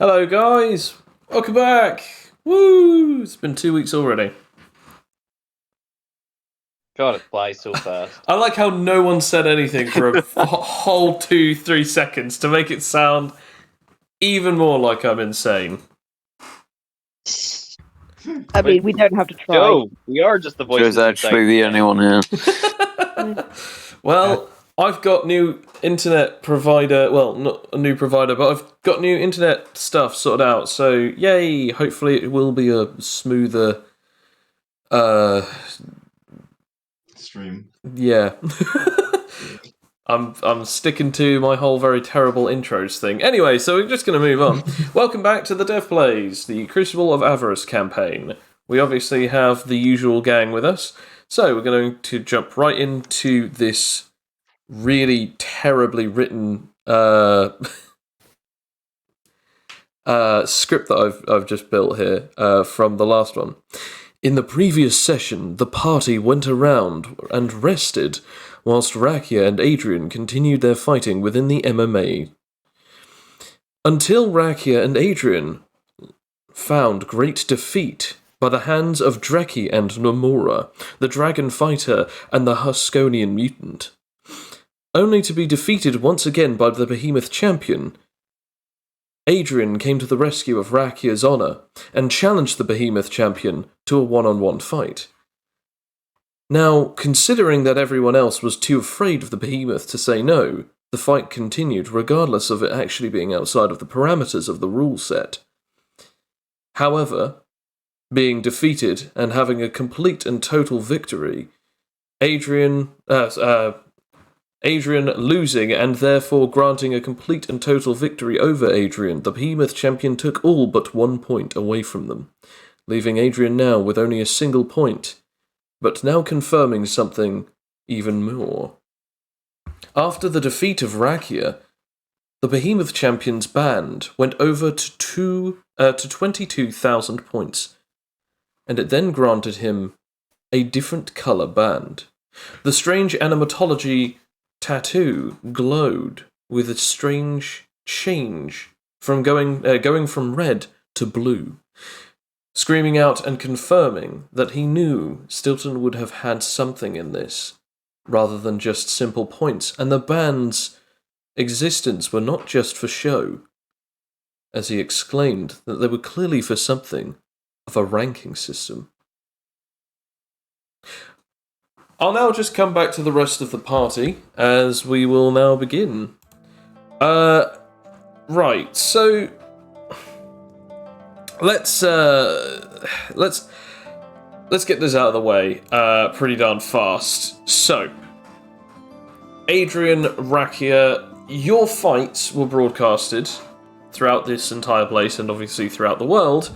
Hello, guys. Welcome back. Woo! It's been 2 weeks already. God, it flies so fast. I like how no one said anything for a whole 2-3 seconds to make it sound even more like I'm insane. I mean, we don't have to try. Joe, we are just the voices. Joe's actually the only one here. Well, I've got new internet provider. Well, not a new provider, but I've got new internet stuff sorted out. So, yay! Hopefully, it will be a smoother. Stream. Yeah. I'm sticking to my whole very terrible intros thing. Anyway, so we're just going to move on. Welcome back to the Dev Plays, the Crucible of Avarice campaign. We obviously have the usual gang with us, so we're going to jump right into this really terribly written script that I've just built here from the last one. In the previous session, the party went around and rested, whilst Rakia and Adrian continued their fighting within the MMA. Until Rakia and Adrian found great defeat by the hands of Dreki and Nomura, the Dragon Fighter and the Huskonian Mutant, only to be defeated once again by the Behemoth Champion. Adrian came to the rescue of Rakia's honor and challenged the Behemoth Champion to a one-on-one fight. Now, considering that everyone else was too afraid of the Behemoth to say no, the fight continued regardless of it actually being outside of the parameters of the rule set. However, being defeated and having a complete and total victory, Adrian losing and therefore granting a complete and total victory over Adrian, the Behemoth Champion took all but 1 point away from them, leaving Adrian now with only a single point, but now confirming something even more. After the defeat of Rakia, the Behemoth Champion's band went over to 22,000 points, and it then granted him a different colour band. The strange animatology tattoo glowed with a strange change from going from red to blue, screaming out and confirming that he knew Stilton would have had something in this, rather than just simple points, and the band's existence were not just for show, as he exclaimed that they were clearly for something of a ranking system. I'll now just come back to the rest of the party, as we will now begin. Right, so let's get this out of the way pretty darn fast. So, Adrian, Rakia, your fights were broadcasted throughout this entire place and obviously throughout the world.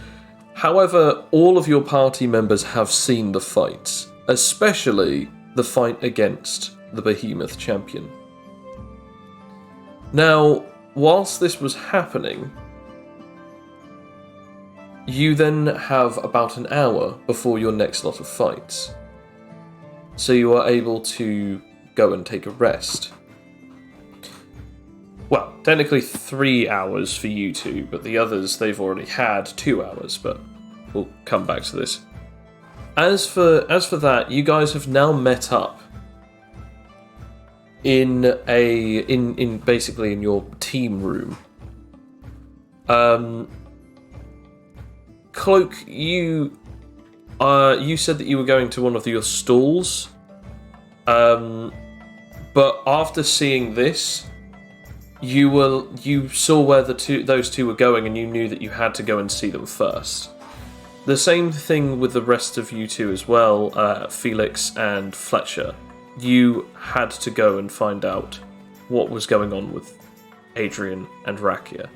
However, all of your party members have seen the fights, especially the fight against the Behemoth Champion. Now, whilst this was happening, you then have about an hour before your next lot of fights. So you are able to go and take a rest. Well, technically 3 hours for you two, but the others, they've already had 2 hours, but we'll come back to this. As for that, you guys have now met up in basically in your team room. Cloak, you said that you were going to one of your stalls, but after seeing this, you saw where those two were going, and you knew that you had to go and see them first. The same thing with the rest of you two as well, Felix and Fletcher. You had to go and find out what was going on with Adrian and Rakia.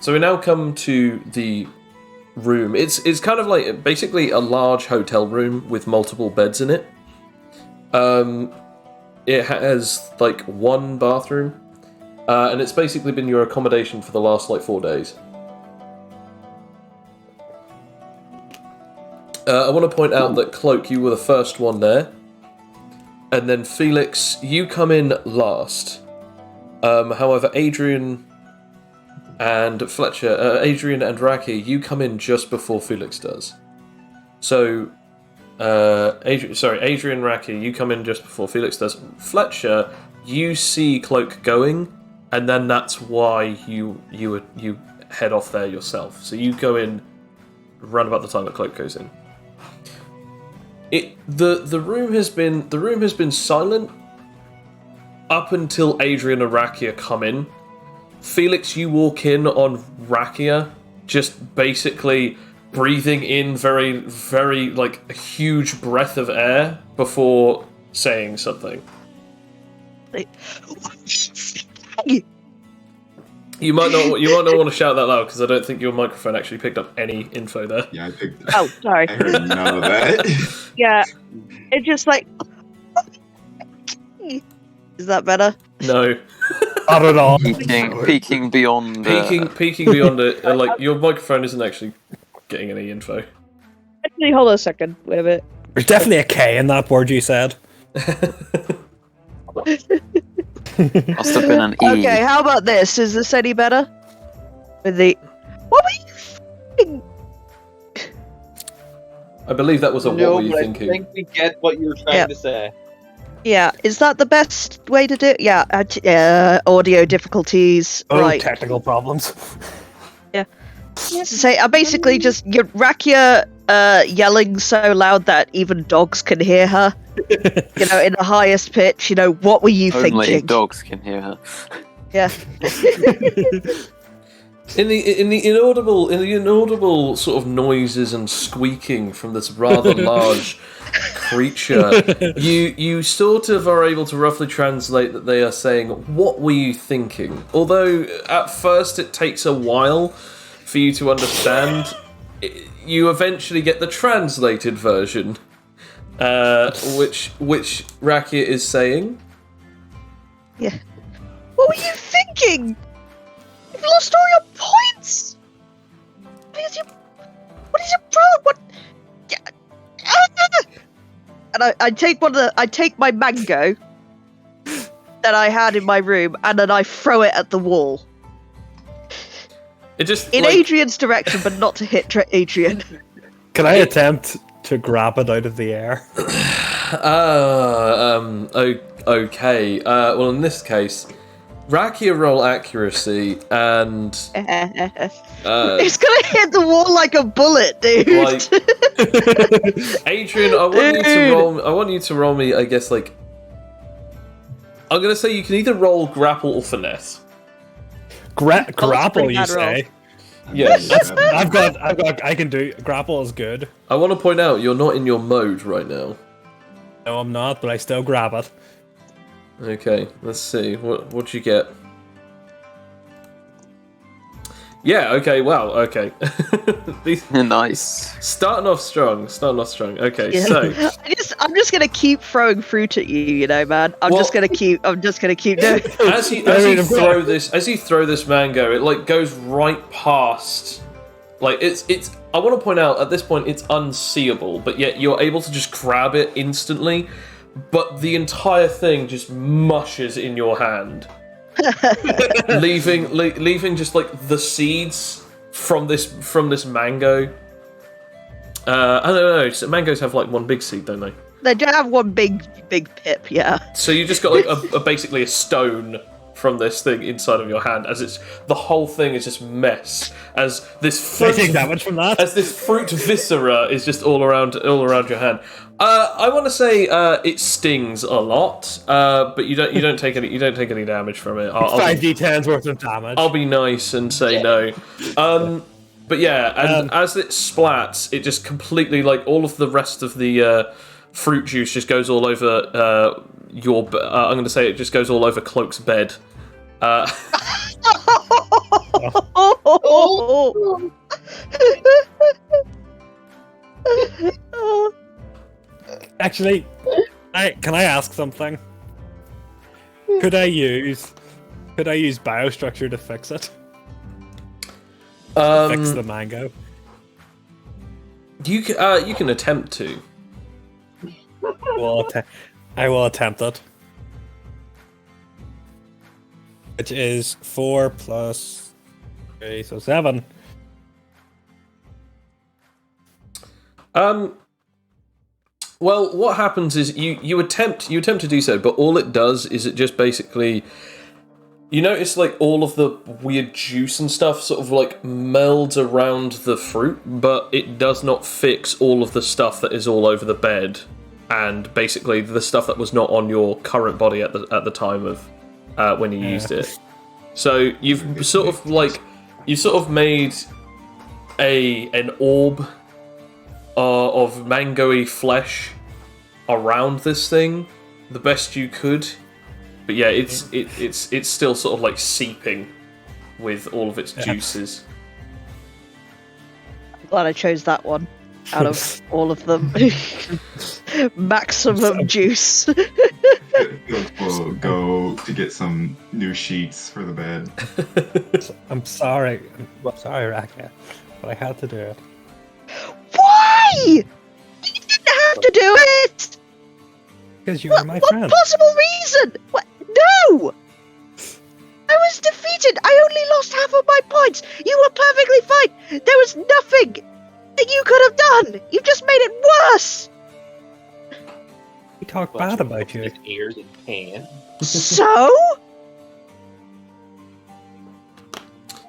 So we now come to the room. It's kind of like basically a large hotel room with multiple beds in it. It has like one bathroom, and it's basically been your accommodation for the last 4 days. I want to point out that Cloak, you were the first one there, and then Felix, you come in last. However, Adrian, And Fletcher, Adrian and Raki, you come in just before Felix does. So, Adrian, Raki, you come in just before Felix does. Fletcher, you see Cloak going, and then that's why you head off there yourself. So you go in round about the time that Cloak goes in. The room has been silent up until Adrian and Rakia come in. Felix, you walk in on Rakia, just basically breathing in very, very, like, a huge breath of air before saying something. You might not want to shout that loud because I don't think your microphone actually picked up any info there. Yeah, I picked. Oh, sorry. I heard none of that. Yeah, it's just like. Is that better? No. Not at all. Peeking beyond. Peeking beyond it. Like your microphone isn't actually getting any info. Actually, hold on a second. Wait a minute. There's definitely a K in that word you said. Must have been an E. Okay, how about this? Is this any better? With the. What were you thinking? I believe that was a No, what were you but thinking? I think we get what you're trying to say. Yeah, is that the best way to do it? Yeah, audio difficulties. Oh, right. technical problems. Say, I basically just Rakia yelling so loud that even dogs can hear her. You know, in the highest pitch. You know, what were you Only thinking? dogs can hear her. Yeah. In the inaudible sort of noises and squeaking from this rather large creature, you sort of are able to roughly translate that they are saying, "What were you thinking?" Although at first it takes a while for you to understand, you eventually get the translated version, which Rakia is saying. Yeah. What were you thinking? You've lost all your points. What is your problem? What? And I take my mango that I had in my room, and then I throw it at the wall. It just In Adrian's direction, but not to hit Adrian. Can I attempt to grab it out of the air? Okay. Well, in this case, Rakia roll accuracy and It's gonna hit the wall like a bullet, dude. like Adrian, I want you to roll me. I guess like I'm gonna say you can either roll grapple or finesse. Grapple, you bad say? Yes. I can do. Grapple is good. I want to point out you're not in your mode right now. No, I'm not, but I still grab it. Okay, let's see. What'd you get? Yeah, okay, wow, okay. Nice. Starting off strong. Okay, Yeah. so I'm just gonna keep throwing fruit at you, you know, man. I'm just gonna keep doing it. as you throw this mango, it like goes right past. Like it's. I want to point out at this point it's unseeable, but yet you're able to just grab it instantly. But the entire thing just mushes in your hand, leaving just like the seeds from this mango. I don't know. So mangoes have like one big seed, don't they? They do have one big pip, yeah. So you just got like basically a stone from this thing inside of your hand, as the whole thing is just mess. As this fruit, I take damage from that. As this fruit viscera is just all around your hand. I want to say it stings a lot, but you don't take any damage from it. 5d10's worth of damage. I'll be nice and say no. But yeah, and as it splats, it just completely like all of the rest of the fruit juice just goes all over your. I'm going to say it just goes all over Cloak's bed. Actually, can I ask something? Could I use biostructure to fix it? Fix the mango. You can attempt to. I will attempt it. Which is 4 plus Okay, so 7. Well, what happens is you attempt to do so, but all it does is it just basically, you notice like all of the weird juice and stuff sort of like melds around the fruit, but it does not fix all of the stuff that is all over the bed, and basically the stuff that was not on your current body at the time of when you used it. So you've sort of made an orb of mangoey flesh around this thing the best you could, but yeah, it's still sort of like seeping with all of its juices. I'm glad I chose that one out of all of them. Maximum juice. We'll go to get some new sheets for the bed. I'm sorry. I'm sorry, Raka, but I had to do it. Why? You didn't have to do it! Because you were my What friend. possible reason? What? No! I was defeated! I only lost half of my points! You were perfectly fine! There was nothing that you could have done! You've just made it worse! We talk bad about you. Ears and pan. So?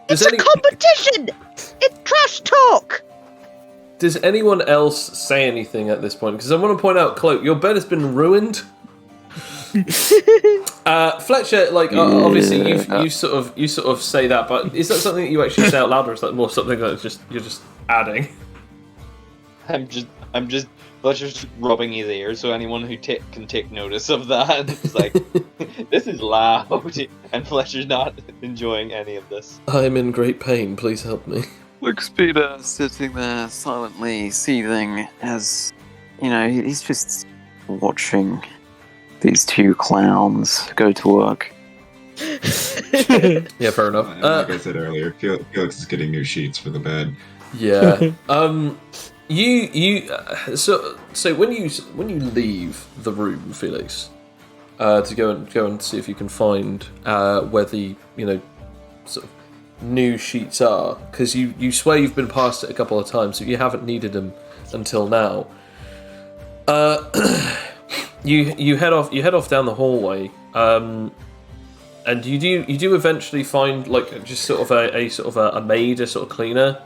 It's a competition! It's trash talk! Does anyone else say anything at this point? Because I want to point out, Cloak, your bed has been ruined. Fletcher, like obviously you sort of say that, but is that something that you actually say out loud, or is that more something that you're just adding? I'm just Fletcher's rubbing his ears, so anyone who can take notice of that. It's like, this is loud, and Fletcher's not enjoying any of this. I am in great pain. Please help me. Looks Peter sitting there silently seething as, he's just watching these two clowns go to work. Yeah, fair enough. Like I said earlier, Felix is getting new sheets for the bed. Yeah. So when you leave the room, Felix, to go and see if you can find where the sort of new sheets are, because you swear you've been past it a couple of times, so you haven't needed them until now. You head off down the hallway, and you do eventually find like just sort of a maid, a sort of cleaner,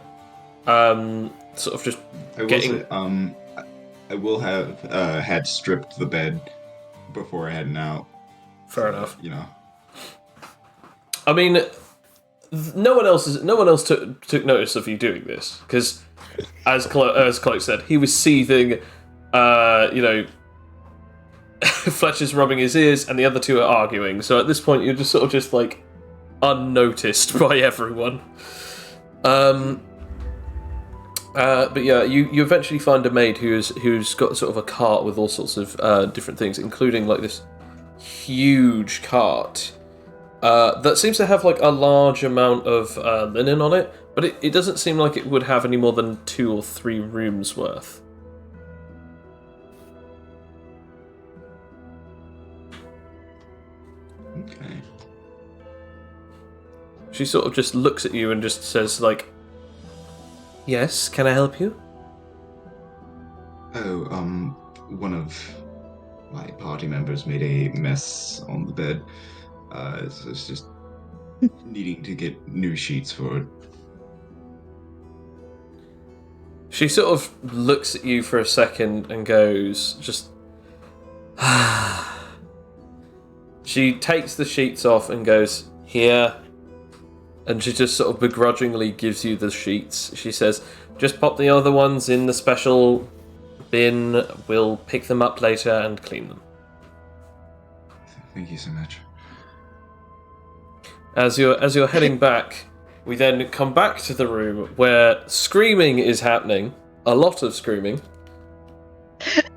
sort of just getting. I will have had stripped the bed before heading out. Fair enough. I mean, no one else took notice of you doing this, because as Cloak said, he was seething. Fletcher's rubbing his ears, and the other two are arguing. So at this point, you're just like unnoticed by everyone. But yeah, you eventually find a maid who's got sort of a cart with all sorts of different things, including like this huge cart that seems to have like a large amount of linen on it, but it doesn't seem like it would have any more than 2 or 3 rooms worth. Okay. She sort of just looks at you and just says like, "Yes, can I help you?" Oh, one of my party members made a mess on the bed. It's just needing to get new sheets for it. She sort of looks at you for a second and goes, just... She takes the sheets off and goes, "Here." And she just sort of begrudgingly gives you the sheets. She says, "Just pop the other ones in the special bin. We'll pick them up later and clean them." Thank you so much. As you're heading back, we then come back to the room where screaming is happening. A lot of screaming.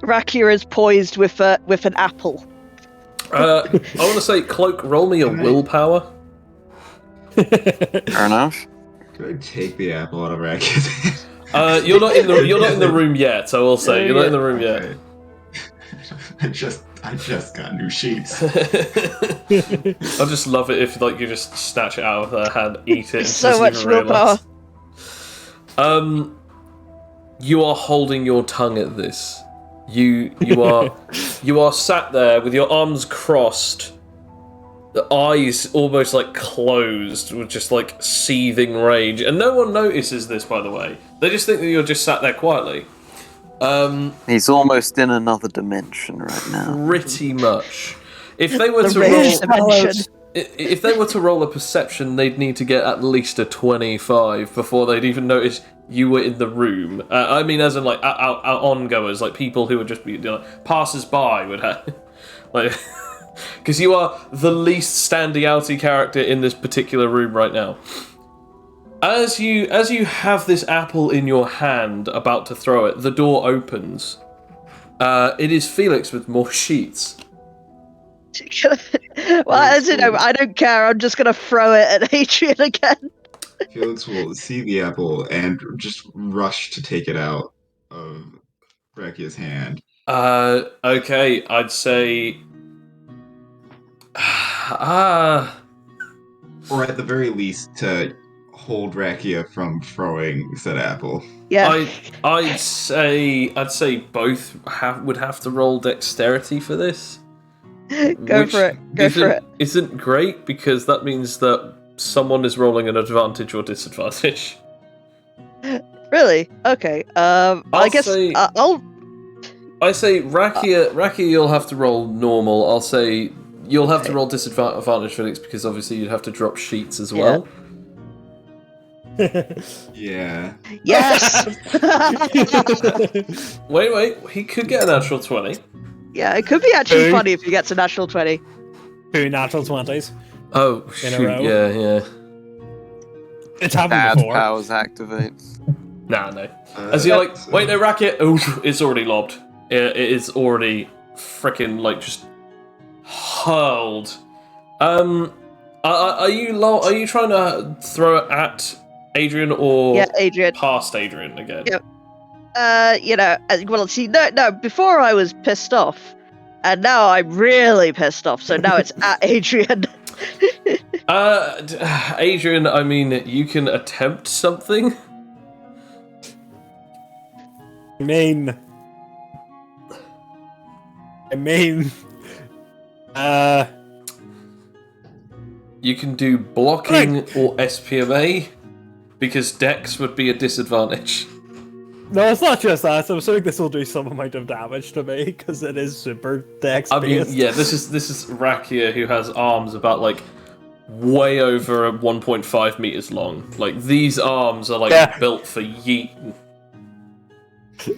Rakia is poised with an apple. I want to say, Cloak, roll me a willpower. Fair enough. Could I take the apple out of Racket's hand? You're not in the room yet. I will say you're not in the room yet. I I just got new sheets. I just love it if like you just snatch it out of their hand, eat it, and So doesn't much even willpower. realise. You are holding your tongue at this. You are sat there with your arms crossed, the eyes almost like closed with just like seething rage, and no one notices this, by the way. They just think that you're just sat there quietly. He's almost in another dimension right now. Pretty much. If they were The to rage roll, dimension. if they were to roll a perception, they'd need to get at least a 25 before they'd even notice you were in the room. I mean, as in like our ongoers, like people who would just be passers-by would have, like, because you are the least standing outy character in this particular room right now. As you have this apple in your hand, about to throw it, the door opens. It is Felix with more sheets. Well, as you know, I don't care. I'm just gonna throw it at Adrian again. Felix will see the apple and just rush to take it out of Rakia's hand. Okay, I'd say. Or at the very least, to hold Rakia from throwing said apple. Yeah. I'd say both would have to roll dexterity for this. Go for it. Go for it. Isn't great because that means that someone is rolling an advantage or disadvantage. Really? Okay. I guess say- I'll. I say Rakia, you'll have to roll normal. I'll say you'll have to roll disadvantage, Felix, because obviously you'd have to drop sheets as well. Yeah. Yes. Wait, he could get a natural 20. Yeah, it could be actually Two. funny if he gets a natural 20. 2 natural 20s. Oh, In a shoot, row? yeah. It's happened Bad before. powers activate. Nah, no. As you're like, wait, no, Racket. Oh, it's already lobbed. It is already freaking like just hurled. Are you trying to throw it at Adrian or Yeah, Adrian. past Adrian again? Yep. Well, see, no, before I was pissed off, and now I'm really pissed off, so now it's at Adrian. Adrian, I mean, you can attempt something. I mean, You can do blocking or SPMA, because Dex would be a disadvantage. no, it's not just that. I'm assuming this will do some amount of damage to me because it is super dex I mean, based. yeah, this is Rakia, who has arms about like way over 1.5 meters long. Like these arms are like Yeah. built for yeeting.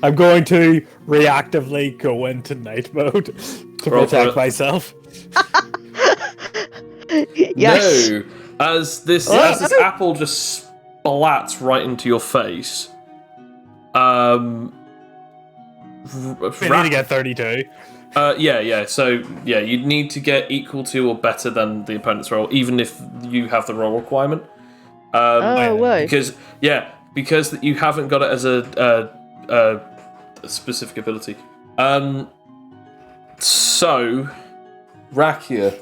I'm going to reactively go into night mode to Roll for protect it. myself. Yes. No, as this apple just splats right into your face. We need to get 32. Yeah. So yeah, you'd need to get equal to or better than the opponent's roll, even if you have the roll requirement. Oh, way. Because you haven't got it as a specific ability. So Rakia,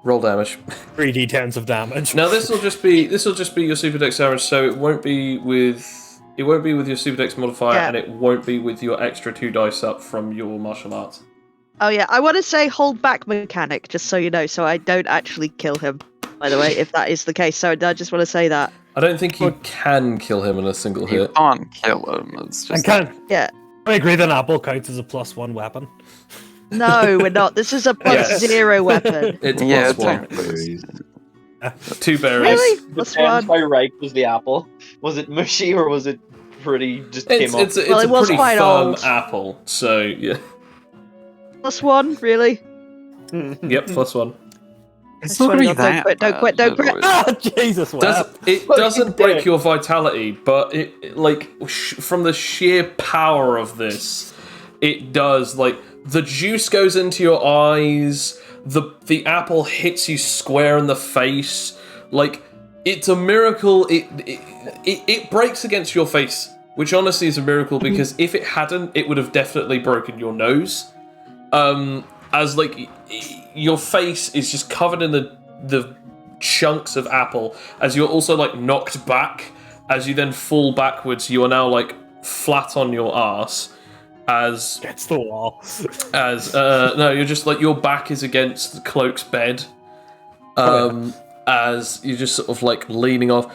roll damage. 3d10s of damage. Now this will just be your super dex damage, so it won't be with your super dex modifier, Yeah. and it won't be with your extra 2 dice up from your martial arts. Oh yeah, I want to say hold back mechanic, just so you know, so I don't actually kill him. By the way, if that is the case, so I just want to say that. I don't think you can kill him in a single You hit. can't kill him. It's I just can't. Yeah. I agree that an apple counts as a +1 weapon. No, we're not. This is a Yes. +0 weapon. It's yeah, plus 1. technically. 2 berries. Really? Depends +1. how ripe was the apple. Was it mushy or was it pretty? Just came off. It's Well, a it was pretty quite firm old. apple, so yeah. +1, really? Yep, plus 1. It's Swear not to really God, don't that quit, don't bad, quit, don't quit. is it? Ah, Jesus, what? It Look, doesn't he's break dead. your vitality, but it like from the sheer power of this, it does. Like the juice goes into your eyes, the apple hits you square in the face. Like it's a miracle. It breaks against your face, which honestly is a miracle because if it hadn't, it would have definitely broken your nose. as like your face is just covered in the chunks of apple, as you're also like knocked back, as you then fall backwards. You are now like flat on your arse, as Against the wall. no, you're just like your back is against the cloak's bed, as you're just sort of like leaning off.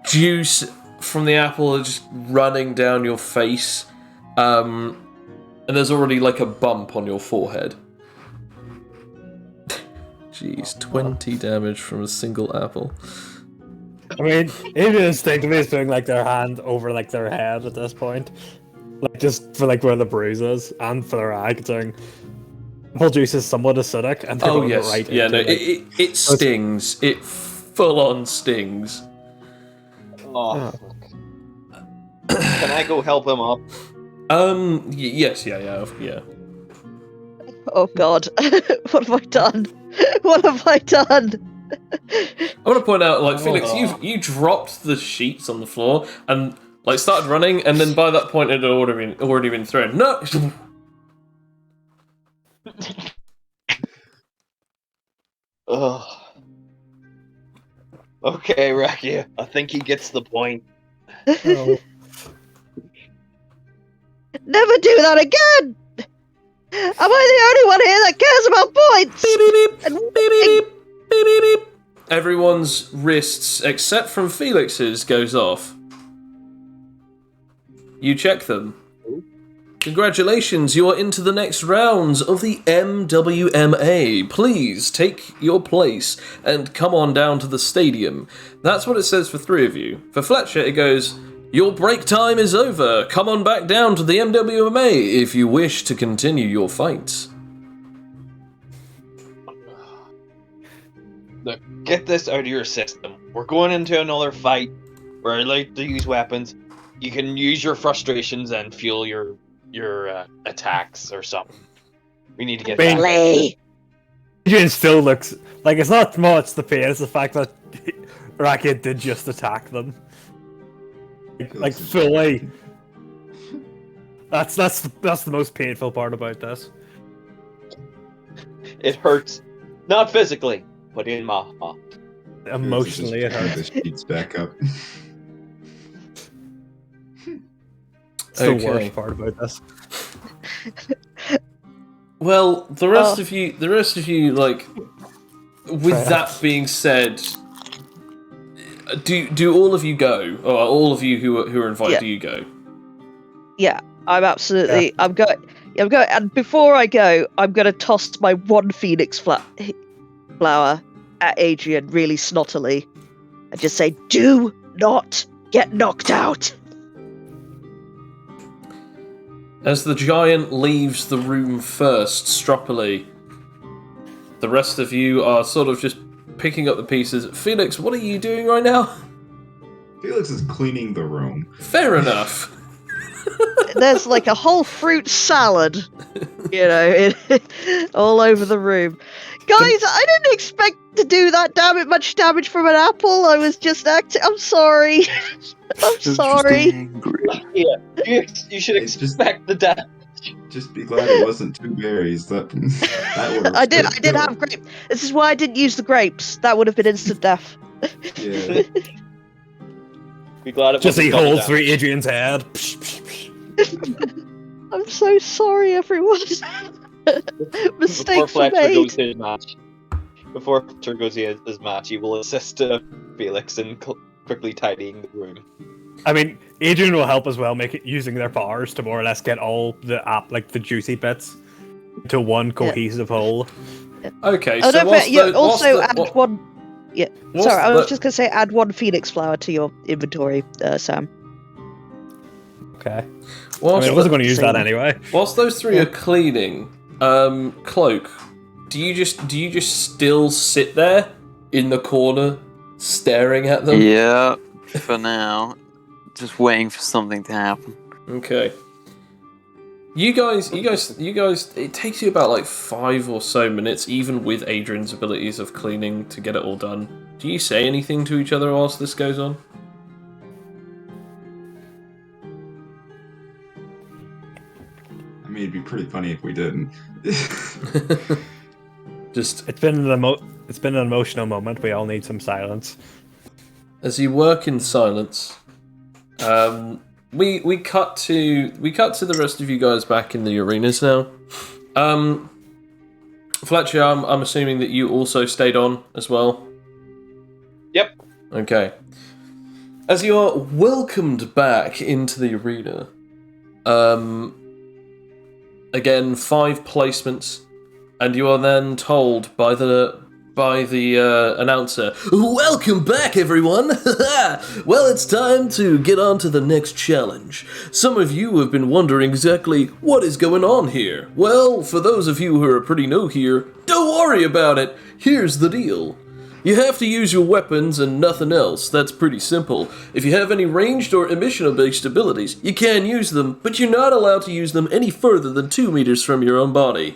Juice from the apple is just running down your face, and there's already like a bump on your forehead. Jeez, 20 damage from a single apple. I mean, even instinctively is doing like their hand over like their head at this point. Like just for like where the bruise is, and for their eye, considering apple juice is somewhat acidic, and they're going right yeah, into no, it stings. It full on stings. Oh. Can I go help him up? Yes, yeah. Oh God, what have I done? What have I done? I want to point out, like, Felix, you dropped the sheets on the floor and like started running, and then by that point it had already been thrown. No. Ugh. Okay, Rakia. I think he gets the point. Oh. Never do that again! Am I the only one here that cares about points? Beep, beep, beep. And Beep, beep, beep, beep, beep. Everyone's wrists, except from Felix's, goes off. You check them. Congratulations, you are into the next rounds of the MWMA. Please take your place and come on down to the stadium. That's what it says for 3 of you. For Fletcher, it goes, your break time is over. Come on back down to the MWMA if you wish to continue your fights. Look, get this out of your system. We're going into another fight. We're allowed to use weapons. You can use your frustrations and fuel your attacks or something. We need to get back. play. Adrian still looks like it's not much the pain, it's the fact that Rakia did just attack them. Like fully. That's the most painful part about this. It hurts, not physically, but in my heart. Emotionally, it hurts. The sheets back up. It's the Okay. worst part about this. Well, the rest of you, like, with Fair. that being said, do all of you go, or all of you who are invited, Yeah. do you go? Yeah, I'm absolutely. I'm going. And before I go, I'm going to toss my one phoenix flower at Adrian really snottily, and just say, "Do not get knocked out." As the giant leaves the room first, stroppily, the rest of you are sort of just picking up the pieces. Felix, what are you doing right now? Felix is cleaning the room. Fair enough. There's like a whole fruit salad, all over the room. Guys, I didn't expect to do that much damage from an apple. I was just acting. I'm sorry. I'm sorry. Yeah, you should expect the death. Just be glad it wasn't 2 berries. That would I did have grapes. This is why I didn't use the grapes. That would have been instant death. Yeah. Be glad it Just wasn't eat double holes through damage. Adrian's head. I'm so sorry, everyone. Before Mistakes were Fletcher goes made. to his match, he will assist Felix in quickly tidying the room. I mean, Adrian will help as well, using their powers to more or less get all the juicy bits into one cohesive whole. Okay, Oh, so don't forget, you also add one. Yeah, what's sorry, I was the- just gonna say add one phoenix flower to your inventory, Sam. Okay. I whilst, mean, I wasn't going to use Same. that anyway. whilst those 3 are cleaning, Cloak, do you just still sit there in the corner staring at them? Yeah, for now. Just waiting for something to happen. Okay. You guys, it takes you about like 5 or so minutes, even with Adrian's abilities of cleaning, to get it all done. Do you say anything to each other whilst this goes on? I mean, it'd be pretty funny if we didn't. Just It's been an emotional moment. We all need some silence. as you work in silence, we cut to the rest of you guys back in the arenas now. Fletcher, I'm assuming that you also stayed on as well. Yep. Okay. As you are welcomed back into the arena, again 5 placements, and you are then told by the announcer, "Welcome back, everyone! Well, it's time to get on to the next challenge. Some of you have been wondering exactly what is going on here. Well, for those of you who are pretty new here, don't worry about it. Here's the deal. You have to use your weapons and nothing else. That's pretty simple. If you have any ranged or emission-based abilities, you can use them, but you're not allowed to use them any further than 2 meters from your own body.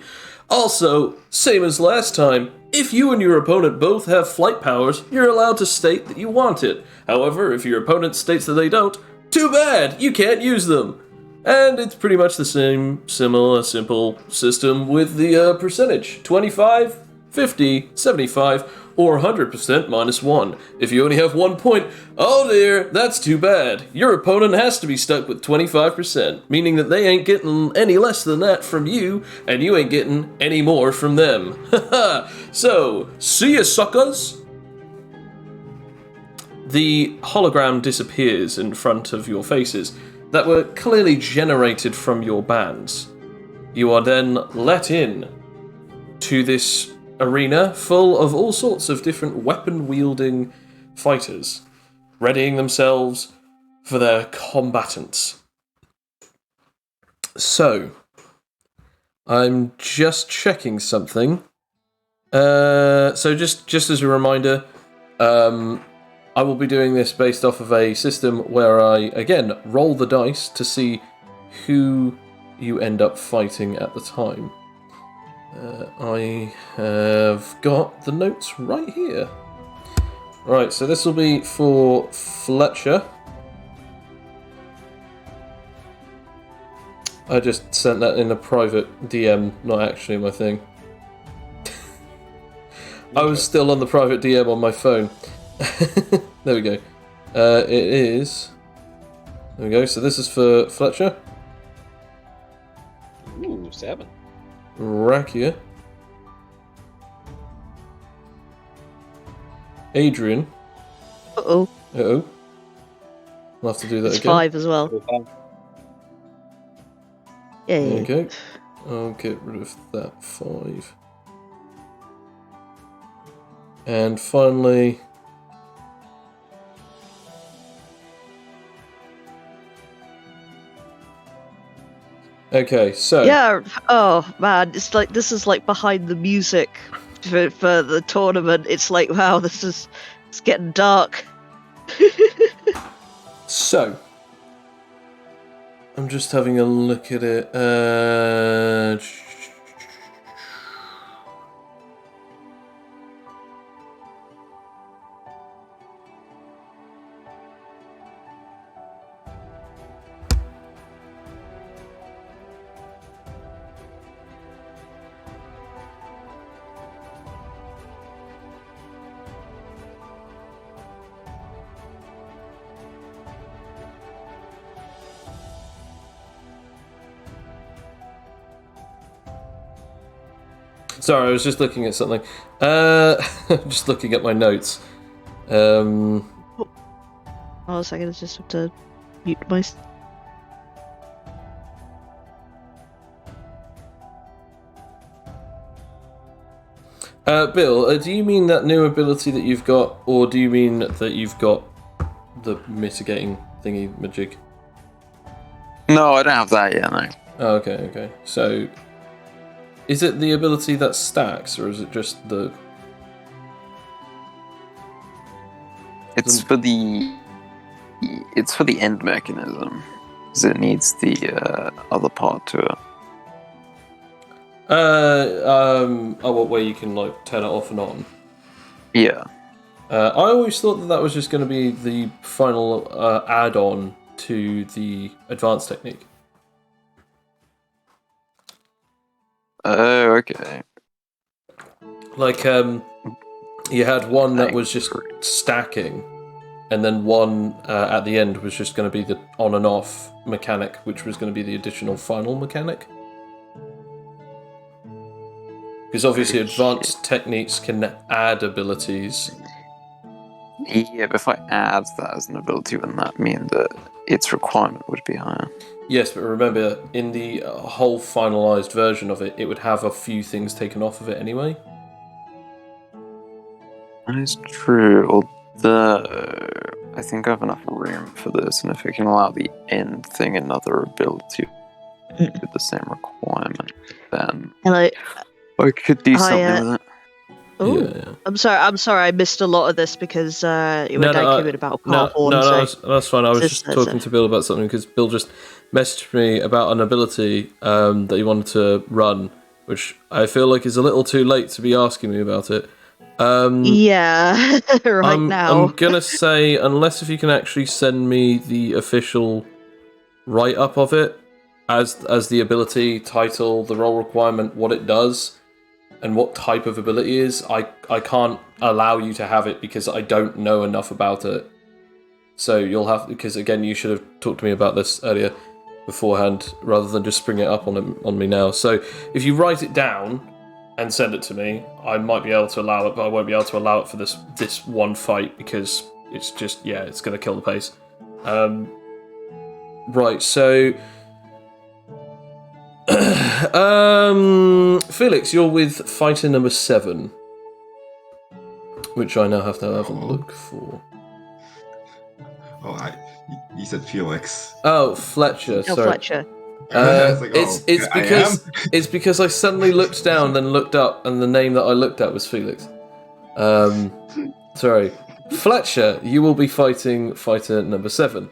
Also, same as last time, if you and your opponent both have flight powers, you're allowed to state that you want it. However, if your opponent states that they don't, too bad, you can't use them. And it's pretty much the same, similar, simple system with the percentage. 25, 50, 75, or 100% minus 1. If you only have 1 point, oh dear, that's too bad. Your opponent has to be stuck with 25%, meaning that they ain't getting any less than that from you, and you ain't getting any more from them. Haha. So, see ya, suckers! The hologram disappears in front of your faces that were clearly generated from your bands. You are then let in to this arena full of all sorts of different weapon-wielding fighters, readying themselves for their combatants. So, I'm just checking something. So just as a reminder, I will be doing this based off of a system where I, again, roll the dice to see who you end up fighting at the time. I have got the notes right here. Right, so this will be for Fletcher. I just sent that in a private DM, not actually my thing. I was still on the private DM on my phone. There we go. It is... There we go, so this is for Fletcher. Ooh, 7. Rakia. Adrian. Uh-oh. Uh-oh. I'll have to do that It's again. 5 as well. Yeah, There yeah. you go. I'll get rid of that 5. And finally... Okay, so... Yeah, oh man, it's like, this is like behind the music for the tournament. It's like, wow, it's getting dark. So... I'm just having a look at it. Sorry, I was just looking at something. Just looking at my notes. Oh, a second, I just have to mute my... Bill, do you mean that new ability that you've got, or do you mean that you've got the mitigating thingy majig? No, I don't have that yet, no. Oh, okay. So, is it the ability that stacks, or is it just the... It's for the end mechanism, because it needs the other part to it. what way you can like turn it off and on? Yeah. I always thought that was just going to be the final add-on to the advanced technique. Oh, okay. Like, you had one that was just stacking, and then one at the end was just going to be the on and off mechanic, which was going to be the additional final mechanic. Because obviously advanced techniques can add abilities. Yeah, but if I add that as an ability, wouldn't that mean that its requirement would be higher? Yes, but remember, in the whole finalised version of it, it would have a few things taken off of it anyway. That is true, although I think I have enough room for this, and if I can allow the end thing another ability with the same requirement, then Hello. I could do Hi, something with it. Oh, Yeah. I'm sorry. I missed a lot of this because you were came in about Carborn. That's fine. I was just talking to Bill about something because Bill just messaged me about an ability that he wanted to run, which I feel like is a little too late to be asking me about it. Yeah, now. I'm gonna say, unless if you can actually send me the official write-up of it, as the ability, title, the role requirement, what it does, and what type of ability it is, I can't allow you to have it because I don't know enough about it. So you'll have, because again, you should have talked to me about this earlier beforehand, rather than just spring it up on me now. So if you write it down and send it to me, I might be able to allow it, but I won't be able to allow it for this one fight because it's just, yeah, it's going to kill the pace. Right, so Felix, you're with fighter number 7, which I now have to have a look for. Oh, you said Felix. Oh, Fletcher. Oh, sorry. Fletcher. It's because I suddenly looked down, then looked up, and the name that I looked at was Felix. Sorry, Fletcher. You will be fighting fighter number 7.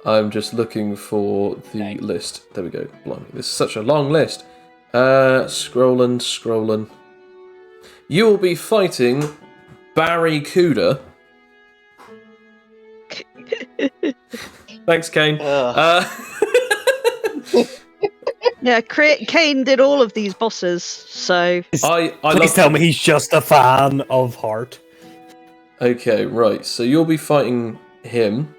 I'm just looking for the list. There we go. Blimey, this is such a long list. Scrolling. You will be fighting Barracuda. Thanks, Kane. Yeah, Kane did all of these bosses, so Please tell me he's just a fan of Heart. Okay, right. So you'll be fighting him.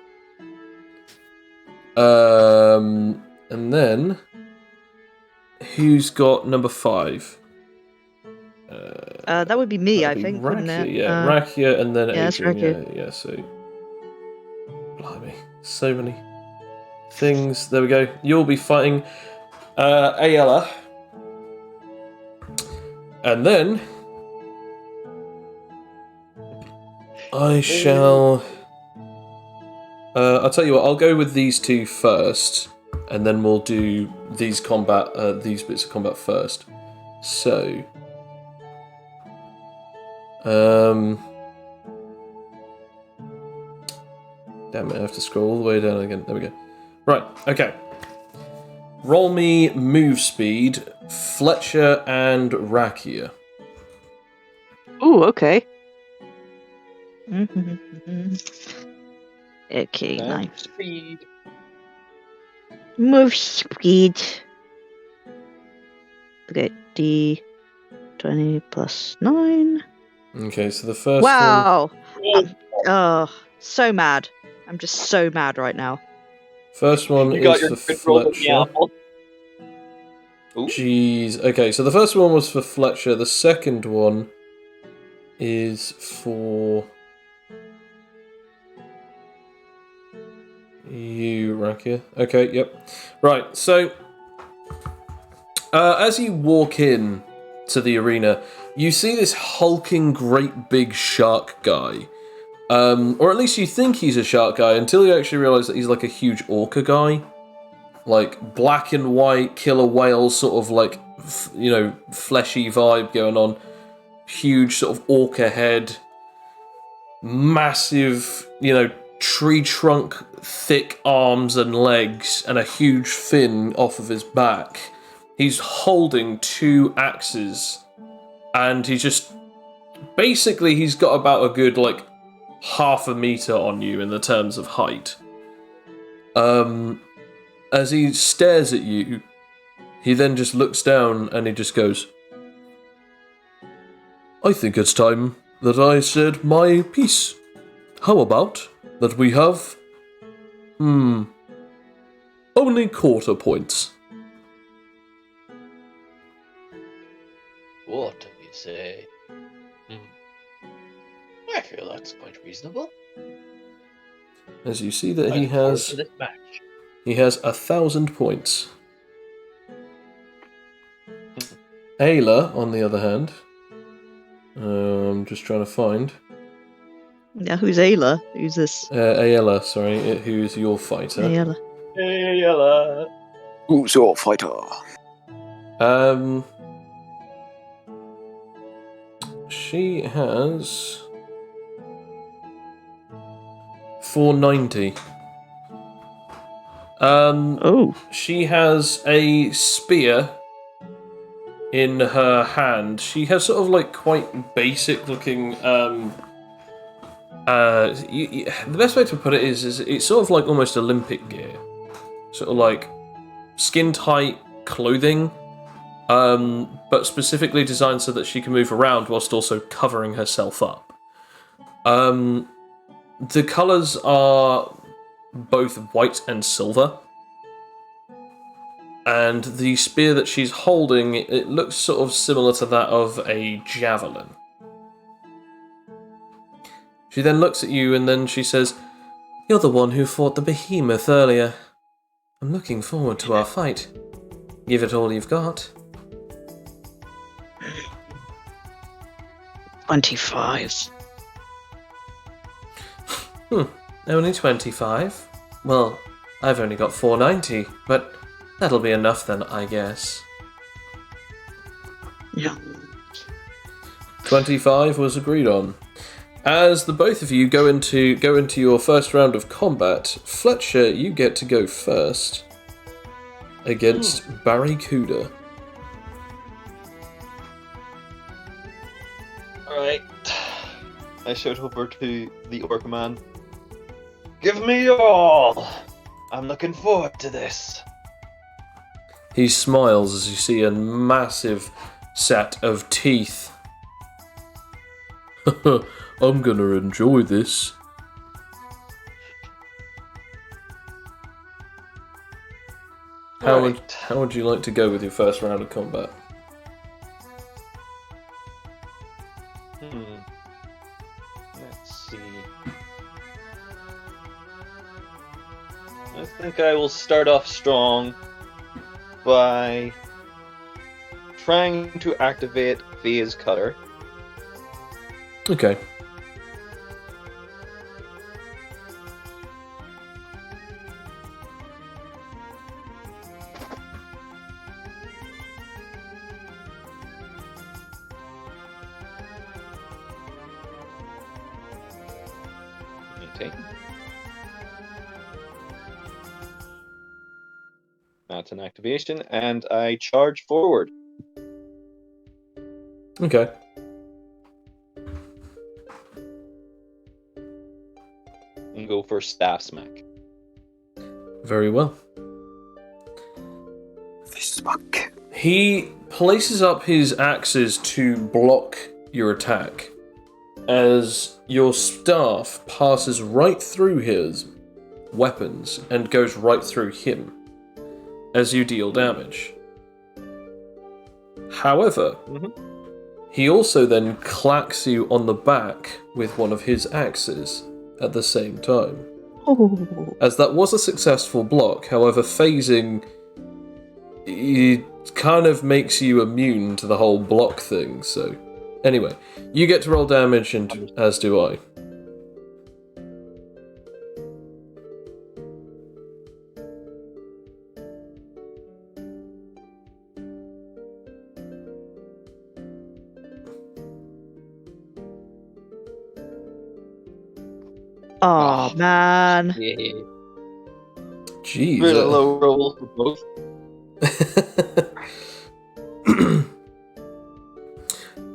And then who's got number 5? that would be me, I That'd be think, Rakia, wouldn't it? yeah, Rakia, and then yeah, it's Adrian. Rakia. Yeah. So, blimey, so many things. There we go. You'll be fighting Ayala, and then I shall. I'll tell you what. I'll go with these two first, and then we'll do these bits of combat first. So, damn it! I have to scroll all the way down again. There we go. Right. Okay. Roll me move speed, Fletcher and Rakia. Ooh, okay. Okay, nice. Speed. Move speed. Okay, D20 plus 9. Okay, so the first Wow! Oh, so mad. I'm just so mad right now. First one You got is your for control of the Fletcher. apple. Ooh. Jeez. Okay, so the first one was for Fletcher. The second one is for you, Rakia. Okay, yep. Right, so as you walk in to the arena, you see this hulking, great big shark guy. Or at least you think he's a shark guy until you actually realise that he's like a huge orca guy. Like black and white killer whale sort of like, fleshy vibe going on. Huge sort of orca head. Massive, tree trunk thick arms and legs and a huge fin off of his back. He's holding 2 axes and he's got about a good half a meter on you in the terms of height. As he stares at you, He then just looks down and he just goes, I think it's time that I said my piece. How about that we have, only quarter points? What do you say? I feel that's quite reasonable. As you see that I he look forward has to this match. 1,000 points. Ayla, on the other hand, I'm just trying to find. Now, who's Ayla? Who's this? Ayla, sorry, who's your fighter. Ayla. Hey, Yella. Who's your fighter? She has 490. Oh. She has a spear in her hand. She has sort of like quite basic looking. The best way to put it is it's sort of like almost Olympic gear, sort of like skin tight clothing, but specifically designed so that she can move around whilst also covering herself up. The colours are both white and silver. And the spear that she's holding, it looks sort of similar to that of a javelin. She then looks at you and then she says, You're the one who fought the behemoth earlier. I'm looking forward to our fight. Give it all you've got. 25. Only 25? Well, I've only got 490, but that'll be enough then, I guess. Yeah. 25 was agreed on. As the both of you go into your first round of combat, Fletcher, you get to go first against Barracuda. Alright. I shout over to the orc man. Give me your all! I'm looking forward to this. He smiles as you see a massive set of teeth. I'm gonna enjoy this. How would you like to go with your first round of combat? Let's see. I think I will start off strong by trying to activate Phase Cutter. Okay. Okay. That's an activation, and I charge forward. Okay. And go for Staff Smack. Very well. This fuck. He places up his axes to block your attack as your staff passes right through his weapons and goes right through him as you deal damage. However, he also then clacks you on the back with one of his axes at the same time. Oh. As that was a successful block, however, phasing it kind of makes you immune to the whole block thing, so... Anyway, you get to roll damage, and as do I. Oh, man. Yeah. Jeez. Really low roll for both.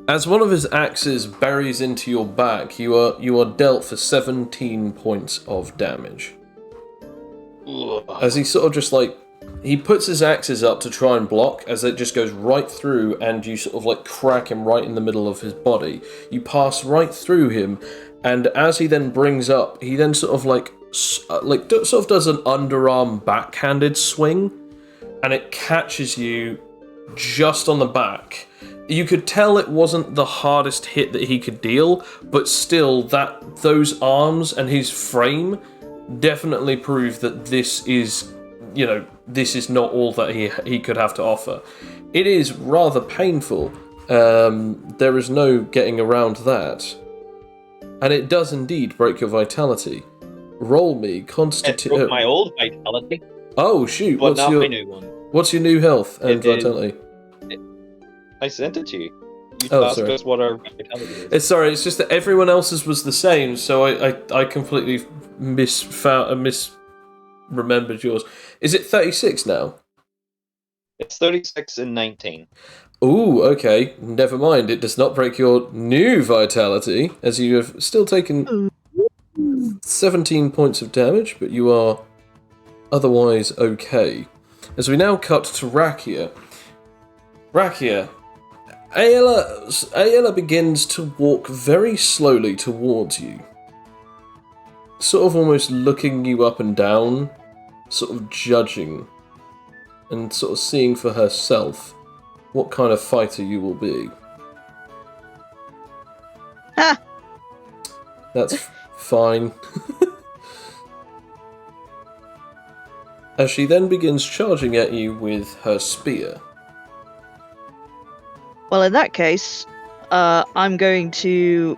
As one of his axes buries into your back, you are dealt for 17 points of damage. Ugh. As he sort of just like He puts his axes up to try and block as it just goes right through, and you sort of like crack him right in the middle of his body. You pass right through him, and as he then brings up, he then sort of sort of does an underarm backhanded swing, and it catches you just on the back. You could tell it wasn't the hardest hit that he could deal, but still, those arms and his frame definitely prove that this is not all that he could have to offer. It is rather painful. There is no getting around that. And it does indeed break your vitality. Roll me It broke my old vitality, Oh, shoot. but not my new one. What's your new health and It is- vitality? I sent it to you. You Oh, asked sorry. us what our vitality is. It's just that everyone else's was the same, so I completely misremembered yours. Is it 36 now? It's 36 and 19. Ooh, okay. Never mind. It does not break your new vitality, as you have still taken 17 points of damage, but you are otherwise okay. As we now cut to Rakia. Rakia, Ayala begins to walk very slowly towards you. Sort of almost looking you up and down, sort of judging, and sort of seeing for herself what kind of fighter you will be. Ah! That's fine. As she then begins charging at you with her spear. Well, in that case, I'm going to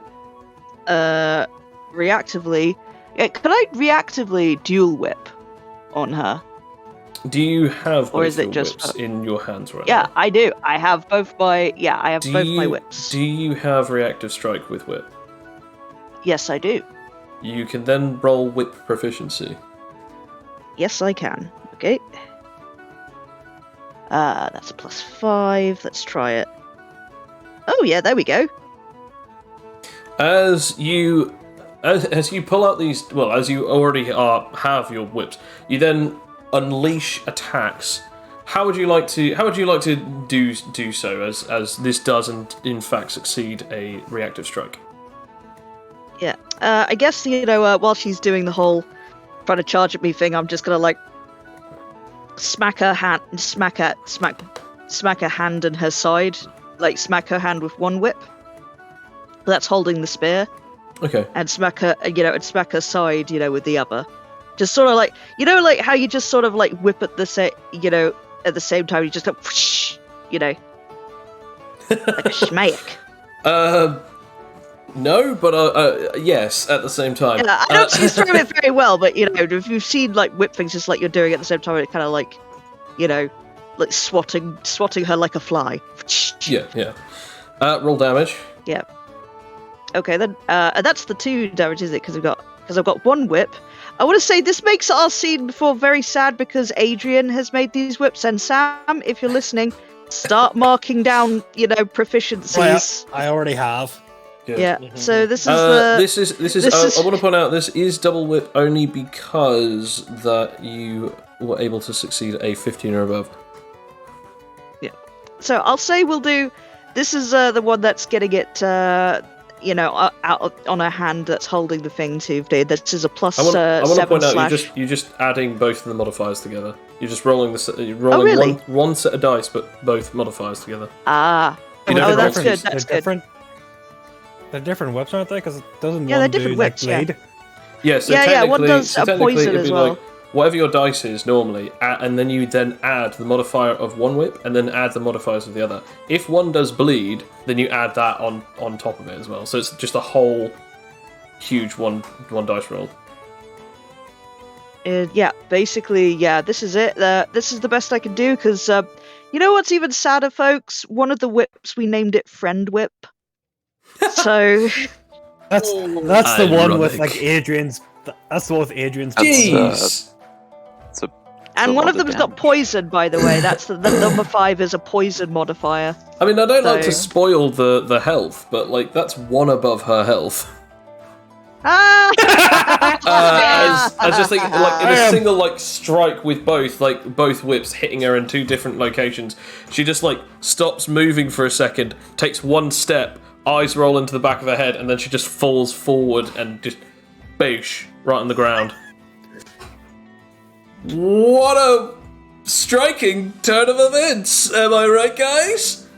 reactively. Could I reactively dual whip on her? Do you have Or both is it your just whips in your hands right Yeah, now? I do. I have both my both my whips. Do you have reactive strike with whip? Yes, I do. You can then roll whip proficiency. Yes, I can. Okay. That's a +5. Let's try it. Oh yeah, there we go. As you pull out these, well, as you already have your whips, you then unleash attacks. How would you like to do so? As this doesn't in fact succeed a reactive strike. Yeah. I guess while she's doing the whole trying to charge at me thing, I'm just gonna like smack her hand and her side, like smack her hand with one whip that's holding the spear, Okay. and smack her side, with the other. Just sort of like, like how you just sort of like whip at the same, at the same time you just go, whoosh, like a schmack. No, but yes, at the same time. Yeah, I don't describe it very well, but if you've seen like whip things, just like you're doing at the same time, it kind of like, like swatting her like a fly. Yeah. Roll damage. Yeah. Okay, then that's the 2 damage, is it? Because I've got one whip. I want to say this makes our scene before very sad because Adrian has made these whips, and Sam, if you're listening, start marking down, proficiencies. I already have. Good. Yeah. So this is this is. I want to point out this is double whip only because that you were able to succeed a 15 or above. Yeah. So I'll say we'll do. This is the one that's getting it. Out on her hand that's holding the thing to. This is a plus I want to 7 point out slash. you're just adding both of the modifiers together. You're just rolling really? one set of dice, but both modifiers together. Ah. You don't Oh, that's roll good. these. That's They're good. different. They're different whips, aren't they? Because doesn't Yeah, one they're do different like whips, yeah. bleed? Yeah, so Yeah, one does a technically poison it'd as be well. like whatever your dice is normally, and then you then add the modifier of one whip, and then add the modifiers of the other. If one does bleed, then you add that on top of it as well. So it's just a whole huge one dice roll. Yeah, basically, yeah, this is it. This is the best I can do because, what's even sadder, folks? One of the whips, we named it Friend Whip. So, That's the one with Ironic. like Adrian's. That's the one with Adrian's. Jeez. and one of lot of them's got poison, by the way. That's the number 5 is a poison modifier. I mean, I don't like to So- spoil the health, but like that's one above her health. Ah! I just think, like, in a single, like, strike with both whips hitting her in two different locations, she just, like, stops moving for a second, takes one step, eyes roll into the back of her head, and then she just falls forward and just, boosh, right on the ground. What a striking turn of events, am I right, guys?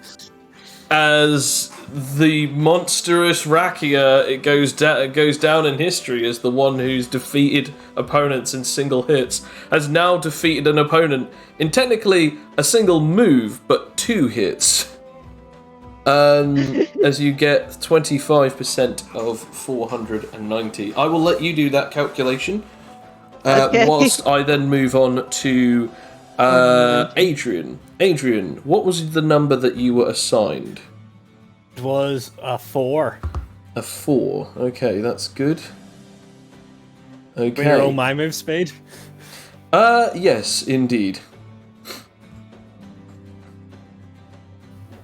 As the monstrous Rakia, it goes down in history as the one who's defeated opponents in single hits, has now defeated an opponent in technically a single move, but 2 hits. As you get 25% of 490. I will let you do that calculation. Okay. Whilst I then move on to Adrian. Adrian, what was the number that you were assigned? It was a 4. A 4. Okay, that's good. Can you Okay. roll my move speed? Yes, indeed.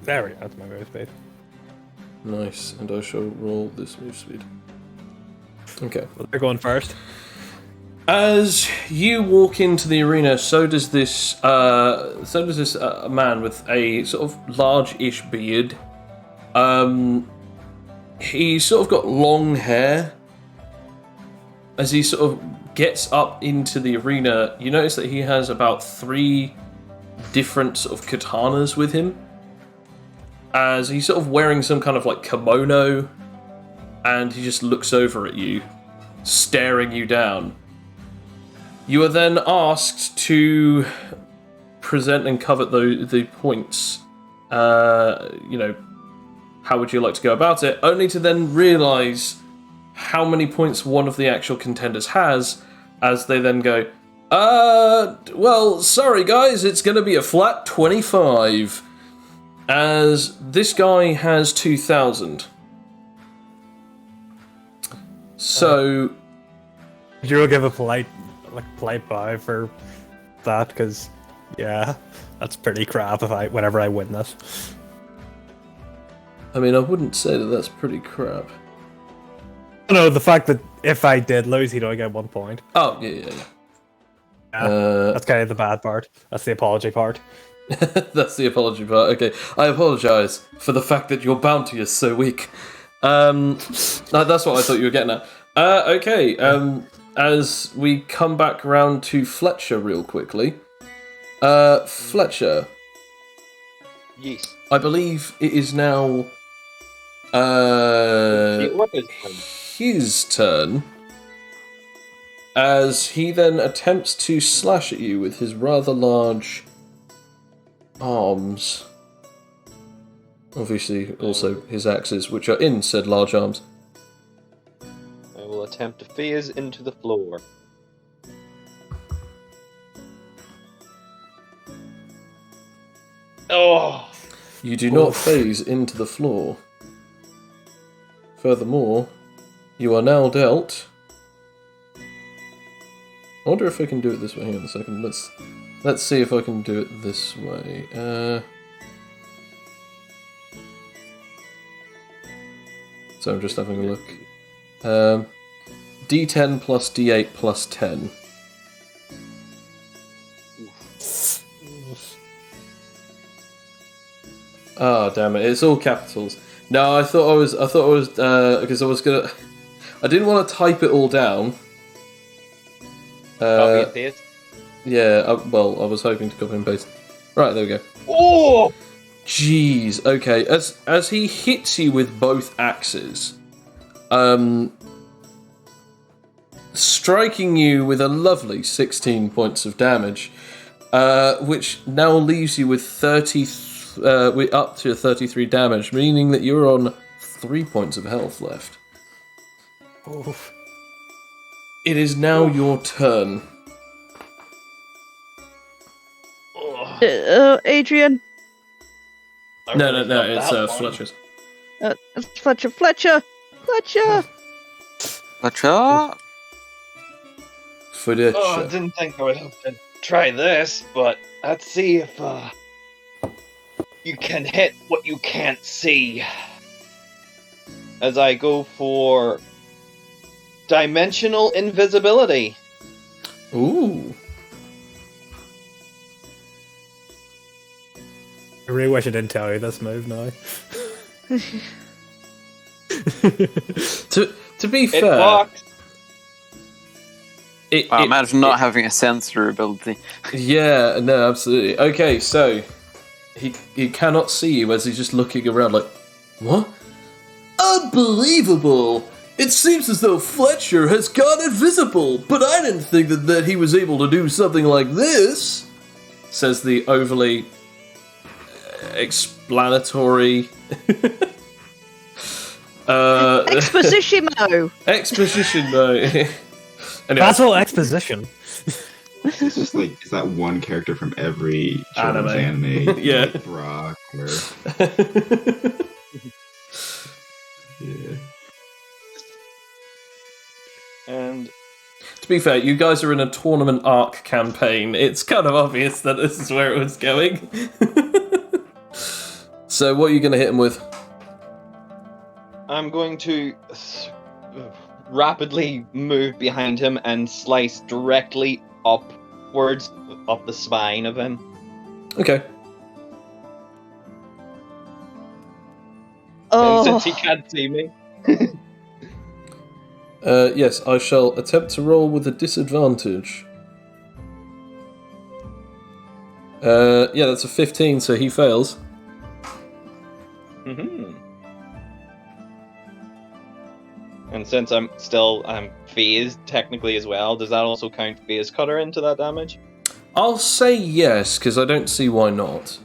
There we go, that's my move speed. Nice, and I shall roll this move speed. Okay. Well, they're going first. As you walk into the arena, so does this man with a sort of large-ish beard. He's sort of got long hair. As he sort of gets up into the arena, you notice that he has about 3 different sort of katanas with him. As he's sort of wearing some kind of like kimono, and he just looks over at you, staring you down. You are then asked to present and covet the points. How would you like to go about it? Only to then realise how many points one of the actual contenders has, as they then go, well, sorry guys, it's going to be a flat 25. As this guy has 2,000. So... You'll give a polite bow for that, because, yeah, that's pretty crap whenever I win this. I mean, I wouldn't say that that's pretty crap. No, the fact that if I did lose, he'd only get 1 point. Oh, yeah. That's kind of the bad part. That's the apology part. That's the apology part. Okay, I apologise for the fact that your bounty is so weak. That's what I thought you were getting at. Okay, as we come back round to Fletcher real quickly. Fletcher, Yes. I believe it is now his turn, as he then attempts to slash at you with his rather large arms. Obviously, also his axes, which are in said large arms. I will attempt to phase into the floor. Oh! You do not phase into the floor. Furthermore, you are now dealt. I wonder if I can do it this way. Hang on a second. Let's see if I can do it this way. So I'm just having a look. D10 plus D8 plus 10. Ah, damn it! It's all capitals. No, I thought I was because I was gonna. I didn't want to type it all down. Copy and paste. Yeah. Well, I was hoping to copy and paste. Right, there we go. Oh! Jeez. Okay. As he hits you with both axes, striking you with a lovely 16 points of damage, which now leaves you with up to 33 damage, meaning that you're on 3 points of health left. Oof. It is now your turn. Adrian. No, it's Fletcher's. It's Fletcher. Fletcher. Gotcha. Fletcher. Oh, I didn't think I would have to try this, but let's see if you can hit what you can't see. As I go for dimensional invisibility. Ooh. I really wish I didn't tell you this move now. To be It fair, blocks. Imagine not having a sensor ability. Yeah, no, absolutely. Okay, so he cannot see you as he's just looking around like, what? Unbelievable! It seems as though Fletcher has gone invisible, but I didn't think that he was able to do something like this, says the overly explanatory... Exposition-mo! Exposition-mo. Anyway. That's all exposition. It's just like, is that one character from every children's anime? Yeah. Like Brock or... yeah. And To be fair, you guys are in a tournament arc campaign. It's kind of obvious that this is where it was going. So what are you going to hit him with? I'm going to rapidly move behind him and slice directly upwards up the spine of him. Okay. Oh, Since he can't see me. Yes, I shall attempt to roll with a disadvantage. Yeah, that's a 15, so he fails. Mm-hmm. And since I'm phased technically as well, does that also count phase cutter into that damage? I'll say yes, because I don't see why not.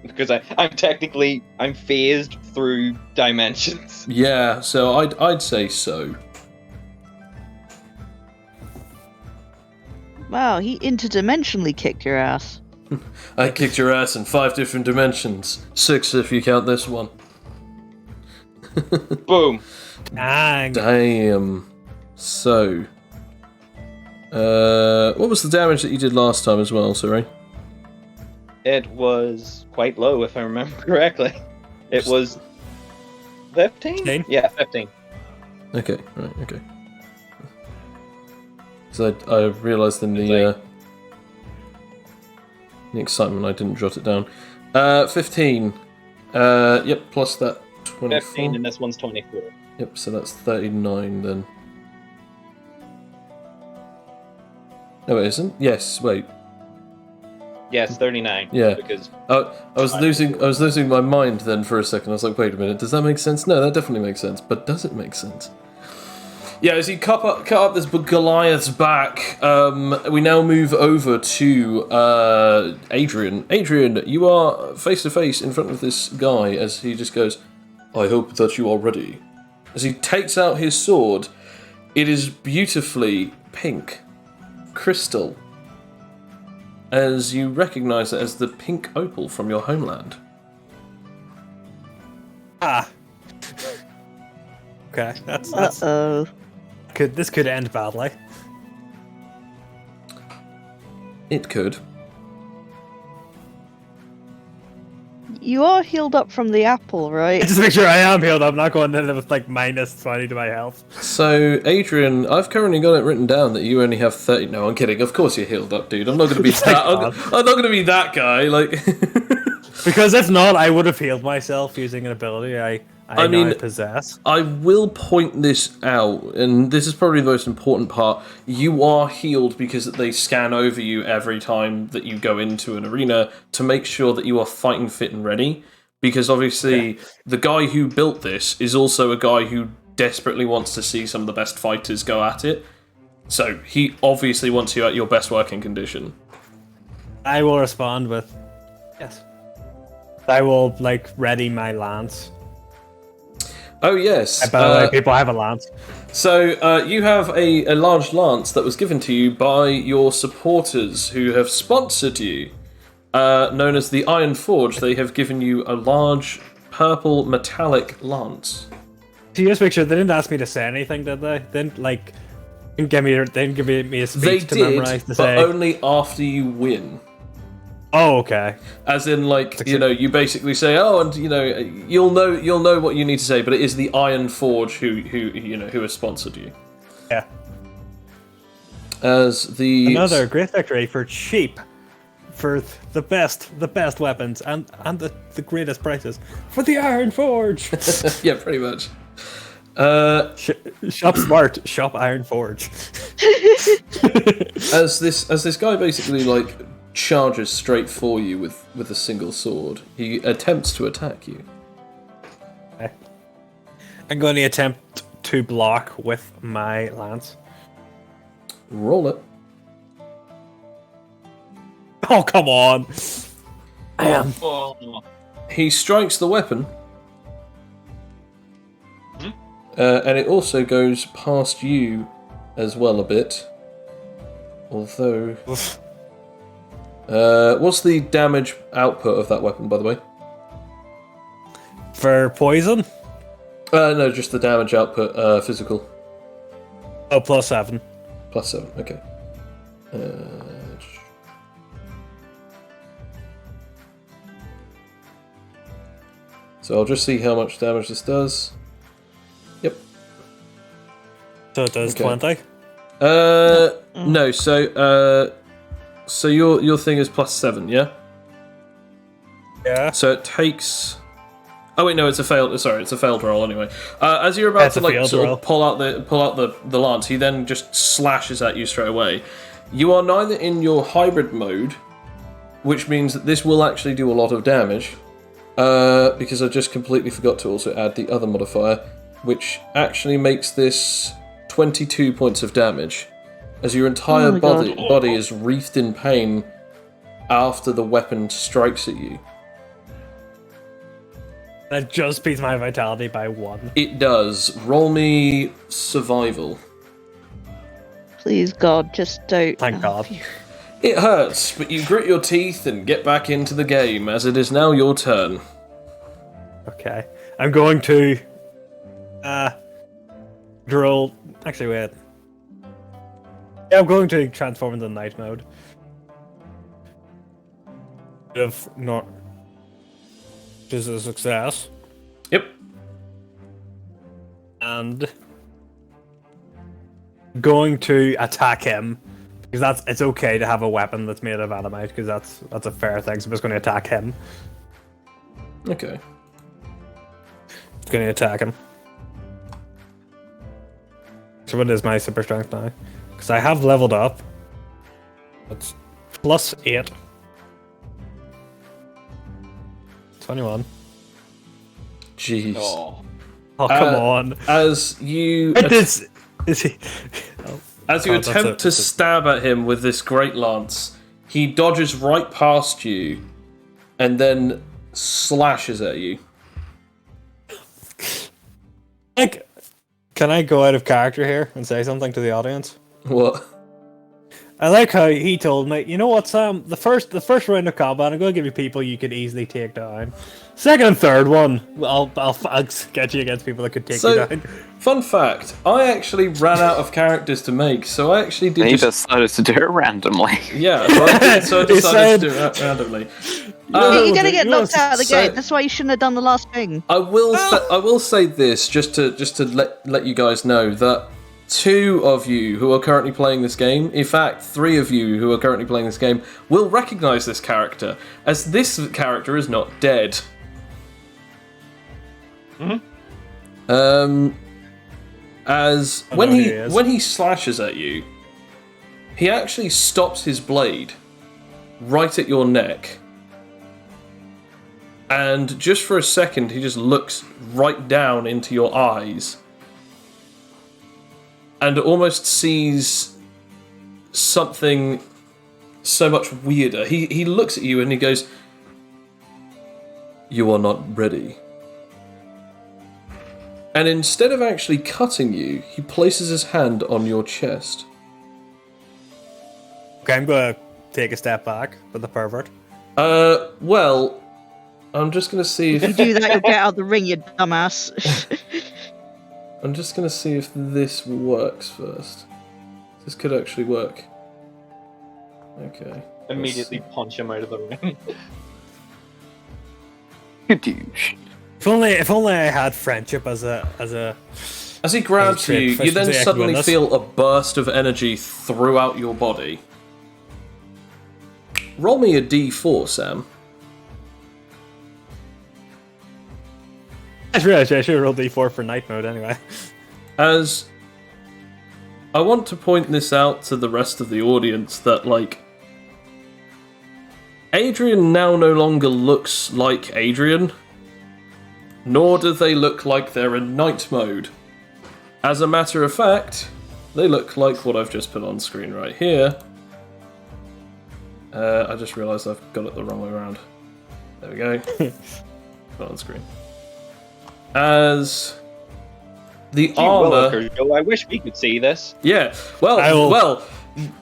Because I'm phased through dimensions. Yeah, so I'd say so. wow, he interdimensionally kicked your ass. I kicked your ass in 5 different dimensions. 6 if you count this one. Boom. Dang. Damn. So, what was the damage that you did last time as well, sorry? It was quite low, if I remember correctly. It was 15? 15? Yeah, 15. Okay, right, okay. So I realised in the excitement I didn't jot it down. 15. Yep, plus that 24. 15, and this one's 24. Yep, so that's 39 then. No, it isn't. Yes, wait. Yes, 39. Yeah. Because I was losing my mind then for a second. I was like, wait a minute, does that make sense? No, that definitely makes sense. But does it make sense? Yeah, as you cut up this Goliath's back, we now move over to Adrian. Adrian, you are face to face in front of this guy as he just goes, I hope that you are ready. As he takes out his sword, it is beautifully pink, crystal, as you recognise it as the pink opal from your homeland. Ah. Okay, that's Uh-oh. this could end badly. It could. You are healed up from the apple, right? Just make sure I am healed up. I'm not going in with like minus 20 to my health. So, Adrian, I've currently got it written down that you only have 30. No, I'm kidding. Of course you're healed up, dude. I'm not going to be Thank that. God. I'm not going to be that guy. Like, Because if not, I would have healed myself using an ability I mean, now possess. I will point this out, and this is probably the most important part. You are healed because they scan over you every time that you go into an arena to make sure that you are fighting fit and ready. Because obviously, the guy who built this is also a guy who desperately wants to see some of the best fighters go at it. So he obviously wants you at your best working condition. I will respond with yes. I will like ready my lance. Oh yes. By the way, people, I have a lance. So you have a large lance that was given to you by your supporters who have sponsored you. Known as the Iron Forge, they have given you a large purple metallic lance. So just make sure they didn't ask me to say anything, did they? They didn't give me a speech They to did, memorize to but say. only after you win. Oh, okay. As in, like, you know, you basically say, oh, and you know, you'll know what you need to say, but it is the Iron Forge who has sponsored you. Yeah. As the Another great victory for cheap, for the best weapons and the greatest prices for the Iron Forge. yeah, pretty much. Shop smart, shop Iron Forge. as this guy basically like charges straight for you with a single sword, he attempts to attack you. Okay. I'm going to attempt to block with my lance. Roll it. Oh, come on! Oh. He strikes the weapon, and it also goes past you as well a bit. Although, what's the damage output of that weapon, by the way? For poison? No, just the damage output, physical. Oh, +7. +7, okay. So I'll just see how much damage this does. Yep. So it does Okay. 20? No, so your thing is +7, yeah? Yeah. So it takes... Oh wait, no, it's a failed. Sorry, it's a failed roll anyway. As you're about That's to a like failed sort roll. of pull out the lance, he then just slashes at you straight away. You are neither in your hybrid mode, which means that this will actually do a lot of damage, because I just completely forgot to also add the other modifier, which actually makes this 22 points of damage, as your entire Oh my God. body is wreathed in pain after the weapon strikes at you. That just beats my vitality by 1. It does. Roll me survival. Please, God, just don't. Thank oh, God. phew. It hurts, but you grit your teeth and get back into the game, as it is now your turn. Okay. I'm going to... drill... Actually, wait. Yeah, I'm going to transform into night mode. If not... Which is a success. Yep. And... going to attack him. Because it's okay to have a weapon that's made of Animite, because that's a fair thing, so I'm just going to attack him. Okay. It's going to attack him. So what is my super strength now? Because I have leveled up. It's +8. 21. Jeez. Oh. Oh, come on. As you Is he... Oh. as you God, that's attempt to that's stab at him with this great lance, he dodges right past you, and then slashes at you. Like, can I go out of character here and say something to the audience? What? I like how he told me, you know what, Sam? The first round of combat, I'm going to give you people you could easily take down. Second and third one, I'll get you against people that could take you down. Fun fact, I actually ran out of characters to make, so I actually did He just... decided to do it randomly. Yeah, so I decided to do it randomly. You're gonna get you knocked out of the so- game. That's why you shouldn't have done the last thing. I will say this just to let you guys know that 2 of you who are currently playing this game, in fact 3 of you who are currently playing this game, will recognise this character, as this character is not dead. As I when know who he he is. when he slashes at you, he actually stops his blade right at your neck. And just for a second, he just looks right down into your eyes and almost sees something so much weirder. He looks at you and he goes, "You are not ready." And instead of actually cutting you, he places his hand on your chest. Okay, I'm going to take a step back for the pervert. Well, I'm just going to see If you if... do that, you'll get out of the ring, you dumbass. I'm just going to see if this works first. This could actually work. Okay. immediately punch him out of the ring. You douche. If only I had friendship as a. As he grabs you, you then proficiency, I can suddenly win this. feel a burst of energy throughout your body. Roll me a d4, Sam. I should roll D4 for night mode anyway. As I want to point this out to the rest of the audience that, like, Adrian now no longer looks like Adrian, nor do they look like they're in night mode. As a matter of fact, they look like what I've just put on screen right here. I just realised I've got it the wrong way around. There we go. Put on screen. As the Gee armor... willikers, Joe, I wish we could see this. Yeah, well,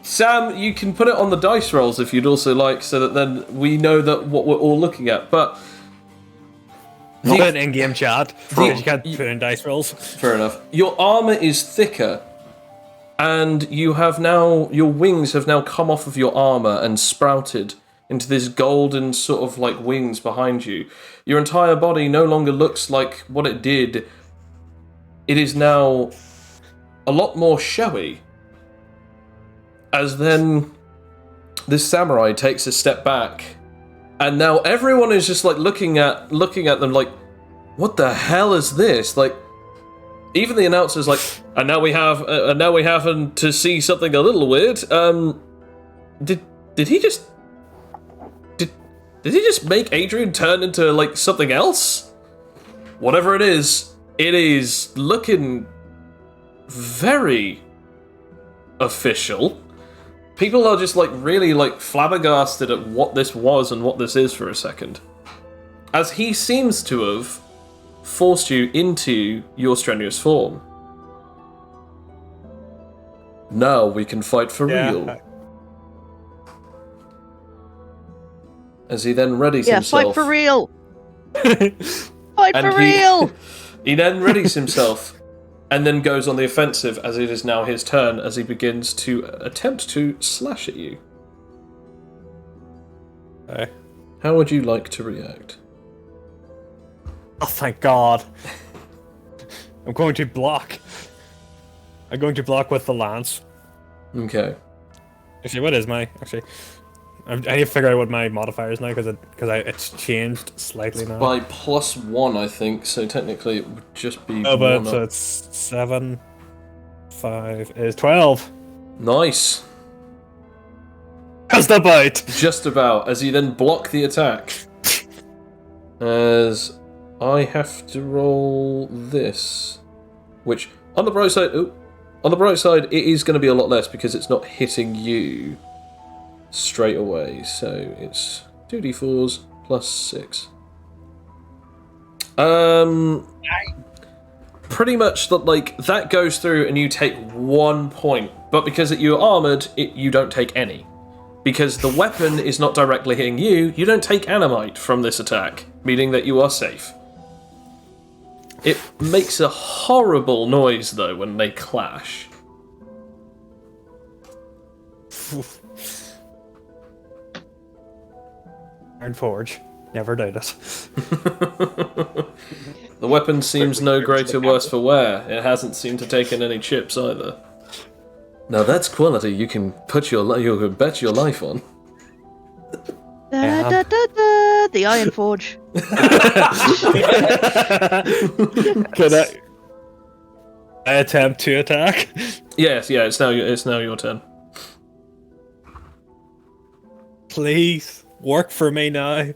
Sam, you can put it on the dice rolls if you'd also like, so that then we know that what we're all looking at. But Put it in game chat because you can't the- put in dice rolls. fair enough. Your armor is thicker, and you have now your wings have now come off of your armor and sprouted into this golden sort of like wings behind you. Your entire body no longer looks like what it did. It is now a lot more showy. As then this samurai takes a step back, and now everyone is just like looking at them like, what the hell is this? Like, even the announcer's like, and now we happen to see something a little weird. Did he just did he just make Adrian turn into like something else? Whatever it is looking very official. People are just like really like flabbergasted at what this was and what this is for a second. As he seems to have forced you into your strenuous form. Now we can fight for real. As he then readies himself. Fight for real. Fight And for real. He then readies himself and then goes on the offensive as it is now his turn as he begins to attempt to slash at you. Okay. How would you like to react? Oh, thank God. I'm going to block. I'm going to block with the lance. Okay. Actually, what is my... Actually, I need to figure out what my modifier is now, because it's changed slightly now. By +1, I think, so technically it would just be Oh, but one so up. it's 7, 5 is 12. Nice. Just about. Just about, as you then block the attack. As I have to roll this, which on the bright side, it is going to be a lot less because it's not hitting you straight away. So it's 2d4s plus 6. Pretty much that goes through and you take 1 point, but because you're armored, you don't take any. Because the weapon is not directly hitting you, you don't take Animite from this attack, meaning that you are safe. It makes a horrible noise, though, when they clash. Iron Forge. Never doubt it. The weapon seems no greater worse for wear. It hasn't seemed to take in any chips either. Now that's quality you can bet your life on. Da, da, da, da, the Iron Forge. Can I attempt to attack? Yes, yeah, it's now your turn. Please, work for me now.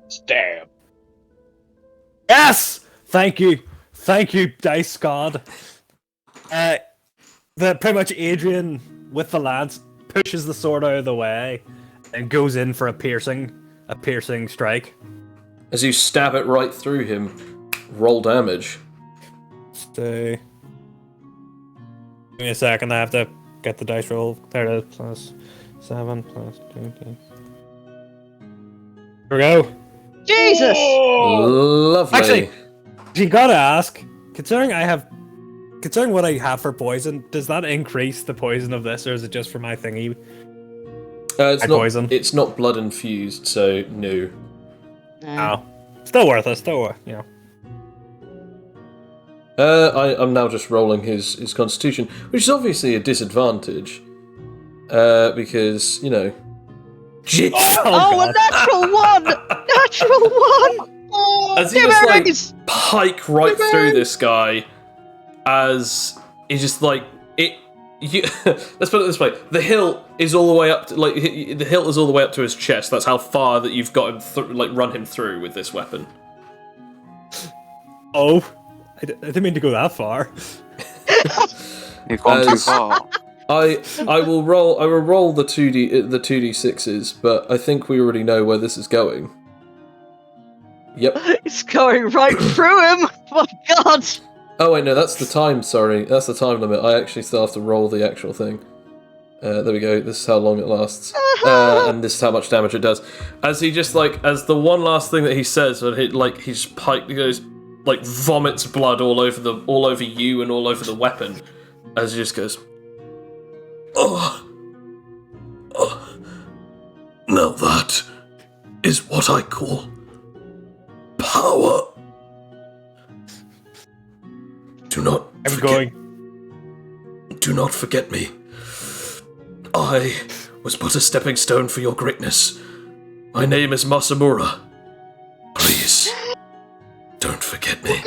Stab. Yes! Thank you, Dice God. Pretty much Adrian with the lance pushes the sword out of the way and goes in for a piercing strike. As you stab it right through him, roll damage. So, give me a second. I have to get the dice roll. There it is. Plus 7 plus 20. Here we go. Jesus! Lovely. Actually, you gotta ask. Considering what I have for poison, does that increase the poison of this, or is it just for my thingy? It's I not poison. It's not blood infused, so no. Oh, still worth it. Still worth, you know. I'm now just rolling his constitution, which is obviously a disadvantage, because, you know... Oh, a natural one! Natural one! Oh, As he two just, berries! pike right through this guy, as he just, it... let's put it this way: the hilt is all the way up to, the hilt is all the way up to his chest. That's how far that you've got him run him through with this weapon. Oh, I didn't mean to go that far. You've gone too As- far. I will roll the 2d6s, but I think we already know where this is going. Yep. It's going right through him! My god! Oh wait, no, that's the time. Sorry, that's the time limit. I actually still have to roll the actual thing. There we go. This is how long it lasts, and this is how much damage it does. As he just as the one last thing that he says, when his pike goes vomits blood all over you and all over the weapon, as he just goes, oh, now that is what I call power. Do not forget me. I was but a stepping stone for your greatness. My name is Masamura. Please, don't forget me.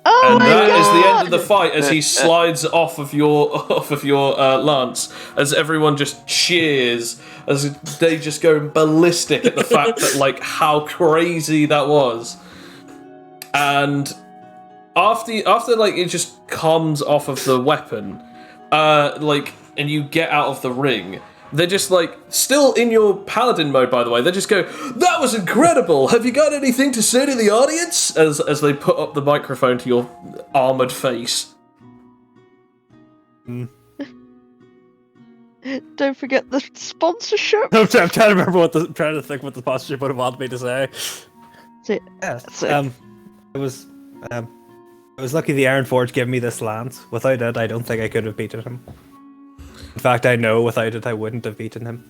Oh And my that god! is the end of the fight as he slides off of your lance, as everyone just cheers, as they just go ballistic at the fact that how crazy that was. And after it just comes off of the weapon, and you get out of the ring, they're just still in your paladin mode, by the way. They just go, "That was incredible! Have you got anything to say to the audience?" As they put up the microphone to your armored face. Don't forget the sponsorship. I'm trying to remember trying to think what the sponsorship would have wanted me to say. That's it. Yeah, That's it. I was lucky the Iron Forge gave me this lance. Without it, I don't think I could have beaten him. In fact, I know without it, I wouldn't have beaten him.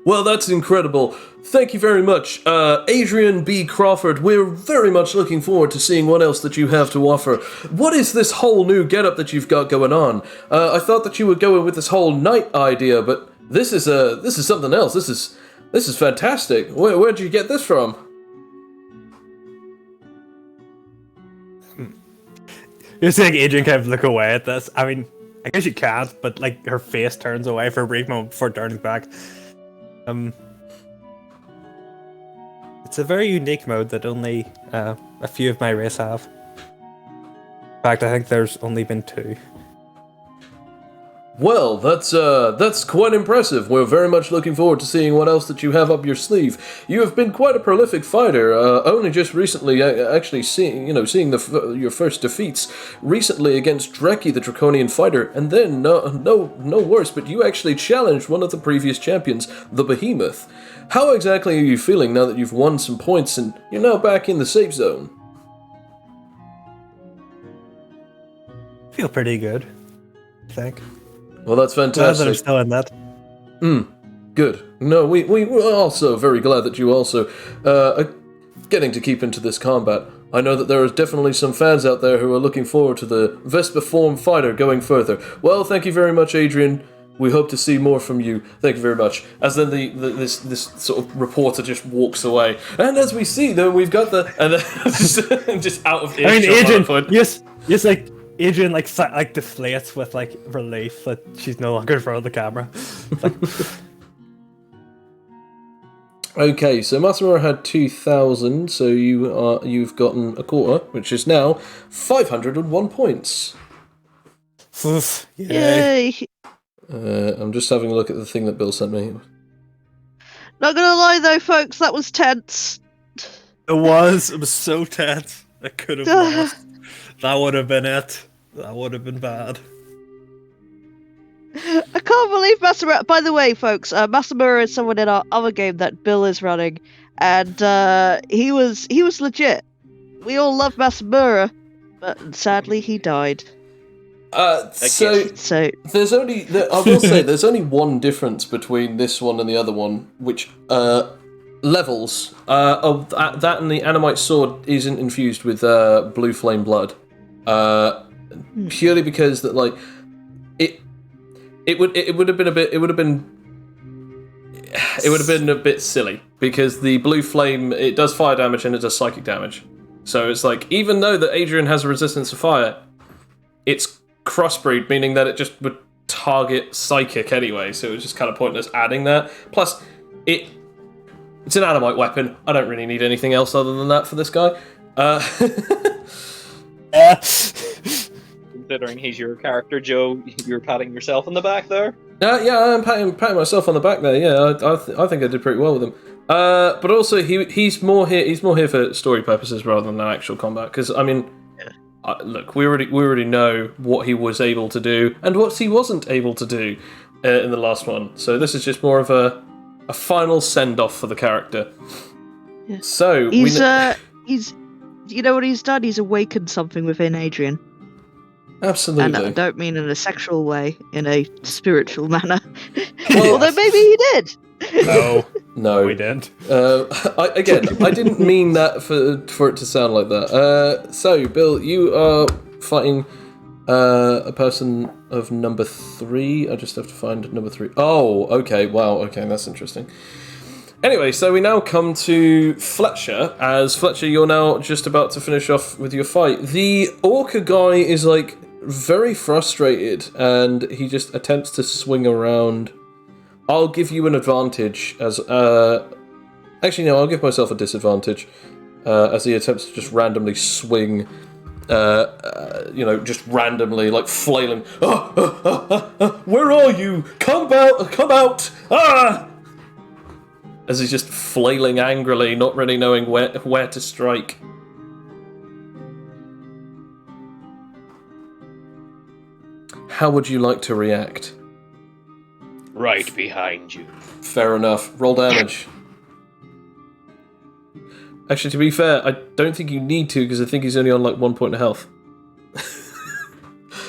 Well, that's incredible. Thank you very much. Adrian B. Crawford, we're very much looking forward to seeing what else that you have to offer. What is this whole new getup that you've got going on? I thought that you were going with this whole knight idea, but this is something else. This is fantastic. Where'd you get this from? You're saying Adrian kind of look away at this. I mean, I guess you can't, but her face turns away for a brief moment before turning back. It's a very unique mode that only a few of my race have. In fact, I think there's only been 2. Well, that's quite impressive. We're very much looking forward to seeing what else that you have up your sleeve. You have been quite a prolific fighter. Only just recently, actually seeing your first defeats recently against Dreki, the Draconian fighter, and then no worse, but you actually challenged one of the previous champions, the Behemoth. How exactly are you feeling now that you've won some points and you're now back in the safe zone? I feel pretty good, I think. Well, that's Glad fantastic. that I'm still in that. Good. No, we're also very glad that you also are getting to keep into this combat. I know that there are definitely some fans out there who are looking forward to the Vespa form fighter going further. Well, thank you very much, Adrian. We hope to see more from you. Thank you very much. As then this sort of reporter just walks away, and as we see, though, we've got just out of earshot. I mean, Adrian, motherfucker. yes, Adrian deflates with relief that she's no longer in front of the camera. It's like, Okay, so Masamura had 2,000, so you've gotten a quarter, which is now 501 points. oof, yay. Yay! I'm just having a look at the thing that Bill sent me. Not gonna lie though, folks, that was tense. It was so tense. I could have lost. That would have been it. That would have been bad. I can't believe Masamura. By the way, folks, Masamura is someone in our other game that Bill is running, and he was legit. We all love Masamura, but sadly he died. So So there's only, I will say, there's only one difference between this one and the other one, which levels of that and the Animite sword isn't infused with blue flame blood, purely because that like it would have been a bit silly because the blue flame, it does fire damage and it does psychic damage. So it's like, even though that Adrian has a resistance to fire, it's crossbreed, meaning that it just would target psychic anyway, so it was just kind of pointless adding that. Plus, it's an Animite weapon. I don't really need anything else other than that for this guy. Considering he's your character, Joe, you're patting yourself on the back there. Yeah, I'm patting myself on the back there. Yeah, I think I did pretty well with him. But also, he's more here. He's more here for story purposes rather than actual combat. Because I mean, look, we already know what he was able to do and what he wasn't able to do in the last one. So this is just more of a final send off for the character. Yeah. So he's you know what he's done? He's awakened something within Adrian. Absolutely. And I don't mean in a sexual way, in a spiritual manner. Well, although maybe he did. No, we didn't. I didn't mean that for it to sound like that. So, Bill, you are fighting a person of number 3. I just have to find number 3. Oh, okay. Wow. Okay, that's interesting. Anyway, so we now come to Fletcher. As Fletcher, you're now just about to finish off with your fight. The Orca guy is like very frustrated, and he just attempts to swing around. I'll give you an advantage as actually no, I'll give myself a disadvantage as he attempts to just randomly swing, just randomly like flailing. Where are you? Come out! Ah! As he's just flailing angrily, not really knowing where to strike. How would you like to react? Right behind you. Fair enough. Roll damage. Actually, to be fair, I don't think you need to, because I think he's only on like 1 point of health.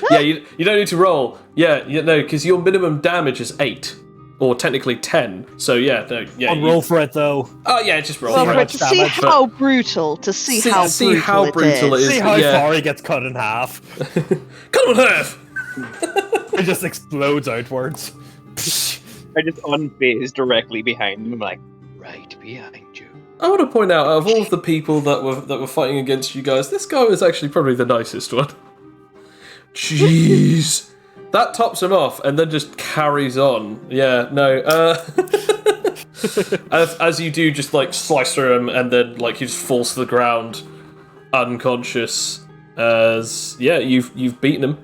Yeah, you don't need to roll. Yeah, no, because your minimum damage is 8. Or technically 10. So yeah, no, yeah. I'll roll for it though. Oh yeah, just roll Well, for for it. to see how brutal, See how brutal it is. See how yeah. far he gets cut in half. Cut him in half! It just explodes outwards. I just unfazed directly behind him, like, right behind you. I want to point out, out of all of the people that were fighting against you guys, this guy was actually probably the nicest one. Jeez. That tops him off, and then just carries on. Yeah, no. As you do, just like slice through him, and then like he just falls to the ground, unconscious. As yeah, you've beaten him.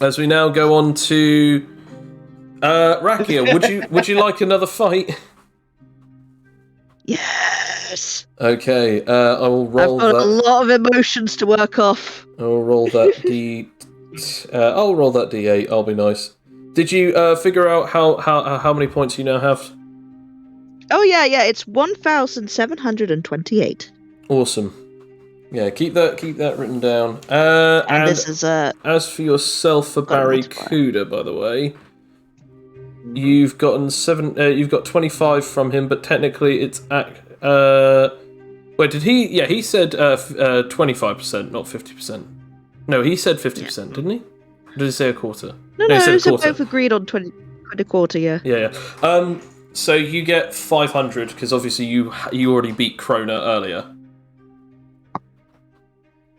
As we now go on to Rakia, would you like another fight? Yes. Okay, I will roll I've got that. a lot of emotions to work off. I'll roll that I'll roll that D8. I'll be nice. Did you figure out how many points you now have? Oh yeah, it's 1,728. Awesome. Yeah, keep that written down. And this is as for yourself, for Barracuda, by the way, you've gotten 7. You've got 25 from him, but technically it's at. Wait, did he? Yeah, he said 25%, not 50%. No, he said 50%, didn't he? Or did he say a quarter? No, he said a so quarter. both agreed on 20 quarter, yeah. Yeah. So you get 500 because obviously you already beat Krona earlier.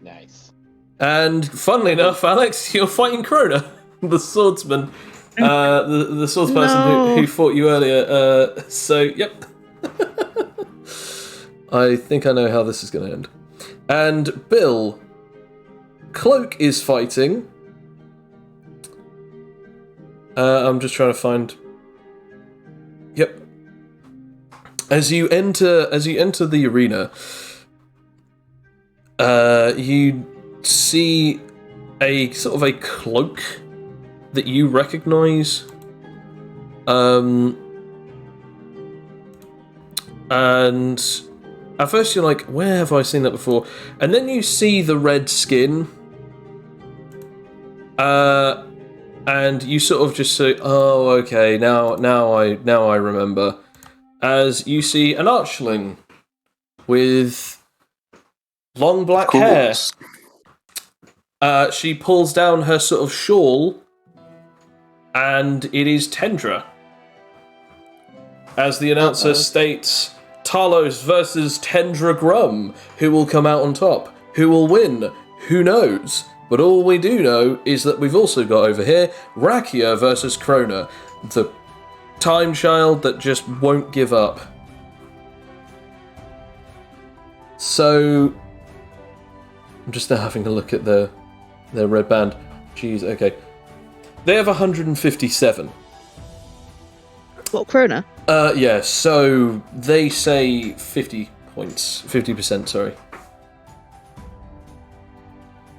Nice. And funnily enough, Alex, you're fighting Krona, the swordsman, the swordsperson who fought you earlier. So yep. I think I know how this is going to end. And Bill, Cloak is fighting. I'm just trying to find. Yep. As you enter the arena, you see a sort of a cloak that you recognise. And at first you're like, where have I seen that before? And then you see the red skin And you sort of just say, "Oh, okay, now I remember." As you see an archling with long black hair. She pulls down her sort of shawl, and it is Tendra. As the announcer states, Talos versus Tendra Grum. Who will come out on top? Who will win? Who knows? But all we do know is that we've also got over here Rakia versus Krona, the time child that just won't give up. So, I'm just now having a look at their red band. Jeez, okay. They have 157. What, Krona? Yeah, so they say 50 points. 50%, sorry.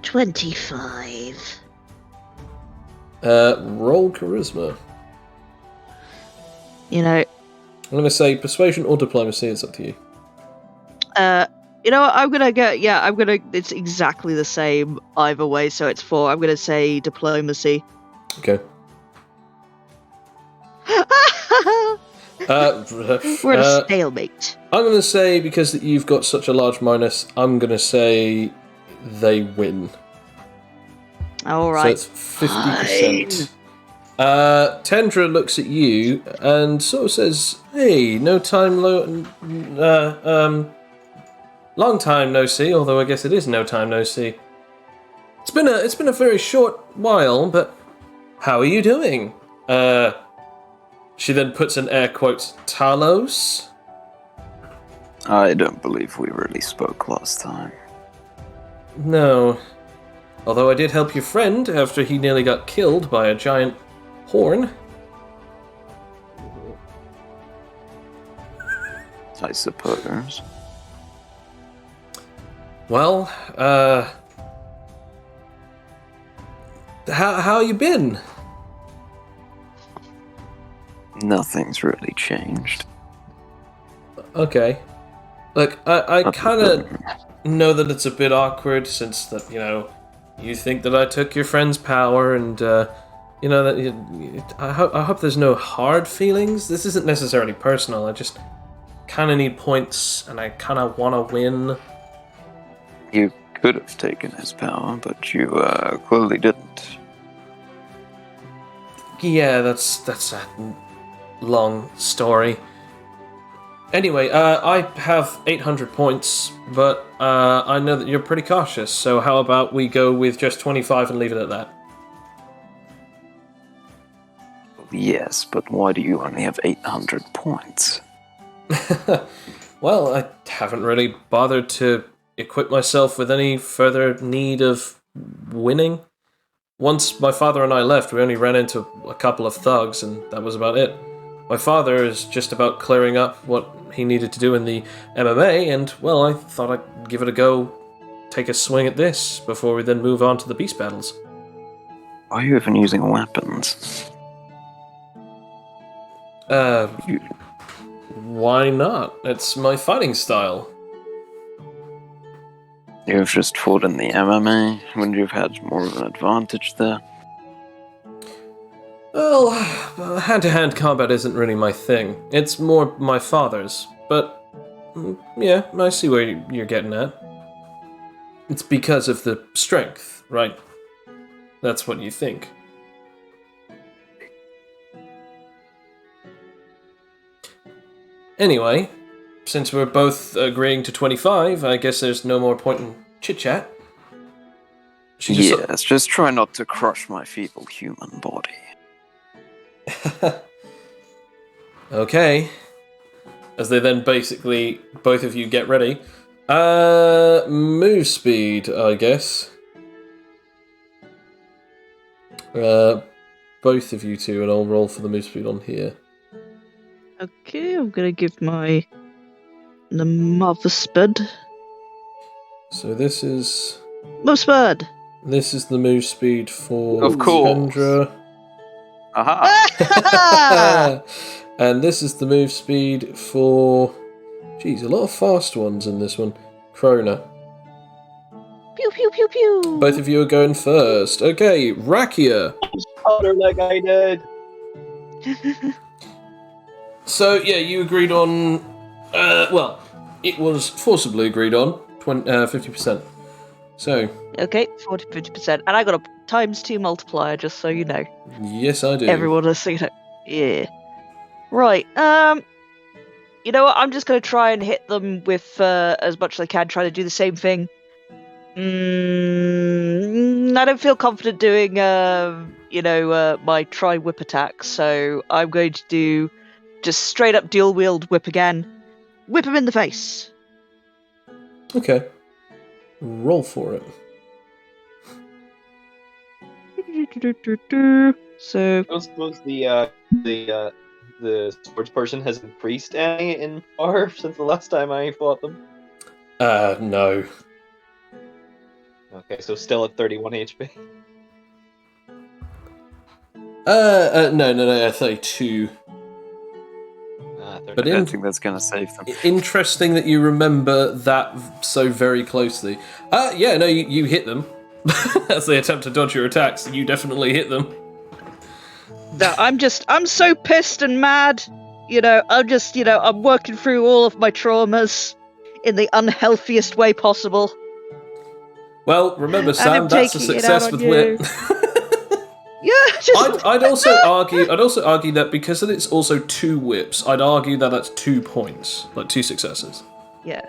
25. Roll charisma. You know, I'm going to say persuasion or diplomacy, it's up to you. you know what, I'm gonna go, it's exactly the same either way, so it's 4. I'm gonna say diplomacy. Okay. We're at a stalemate. I'm going to say, because you've got such a large minus, I'm going to say they win. Alright. So it's 50%. Tendra looks at you and sort of says, "Hey, long time no see, although I guess it is no time no see. It's been a very short while, but how are you doing?" She then puts in air quotes, "Talos?" I don't believe we really spoke last time. No. Although I did help your friend after he nearly got killed by a giant horn. I suppose. Well, how you been? Nothing's really changed. Okay. Look, I kind of know that it's a bit awkward since that, you think that I took your friend's power and, that I hope there's no hard feelings. This isn't necessarily personal. I just kind of need points and I kind of want to win. You could have taken his power, but you clearly didn't. Yeah, that's a long story. Anyway, I have 800 points, but I know that you're pretty cautious, so how about we go with just 25 and leave it at that? Yes, but why do you only have 800 points? Well, I haven't really bothered to equip myself with any further need of winning. Once my father and I left, we only ran into a couple of thugs, and that was about it. My father is just about clearing up what he needed to do in the MMA, and, well, I thought I'd give it a go, take a swing at this, before we then move on to the beast battles. Why are you even using weapons? Why not? It's my fighting style. You've just fought in the MMA. Wouldn't you have had more of an advantage there? Well, hand-to-hand combat isn't really my thing. It's more my father's. But, yeah, I see where you're getting at. It's because of the strength, right? That's what you think. Anyway, since we're both agreeing to 25, I guess there's no more point in chit-chat. Yes, just try not to crush my feeble human body. Okay. As they then basically, both of you get ready. Move speed, I guess. Both of you two, and I'll roll for the move speed on here. Okay, I'm gonna give the mother spud. So this is... Move spud! This is the move speed for Of course. Tendra. Aha! And this is the move speed for... Geez, a lot of fast ones in this one. Krona. Pew pew pew pew. Both of you are going first. Okay, Rakia. Powder like I did. So, yeah, you agreed on... well, it was forcibly agreed on, 50%. So... Okay, 40-50%. And I got a ×2 multiplier, just so you know. Yes, I do. Everyone has seen it. Yeah. Right, you know what, I'm just going to try and hit them with as much as I can, try to do the same thing. I don't feel confident doing, my tri-whip attack, so I'm going to do just straight up dual wield whip again. Whip him in the face. Okay. Roll for it. So, I don't suppose the sports person has increased any in power since the last time I fought them. No. Okay, so still at 31 HP. No, 32. But I don't think that's going to save them. interesting that you remember that so very closely. Yeah, no, you hit them. As they attempt to dodge your attacks, you definitely hit them. no, I'm so pissed and mad. I'm working through all of my traumas in the unhealthiest way possible. Well, remember, Sam, I'm that's a taking it out success on with you. wit. Yeah, I'd also argue that because it's also 2 whips, I'd argue that that's 2 points, like 2 successes. Yeah,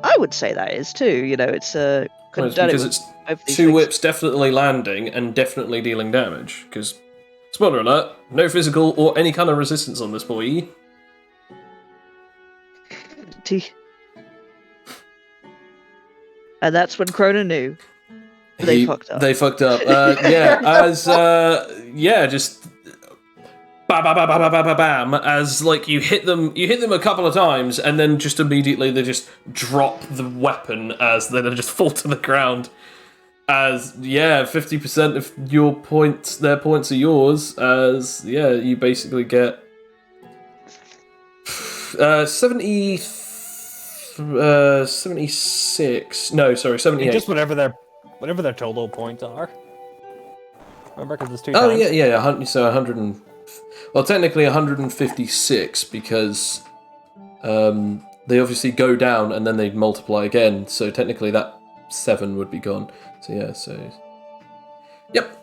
I would say that is too. It's Well, couldn't it's done it because with it's both these 2 things. whips definitely landing and definitely dealing damage. Because, spoiler alert, no physical or any kind of resistance on this boy. And that's when Krona knew they fucked up. They fucked up. Just bam, bam, bam, bam, bam, bam, bam, as like you hit them a couple of times, and then just immediately they just drop the weapon as they just fall to the ground. As 50% of your points, their points are yours. As you basically get 76. No, sorry, 78. Just whatever their total points are. Remember, because it's 2 Oh times. yeah. So 100 and technically 156 because they obviously go down and then they multiply again. So technically that 7 would be gone. So yep.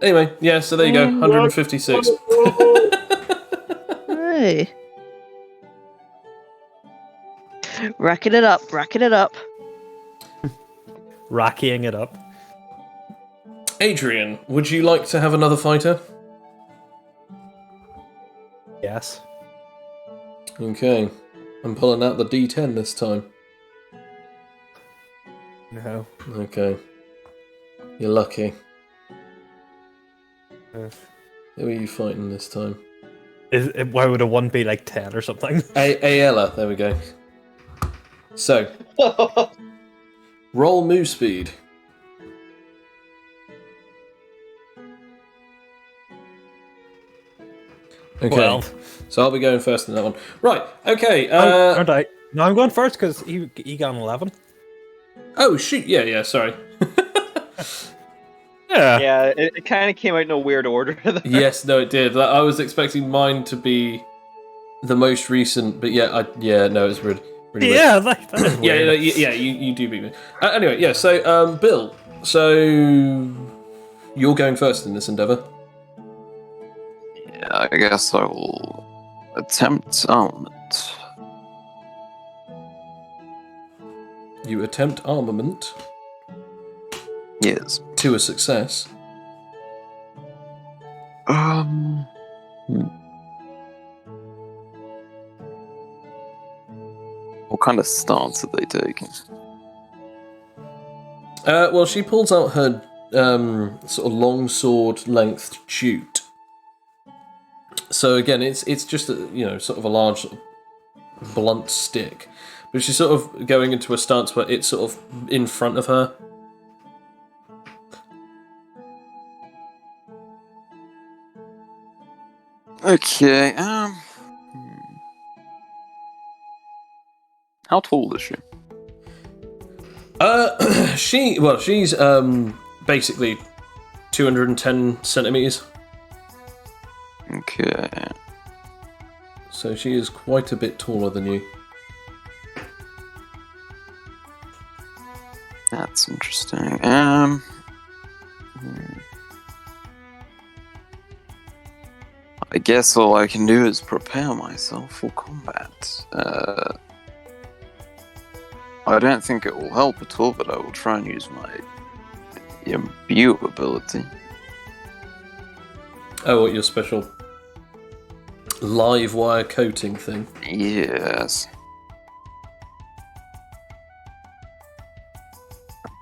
Anyway, so there you go, 156. Hey. Racking it up. Racking it up. Adrian, would you like to have another fighter? Yes. Okay, I'm pulling out the D10 this time. No. Okay, you're lucky. Who are you fighting this time? Why would a 1 be like 10 or something? Ayala, there we go. So, roll move speed. Okay, 12. so I'll be going first in that one. Right, okay. Aren't I? No, I'm going first because he got an 11. Oh, shoot, yeah, sorry. Yeah. Yeah, it kind of came out in a weird order. Yes, no, it did. I was expecting mine to be the most recent, but no, it's really weird. Yeah, that is weird. You do beat me. Anyway, so, Bill, so you're going first in this endeavour. Yeah, I guess I will attempt armament. You attempt armament Yes. to a success. What kind of stance are they taking? Well, she pulls out her sort of long sword length jute. So again, it's just a, sort of a large blunt stick, but she's sort of going into a stance where it's sort of in front of her. Okay, how tall is she? She's basically 210 centimeters. Okay. So she is quite a bit taller than you. That's interesting. I guess all I can do is prepare myself for combat. I don't think it will help at all, but I will try and use my imbue ability. Oh, what, your special live wire coating thing? Yes.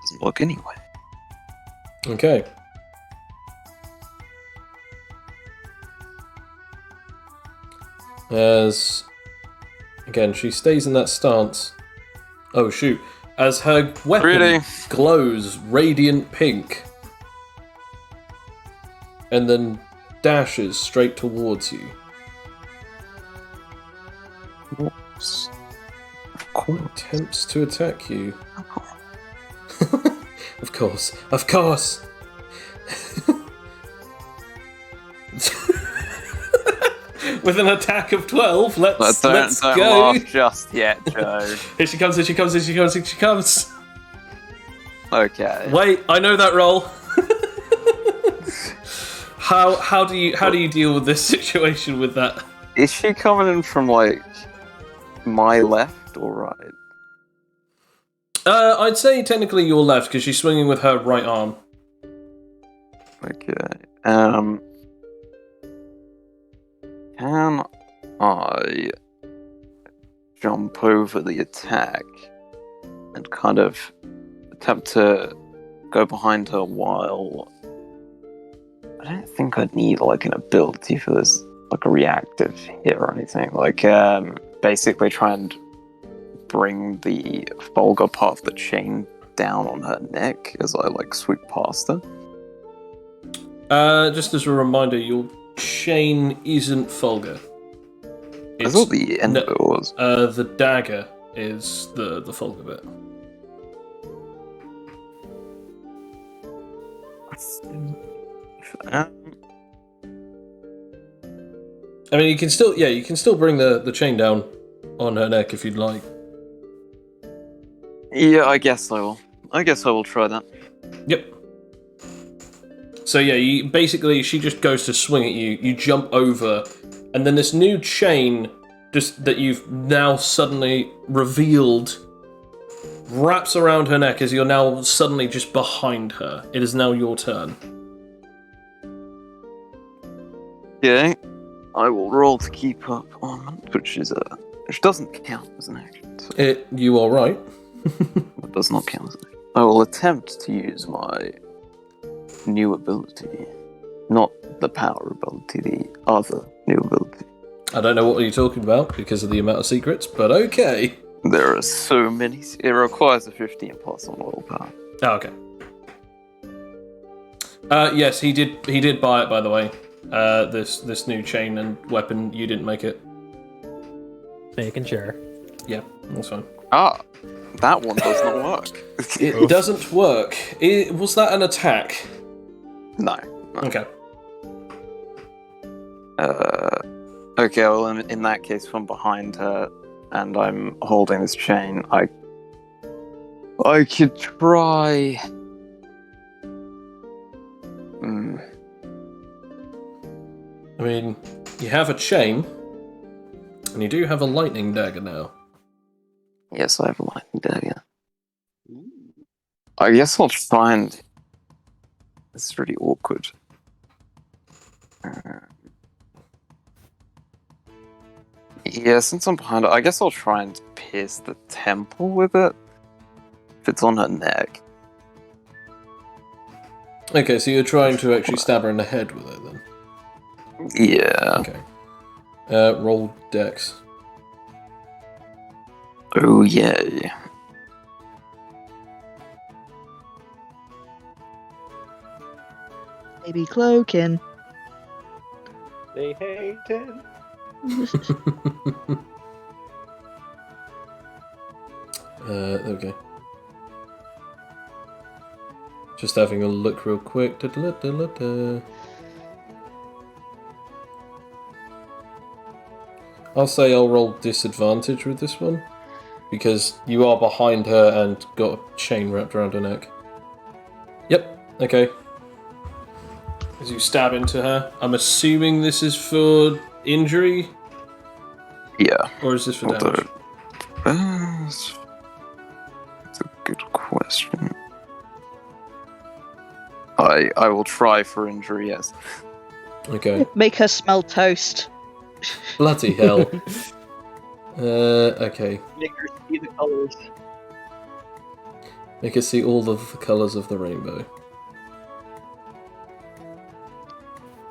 Doesn't work anyway. Okay. As again, she stays in that stance. Oh shoot! As her weapon Really? glows radiant pink, and then dashes straight towards you. Whoops. Of course. Attempts to attack you. Of course. Of course. With an attack of 12, let's Don't go. laugh just yet, Joe. Here she comes, here she comes, here she comes, here she comes. Okay. Wait, I know that roll. How do you deal with this situation with that? Is she coming in from, like, my left or right? I'd say technically your left, because she's swinging with her right arm. Okay. Can I jump over the attack and kind of attempt to go behind her while... I don't think I'd need, like, an ability for this, like a reactive hit or anything. Like, basically try and bring the vulgar part of the chain down on her neck as I, like, sweep past her. Just as a reminder, your chain isn't Fulgur. I thought the end of it was. The dagger is the Fulgur bit. I mean, you can still bring the chain down on her neck if you'd like. Yeah, I guess I will. I guess I will try that. Yep. So yeah, basically she just goes to swing at you. You jump over, and then this new chain, just that you've now suddenly revealed, wraps around her neck as you're now suddenly just behind her. It is now your turn. Okay, I will roll to keep up on, which doesn't count as an action. So You are right. it does not count as an action. I will attempt to use my new ability, not the power ability, the other new ability. I don't know what you're talking about because of the amount of secrets, but okay. There are so many. It requires a 15 plus on willpower. Oh, okay. Yes, he did buy it, by the way. This new chain and weapon. You didn't make it. Making sure. Yeah, that's fine. Ah, that one does not work. It doesn't work. Was that an attack? No. Okay. Okay, well, in that case, from behind her, and I'm holding this chain, I could try... I mean, you have a chain, and you do have a lightning dagger now. Yes, I have a lightning dagger. I guess I'll try and... This is really awkward. Yeah, since I'm behind her, I guess I'll try and pierce the temple with it. If it's on her neck. Okay, so you're trying to actually stab her in the head with it, then? Yeah. Okay. Roll dex. Oh, yay. Maybe cloaking. They hate it. There we go. Just having a look real quick. Da-da-da-da-da. I'll say I'll roll disadvantage with this one, because you are behind her and got a chain wrapped around her neck. Yep, okay. As you stab into her, I'm assuming this is for injury? Yeah. Or is this for damage? That's a good question. I will try for injury, yes. Okay. Make her smell toast. Bloody hell. Okay. Make her see the colors. Make her see all of the colours of the rainbow.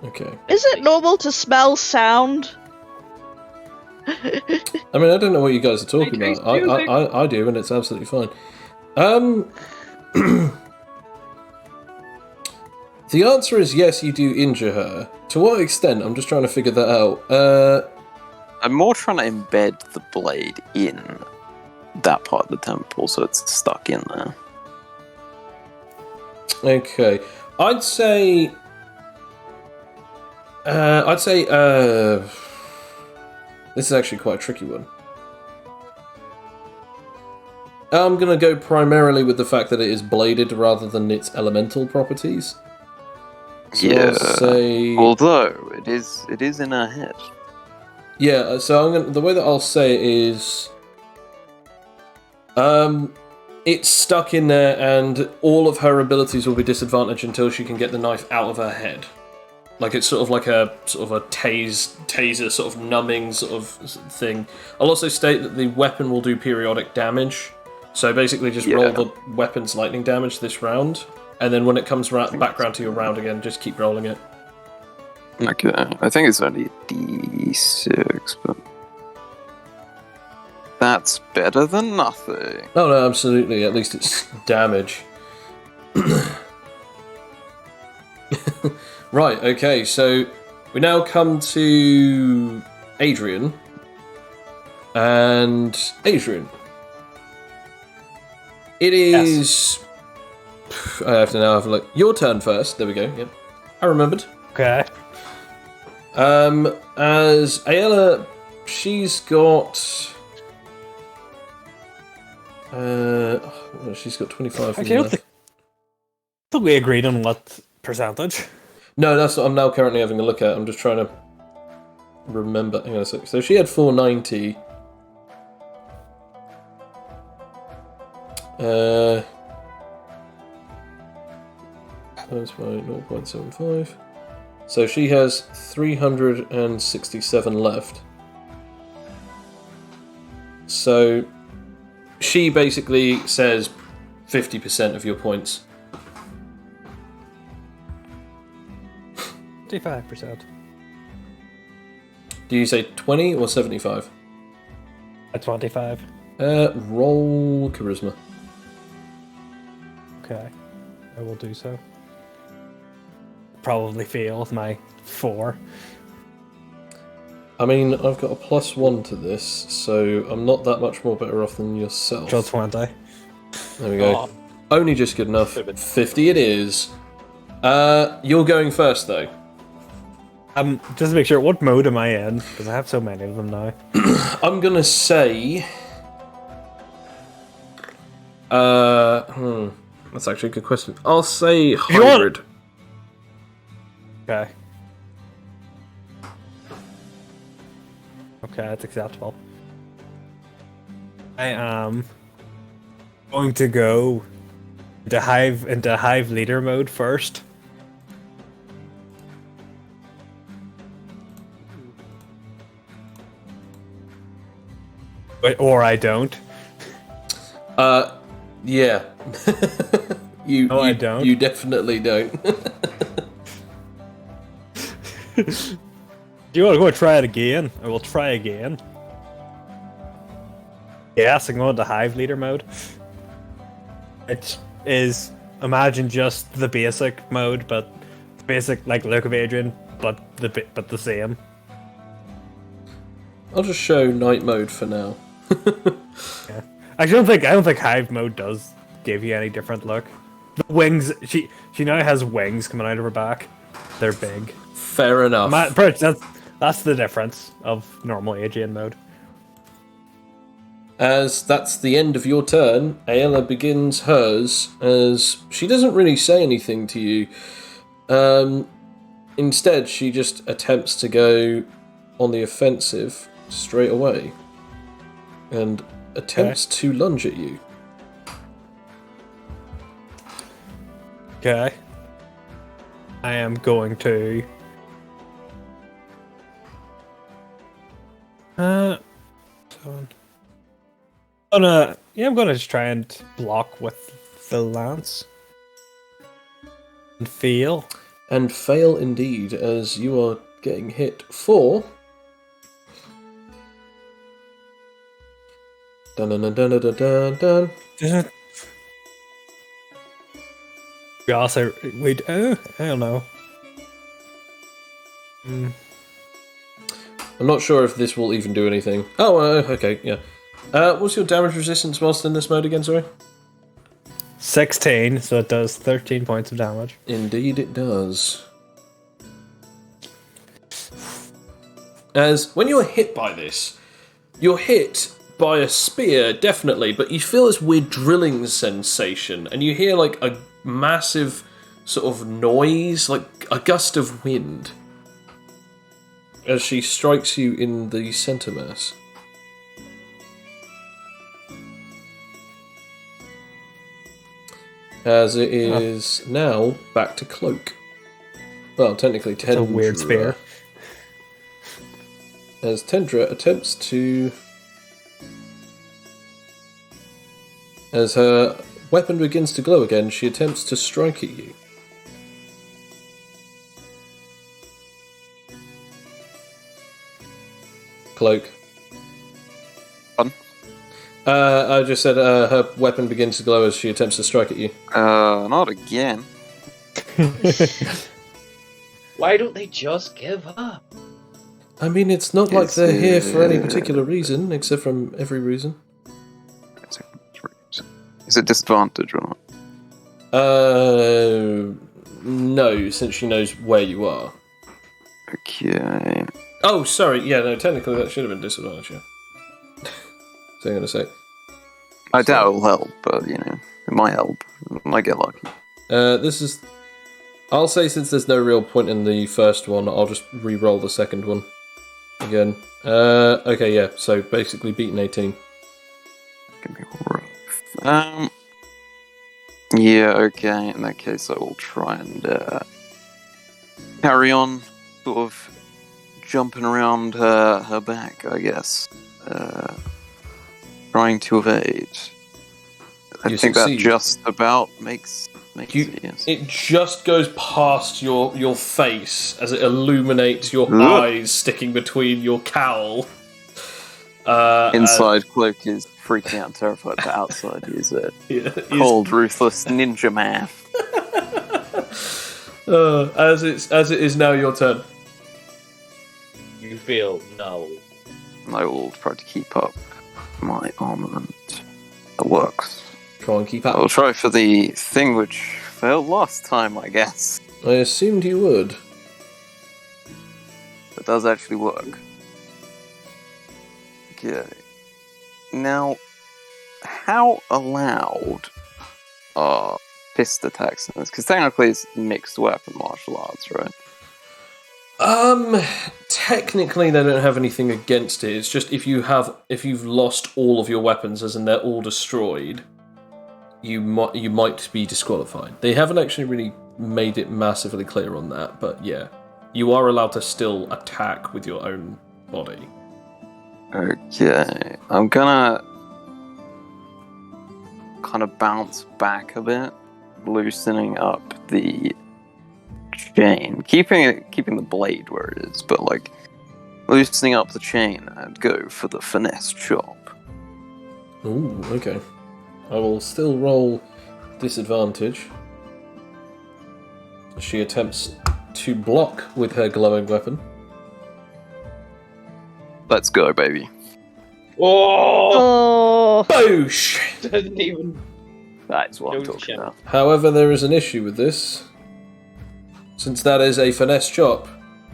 Okay. Is it normal to smell sound? I mean, I don't know what you guys are talking I about. taste I do, and it's absolutely fine. The answer is yes, you do injure her. To what extent? I'm just trying to figure that out. I'm more trying to embed the blade in that part of the temple so it's stuck in there. Okay. I'd say... this is actually quite a tricky one. I'm going to go primarily with the fact that it is bladed rather than its elemental properties. So Yeah. I'll say... Although it is in her head. Yeah, so the way that I'll say it is... it's stuck in there and all of her abilities will be disadvantaged until she can get the knife out of her head. Like it's sort of like a taser sort of numbing sort of thing. I'll also state that the weapon will do periodic damage. So basically just roll the weapon's lightning damage this round, and then when it comes back round to your round again, just keep rolling it. Okay, I think it's only a D6, but that's better than nothing. Oh no, absolutely. At least it's damage. Right, okay, so we now come to Adrian. And Adrian. It is... Yes. I have to now have a look. Your turn first. There we go, yep. I remembered. Okay. As Ayala, she's got... she's got 25 Actually, I left. don't think we agreed on what percentage. No, that's what I'm now currently having a look at. I'm just trying to remember. Hang on a sec. So she had 490. Times by 0.75. So she has 367 left. So she basically says 50% of your points. 55%. Do you say 20 or 75? At 25. Roll charisma. Okay. I will do so. Probably fail with my 4. I mean, I've got a +1 to this, so I'm not that much more better off than yourself. Till 20. There we go. Oh. Only just good enough. 50 it is. You're going first, though. Just to make sure, what mode am I in? Because I have so many of them now. I'm gonna say... That's actually a good question. I'll say hybrid. Okay. Okay, that's acceptable. I am going to go into hive leader mode first. Or I don't. Yeah. I don't. You definitely don't. Do you want to go try it again? I will try again. Yes, I'm going to hive leader mode. It is, imagine just the basic mode, but basic like look of Adrian, but the same. I'll just show night mode for now. Yeah. I don't think hive mode does give you any different look. The wings. She now has wings coming out of her back. They're big. Fair enough. That's the difference of normal Aegean mode. As that's the end of your turn, Aella begins hers, as she doesn't really say anything to you. Instead, she just attempts to go on the offensive straight away, and attempts to lunge at you. Okay. I am going to... I'm gonna just try and block with the lance. And fail. And fail indeed, as you are getting hit for... Dun dun dun dun dun dun dun. Gosh, I don't know. I'm not sure if this will even do anything. Oh, okay, yeah. What's your damage resistance whilst in this mode again, sorry? 16, so it does 13 points of damage. Indeed it does. As when you're hit by this, you're hit by a spear, definitely, but you feel this weird drilling sensation, and you hear like a massive sort of noise, like a gust of wind, as she strikes you in the centre mass. As it is now back to Cloak. Well, technically Tendra. It's a weird spear. As Tendra attempts to... As her weapon begins to glow again, she attempts to strike at you. Cloak. Pardon? I just said her weapon begins to glow as she attempts to strike at you. Not again. Why don't they just give up? I mean, it's not like they're here for any particular reason, except from every reason. Is it disadvantage or not? No, since she knows where you are. Okay. Oh, sorry, yeah, no, technically that should have been disadvantage, yeah. So I'm gonna say. I doubt it'll help, but, you know, it might help. I might get lucky. This is... I'll say since there's no real point in the first one, I'll just re-roll the second one. Again. Okay, yeah, so basically beaten 18. Give me rough. Yeah, okay, in that case I will try and, carry on, sort of, jumping around her back, I guess. Trying to evade. I think that just about makes it, yes. It just goes past your face as it illuminates your eyes sticking between your cowl. Inside, Cloak is freaking out, terrified, but outside he's a cold, ruthless ninja man. As it is now your turn. You feel no. I will try to keep up my armament. It works. Try and keep up. I'll try for the thing which failed last time, I guess. I assumed you would. It does actually work. Okay. Now, how allowed are fist attacks in this? Because technically it's mixed weapon martial arts, right? Technically they don't have anything against it. It's just if you've lost all of your weapons, as in they're all destroyed, you might be disqualified. They haven't actually really made it massively clear on that, but yeah. You are allowed to still attack with your own body. Okay. I'm gonna kind of bounce back a bit, loosening up the chain, keeping the blade where it is, but like loosening up the chain and go for the finesse chop. Ooh, okay. I will still roll disadvantage. She attempts to block with her glowing weapon. Let's go, baby. Oh! Oh, Boosh! Doesn't even. That's what I'm No talking chance. about. However, there is an issue with this. Since that is a finesse chop,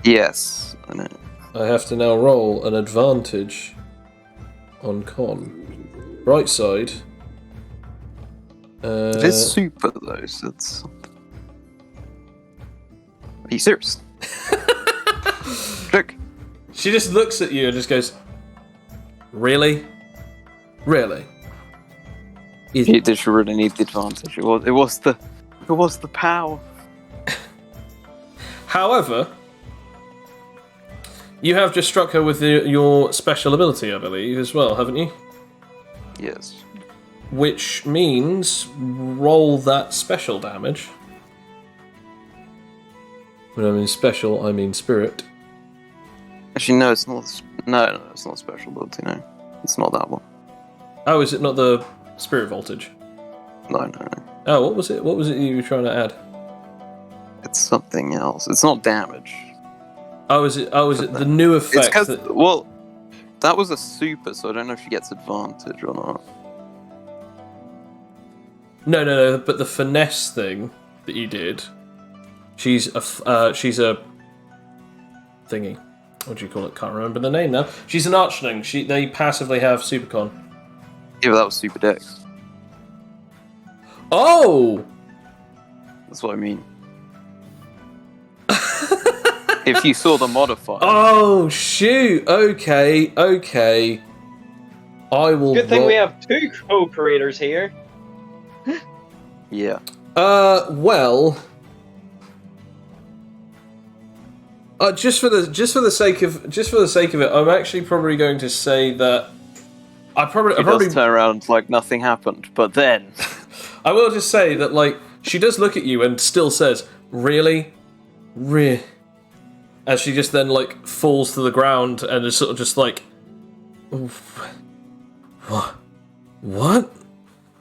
Yes, I know. I have to now roll an advantage on con. Right side. It is super though, so it's. Are you serious? Look. She just looks at you and just goes, "Really? Really?" Did she really need the advantage? It was the power. However, you have just struck her with your special ability, I believe, as well, haven't you? Yes. Which means roll that special damage. When I mean special, I mean spirit. Actually, no, it's not. No, it's not special ability. No, it's not that one. Oh, is it not the spirit voltage? No. Oh, what was it? What was it you were trying to add? It's something else. It's not damage. Oh, is it the new It's effect? because that was a super, so I don't know if she gets advantage or not. No. But the finesse thing that you did, she's a thingy. What do you call it? Can't remember the name now. She's an archling. They passively have supercon. Yeah, but that was super dex. Oh. That's what I mean. If you saw the modifier. Oh shoot! Okay. I will. Good thing we have two co-creators here. Yeah. Well. Just for the sake of it, I'm actually probably going to say that I probably does turn around like nothing happened, but then I will just say that like she does look at you and still says, "Really, as she just then like falls to the ground and is sort of just like, what?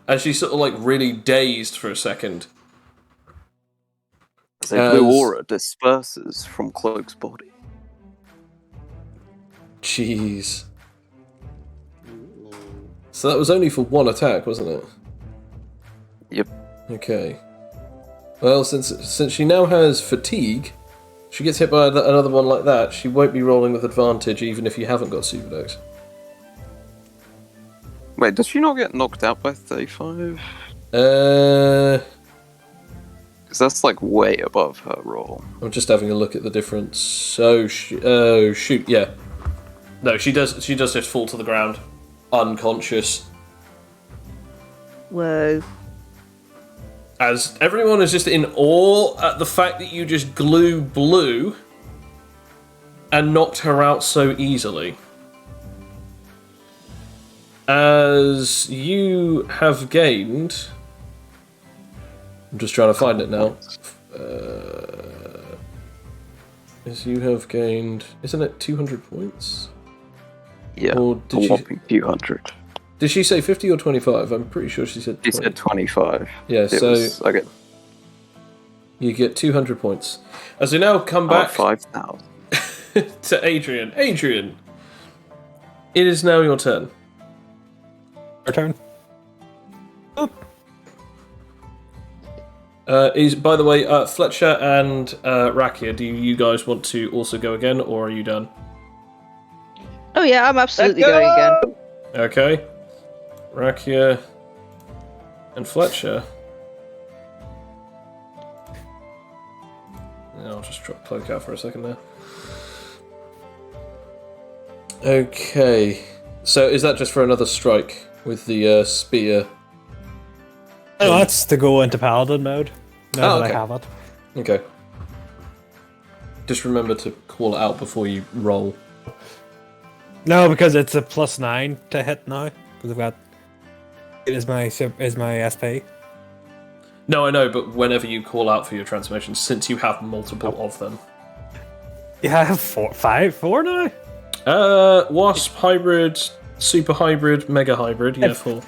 As she's sort of like really dazed for a second. the blue aura disperses from Cloak's body. Jeez. So that was only for one attack, wasn't it? Yep. Okay. Well, since she now has fatigue, she gets hit by another one like that, she won't be rolling with advantage even if you haven't got super dex. Wait, does she not get knocked out by 35? Uh, Because that's like way above her roll. I'm just having a look at the difference. Oh shoot, yeah. No, she does just fall to the ground, unconscious. Whoa. As everyone is just in awe at the fact that you just glue blue and knocked her out so easily. As you have gained... I'm just trying to find it now. As you have gained... Isn't it 200 points? Yeah, Or a whopping few hundred. Did she say 50 or 25? I'm pretty sure she said 20. She said 25. Yeah, so I get you get 200 points. As we now come back 5,000. to Adrian. Adrian, it is now your turn. Your turn. By the way, Fletcher and Rakia, do you guys want to also go again, or are you done? Oh yeah, I'm absolutely Let's go! going again. Okay. Rakia and Fletcher. I'll just drop Cloak out for a second there. Okay. So is that just for another strike with the spear? No, that's to go into paladin mode. Now that okay. I have it. Okay. Just remember to call it out before you roll. No, because it's a +9 to hit now. Because I've got it is my SP. No, I know, but whenever you call out for your transformations, since you have multiple of them. Yeah, I have four now. Wasp, hybrid, super hybrid, mega hybrid. Yeah, 4.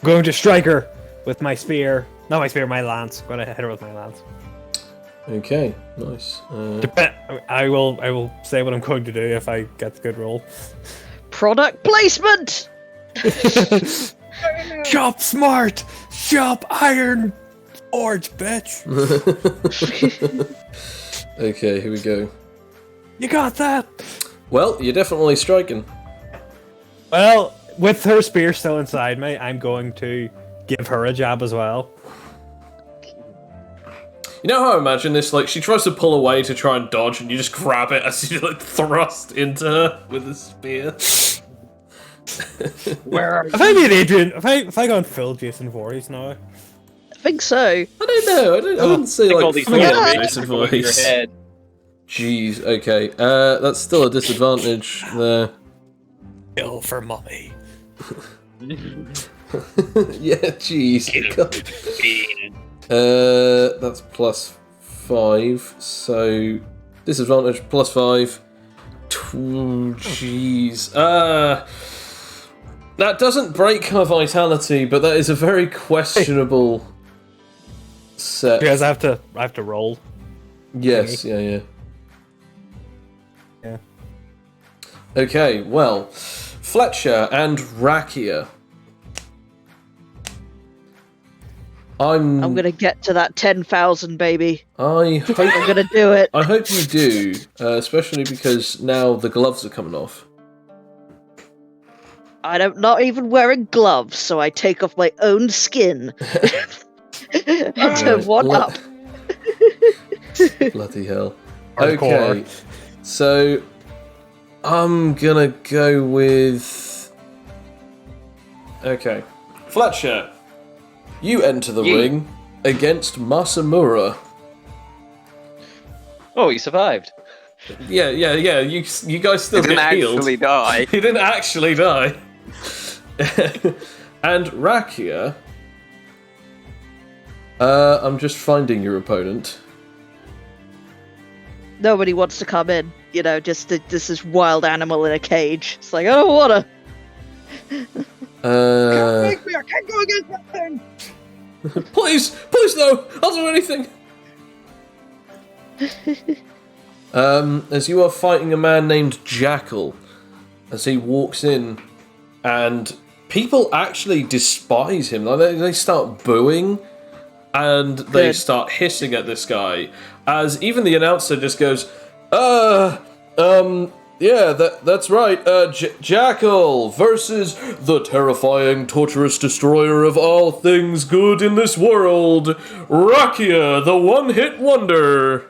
Going to strike her with my spear. Not my spear, my lance. Going to hit her with my lance. Okay, nice. I will say what I'm going to do if I get the good roll. Product placement! Shop smart! Shop iron forge, bitch! Okay, here we go. You got that? Well, you're definitely striking. Well, with her spear still inside me, I'm going to give her a jab as well. You know how I imagine this? Like, she tries to pull away to try and dodge, and you just grab it as you like thrust into her with a spear. Where are If I made Adrian, if I gone full Jason Voorhees now, I think so. I don't know. I wouldn't say all like these full Yeah. Jason going through your voice. head? Jeez. Okay. That's still a disadvantage there. kill for mommy. Yeah. Jeez. That's +5. So disadvantage +5. Jeez. That doesn't break her vitality, but that is a very questionable set. Because I have to roll. Yes, yeah. Yeah. Okay, well, Fletcher and Rakia. I'm gonna get to that 10,000, baby. I hope I'm gonna do it. I hope you do, especially because now the gloves are coming off. I'm not even wearing gloves, so I take off my own skin. And Right, one up. Bloody hell. Hardcore. Okay, so I'm gonna go with. Okay, Fletcher, you enter the ring against Masamura. Oh, he survived. Yeah. You guys still He didn't get healed. actually die. He didn't actually die. And Rakia, I'm just finding your opponent. Nobody wants to come in. You know, just this is wild animal in a cage. It's like, I don't wanna. Make me! I can't go against that thing. Please no! I'll do anything. As you are fighting a man named Jackal, as he walks in, and people actually despise him. Like they start booing, and they Good. start hissing at this guy. As even the announcer just goes, yeah, that's right. Jackal versus the terrifying, torturous destroyer of all things good in this world, Rakia, the one-hit wonder.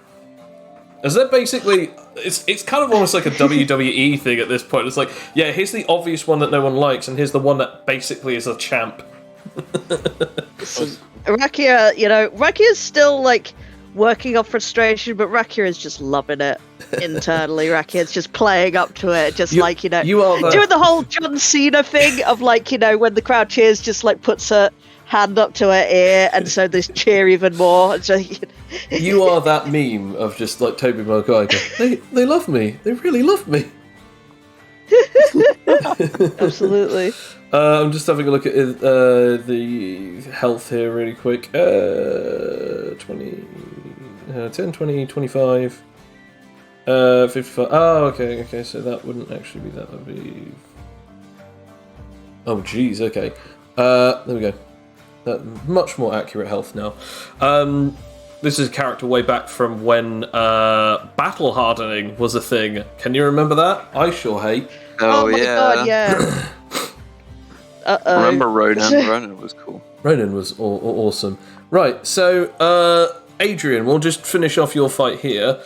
Is that basically? It's kind of almost like a WWE thing at this point. It's like, yeah, here's the obvious one that no one likes, and here's the one that basically is a champ. Rakia, Rakia's still like working off frustration, but Rakia is just loving it internally. Rakia's just playing up to it, just You- like you are the- doing the whole John Cena thing of like when the crowd cheers, just like puts her hand up to her ear, and so they cheer even more. And so, You are that meme of just like Tobey Maguire. They love me. They really love me. absolutely. I'm just having a look at the health here really quick. 20, 10, 20, 25, 55. Oh, okay, so that wouldn't actually be that. That would be... Oh, jeez, okay. There we go. Much more accurate health now. This is a character way back from when battle hardening was a thing. Can you remember that? I sure hate. Oh, my yeah. god, yeah. Uh-oh. Remember Ronan? Ronan was cool. Ronan was awesome. Right, so Adrian, we'll just finish off your fight here,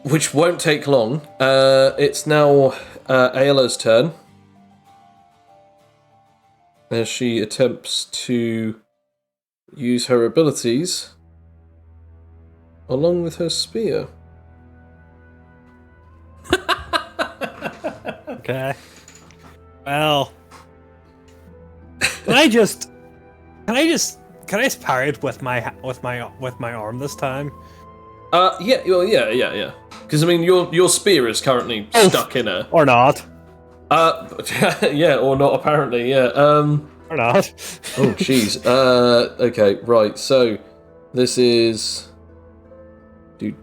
which won't take long. It's now Ayla's turn, as she attempts to use her abilities along with her spear. Okay. Well, can I just parry it with my arm this time? Yeah. Because I mean, your spear is currently stuck in her. Or not? Yeah, or not apparently. Yeah. Or not? Oh, jeez. Okay, right. So this is. I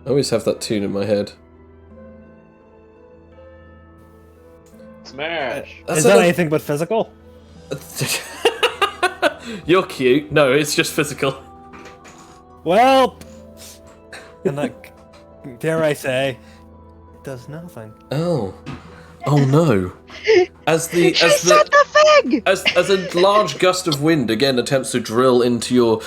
always have that tune in my head. Smash. That's Is that another- anything but physical? You're cute. No, it's just physical. Well, and like, dare I say, it does nothing. Oh. Oh no. As She said the thing! as a large gust of wind again attempts to drill into your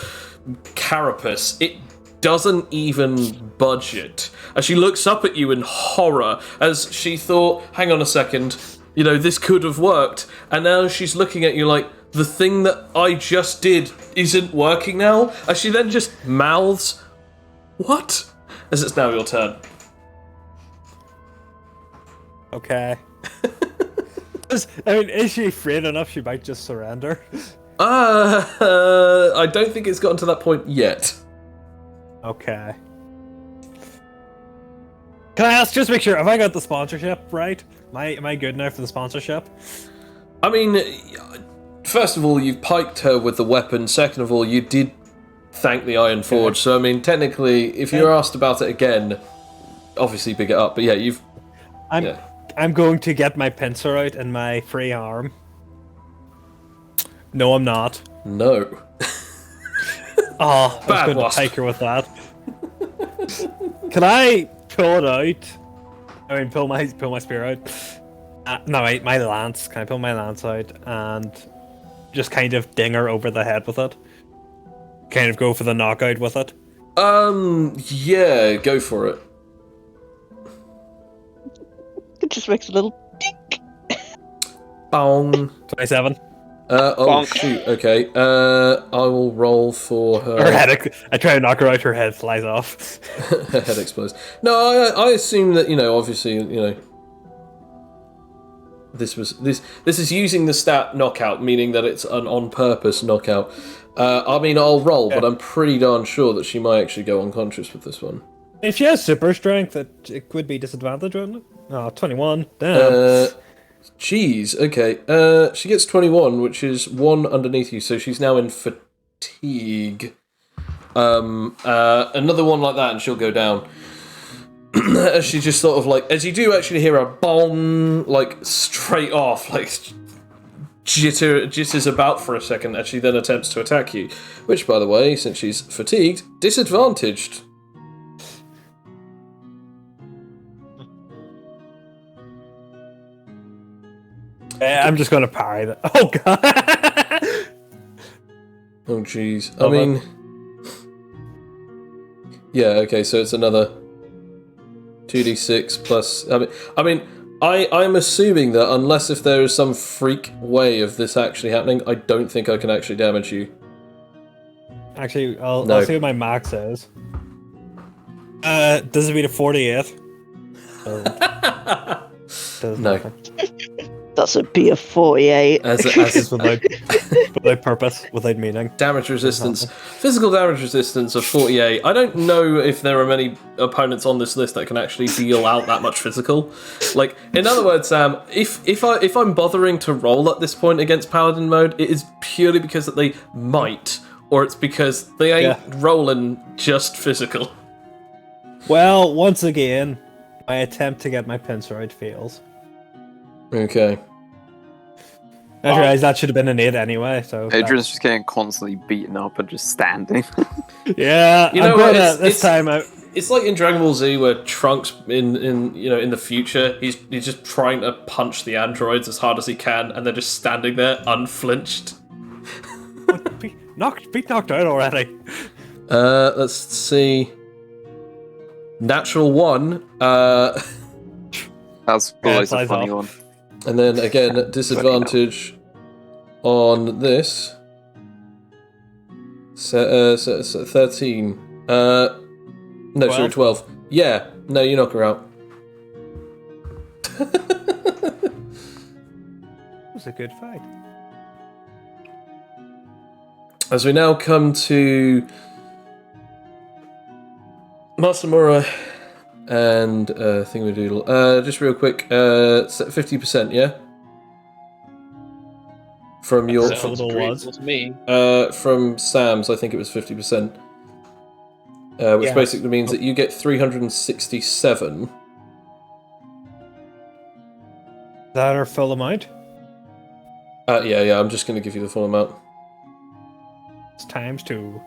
carapace, it doesn't even budge it. As she looks up at you in horror, as she thought, hang on a second, this could have worked, and now she's looking at you like, the thing that I just did isn't working now? As she then just mouths, what? As it's now your turn. Okay. Is she afraid enough she might just surrender? I don't think it's gotten to that point yet. Okay. Can I ask, just make sure, have I got the sponsorship right? Am I good now for the sponsorship? I mean, first of all, you've piked her with the weapon. Second of all, you did thank the Iron Forge. So, I mean, technically, if you're asked about it again, obviously pick it up. But yeah, I'm going to get my pincer out and my free arm. No, I'm not. No. Oh, I was Bad going wasp. to take her with that. Can I pull it out? I mean, pull my spear out. No, wait, my lance. Can I pull my lance out and just kind of ding her over the head with it? Kind of go for the knockout with it? Yeah, go for it. It just makes a little dink. Bong. 27. Bonk. Shoot, okay. I will roll for her. Her head. I try to knock her out. Her head flies off. Her head explodes. No, I assume that, obviously, this is using the stat knockout, meaning that it's an on-purpose knockout. I mean, I'll roll, but I'm pretty darn sure that she might actually go unconscious with this one. If she has super strength, it could be disadvantage, wouldn't it? Oh, 21. Damn. Jeez, okay. She gets 21, which is 1 underneath you, so she's now in fatigue. Another one like that, and she'll go down. As she just sort of as you do actually hear a bong, straight off, jitters about for a second, as she then attempts to attack you. Which, by the way, since she's fatigued, disadvantaged. I'm just going to parry that. Oh, God. Oh, jeez. I mean... Yeah, okay, so it's another 2d6 plus... I'm assuming that unless if there is some freak way of this actually happening, I don't think I can actually damage you. Actually, I'll see what my max is. Does it beat a 48? No. Nothing. Doesn't be a 48. As Just without purpose, without meaning. damage resistance, physical damage resistance of 48. I don't know if there are many opponents on this list that can actually deal out that much physical. In other words, Sam, if I'm bothering to roll at this point against Paladin mode, it is purely because that they might, or it's because they ain't rolling just physical. Well, once again, my attempt to get my pincer out fails. Okay. I realized that should have been an 8 anyway, so... Adrian's just getting constantly beaten up and just standing. Yeah, You know I'm what, gonna, it's- this time out. It's like in Dragon Ball Z where Trunks in the future, he's just trying to punch the androids as hard as he can, and they're just standing there unflinched. Be knocked out already. Let's see. Natural 1. That's always a flies funny off. one. And then again, disadvantage on this. 13. No, sorry, 12. Yeah, no, you knock her out. It was a good fight. As we now come to Masamura and Thingadoodle. Just real quick, 50%, yeah? From your Sounds Total was. agreeable to me. from Sam's, I think it was 50%. Which Yeah. basically means that you get 367. Is that our full amount? Yeah, I'm just going to give you the full amount. It's times 2.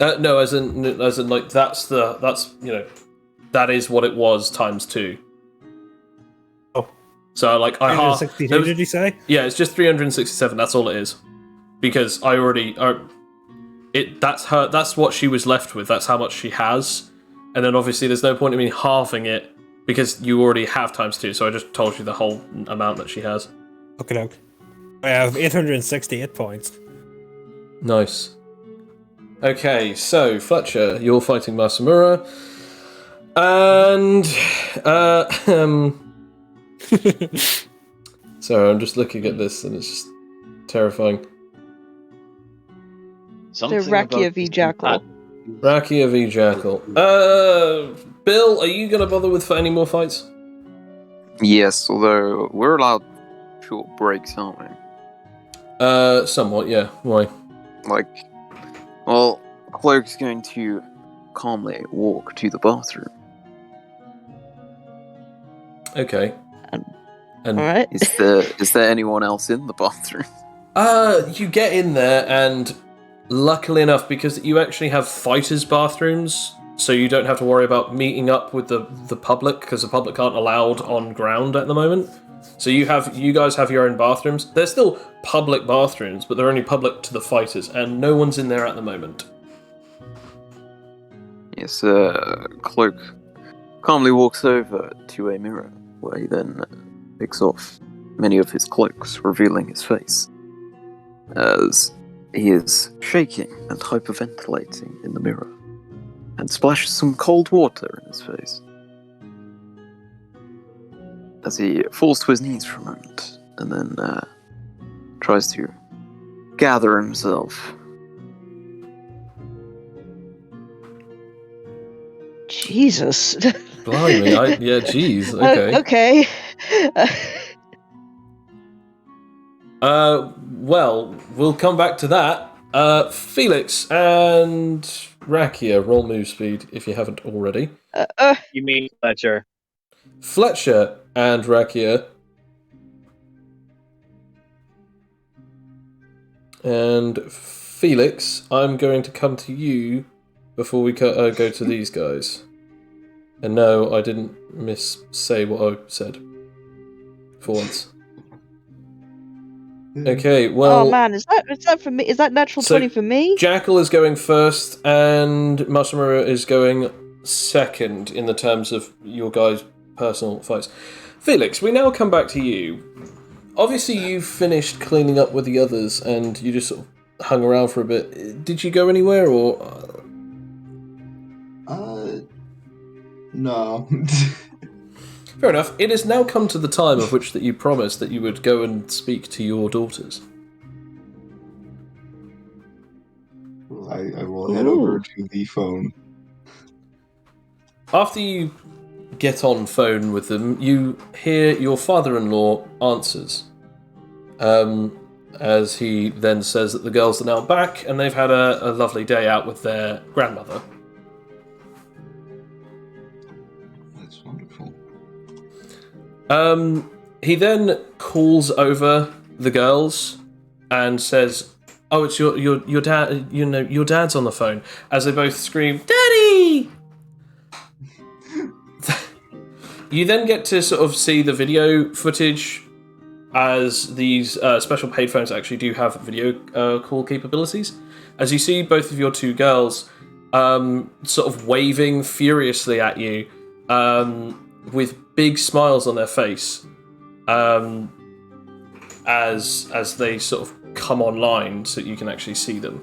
No, as in like that's that is what it was times 2. Oh. So like I half. 362, did you say? Yeah, it's just 367. That's all it is, because I already That's what she was left with. That's how much she has, and then obviously there's no point in me halving it because you already have times 2. So I just told you the whole amount that she has. Okay. I have 868 points. Nice. Okay, so Fletcher, you're fighting Masamura, and sorry, I'm just looking at this and it's just terrifying. Something Rakia about v this Jackal. Rakia v Jackal. Bill, are you gonna bother with any more fights? Yes, although we're allowed short breaks, aren't we? Somewhat, yeah. Why? Well, Cloak's going to calmly walk to the bathroom. Okay. And Alright. Is there anyone else in the bathroom? you get in there, and luckily enough, because you actually have fighters' bathrooms, so you don't have to worry about meeting up with the public, because the public aren't allowed on ground at the moment. So you guys have your own bathrooms. They're still public bathrooms, but they're only public to the fighters, and no one's in there at the moment. Yes, Cloak calmly walks over to a mirror, where he then picks off many of his cloaks, revealing his face, as he is shaking and hyperventilating in the mirror, and splashes some cold water in his face. As he falls to his knees for a moment, and then tries to gather himself. Jesus. Blimey, yeah, jeez, okay. Okay. Well, we'll come back to that. Felix and Rakia, roll move speed if you haven't already. You mean Fletcher? Fletcher and Rakia. And Felix, I'm going to come to you before we go to these guys. And no, I didn't say what I said. For once. Okay, well... Oh man, is that for me? Is that natural 20 for me? Jackal is going first, and Masamura is going second in the terms of your guys' personal fights. Felix, we now come back to you. Obviously, you finished cleaning up with the others, and you just sort of hung around for a bit. Did you go anywhere, or...? No. Fair enough. It has now come to the time of which that you promised that you would go and speak to your daughters. I will head over to the phone. After you get on phone with them, you hear your father-in-law answers. As he then says that the girls are now back and they've had a lovely day out with their grandmother. That's wonderful. He then calls over the girls and says, "Oh, it's your dad. You know, your dad's on the phone." As they both scream, "Daddy!" You then get to sort of see the video footage, as these special paid phones actually do have video call capabilities. As you see both of your two girls sort of waving furiously at you with big smiles on their face as they sort of come online so you can actually see them.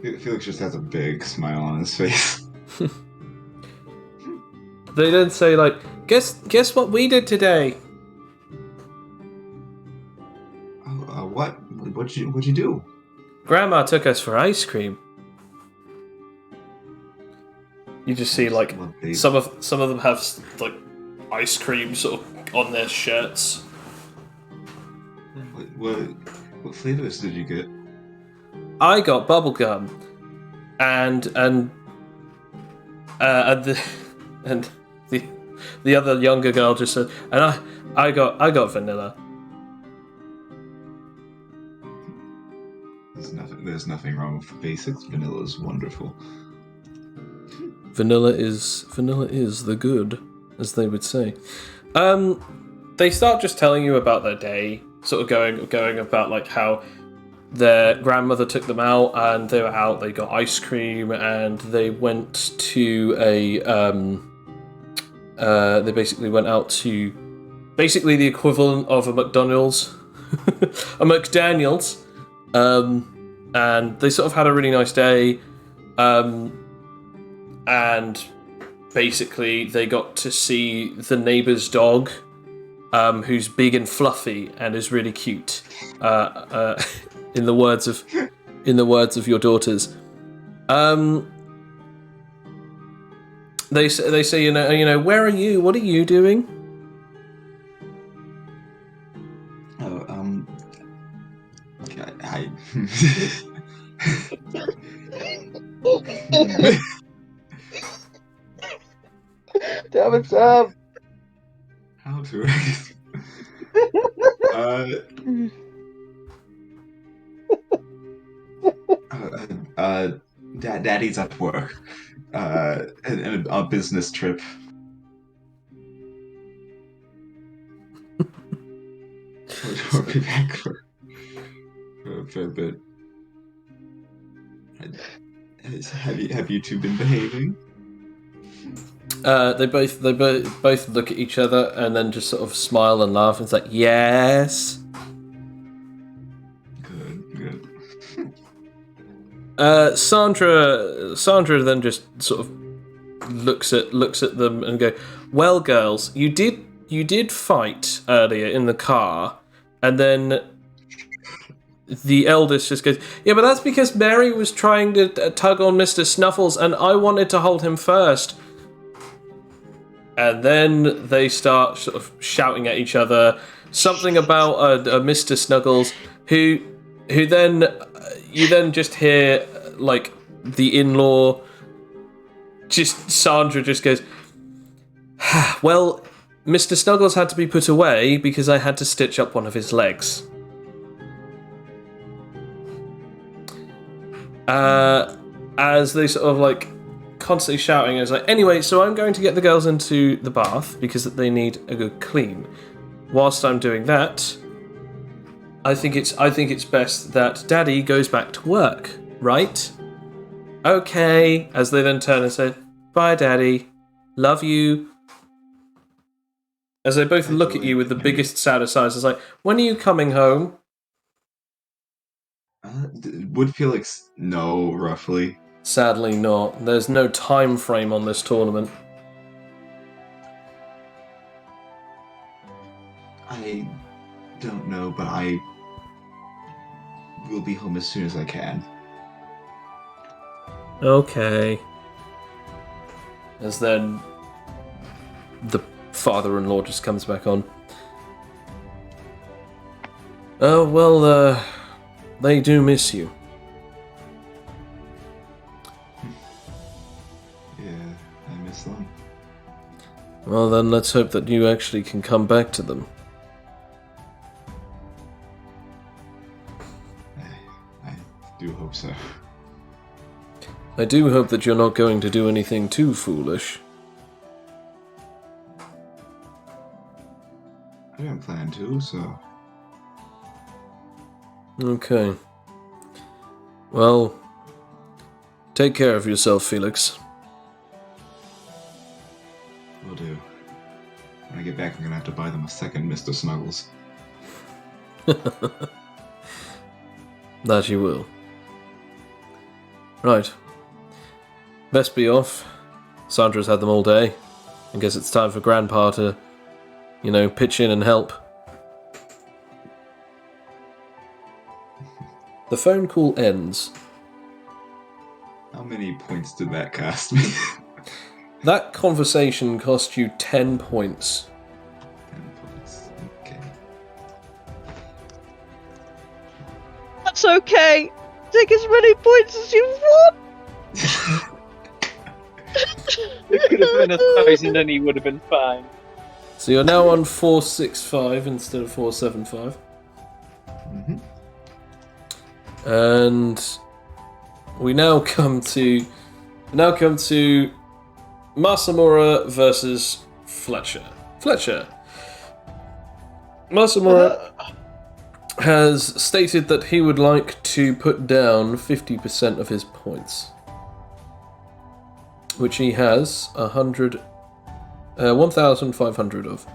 Felix just has a big smile on his face. They then say, like, guess what we did today? What? What'd you do? Grandma took us for ice cream. You just see, like, Lovely. some of them have, like, ice cream sort of on their shirts. What flavors did you get? I got bubblegum, and and the other younger girl just said, and I got vanilla. There's nothing wrong with the basics. Vanilla is wonderful. Vanilla is the good, as they would say. They start just telling you about their day, sort of going about like how their grandmother took them out, and they were out. They got ice cream, and they went to a. They basically went out to, basically the equivalent of a McDonald's, a McDaniel's, and they sort of had a really nice day, and basically they got to see the neighbour's dog, who's big and fluffy and is really cute. In the words of your daughters, they say, you know, where are you? What are you doing? Oh, I Damn it, Sam! how to Daddy's at work. And a business trip. I'll be back for a fair bit. Have you two been behaving? They both look at each other and then just sort of smile and laugh and say, yes. Good. Sandra then just sort of looks at them and go, well, girls, you did fight earlier in the car, and then the eldest just goes, yeah, but that's because Mary was trying to tug on Mr. Snuffles, and I wanted to hold him first. And then they start sort of shouting at each other, something about a Mr. Snuggles, who then you then just hear like the in-law. Just Sandra just goes, well, Mr. Snuggles had to be put away because I had to stitch up one of his legs. As they sort of like constantly shouting, it's like, anyway, so I'm going to get the girls into the bath because they need a good clean. Whilst I'm doing that, I think it's best that Daddy goes back to work, right? Okay. As they then turn and say, bye, Daddy. Love you. As they both look at you with the biggest, saddest eyes, it's like, when are you coming home? Would Felix know roughly? Sadly not. There's no time frame on this tournament. I don't know, but I will be home as soon as I can. Okay. As then the father-in-law just comes back on. Oh, well, they do miss you. Yeah, I miss them. Well, then let's hope that you actually can come back to them. I do hope so. I do hope that you're not going to do anything too foolish. I don't plan to, so... Okay. Well, take care of yourself, Felix. Will do. When I get back, I'm gonna have to buy them a second Mr. Snuggles. That you will. Right. Best be off. Sandra's had them all day. I guess it's time for Grandpa to, pitch in and help. The phone call ends. How many points did that cost me? That conversation cost you 10 points. 10 points. Okay. That's okay. Take as many points as you want. It could have been 1,000 and he would have been fine. So you're now on 465 instead of 475. Mm-hmm. And we now come to Masamura versus Fletcher. Masamura has stated that he would like to put down 50% of his points, which he has 1,500 of.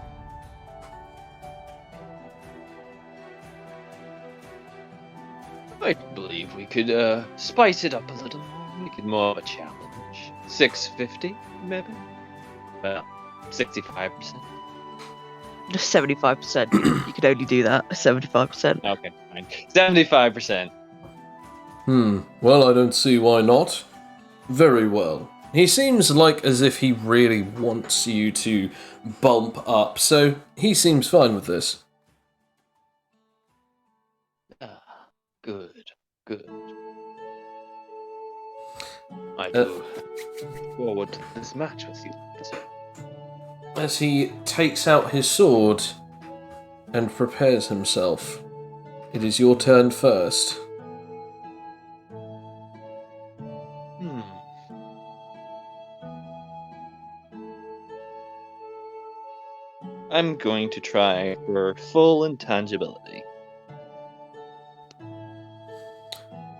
I believe we could spice it up a little. Make it more of a challenge. 650, maybe? Well, 65%. 75%. You could only do that. 75%. Okay, fine. 75%. Well, I don't see why not. Very well. He seems like as if he really wants you to bump up, so he seems fine with this. Good. I look forward to this match with you. As he takes out his sword and prepares himself, it is your turn first. I'm going to try for full intangibility.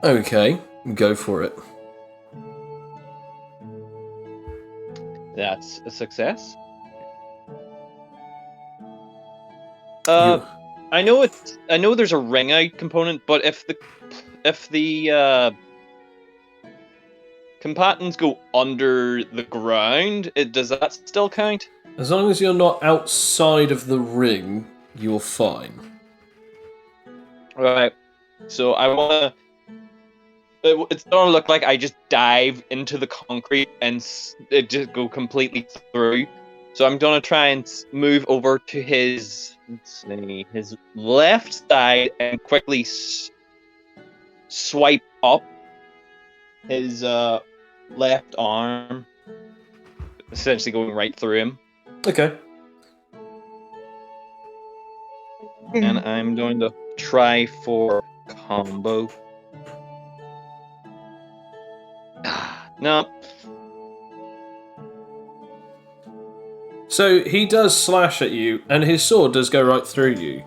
Okay, go for it. That's a success. You- I know there's a ring out component, but if the combatants go under the ground, does that still count? As long as you're not outside of the ring, you're fine. Right. So I wanna. It's gonna look like I just dive into the concrete and it just go completely through. So I'm gonna try and move over to his left side and quickly swipe up his left arm, essentially going right through him. Okay. And I'm going to try for combo. No. So he does slash at you, and his sword does go right through you.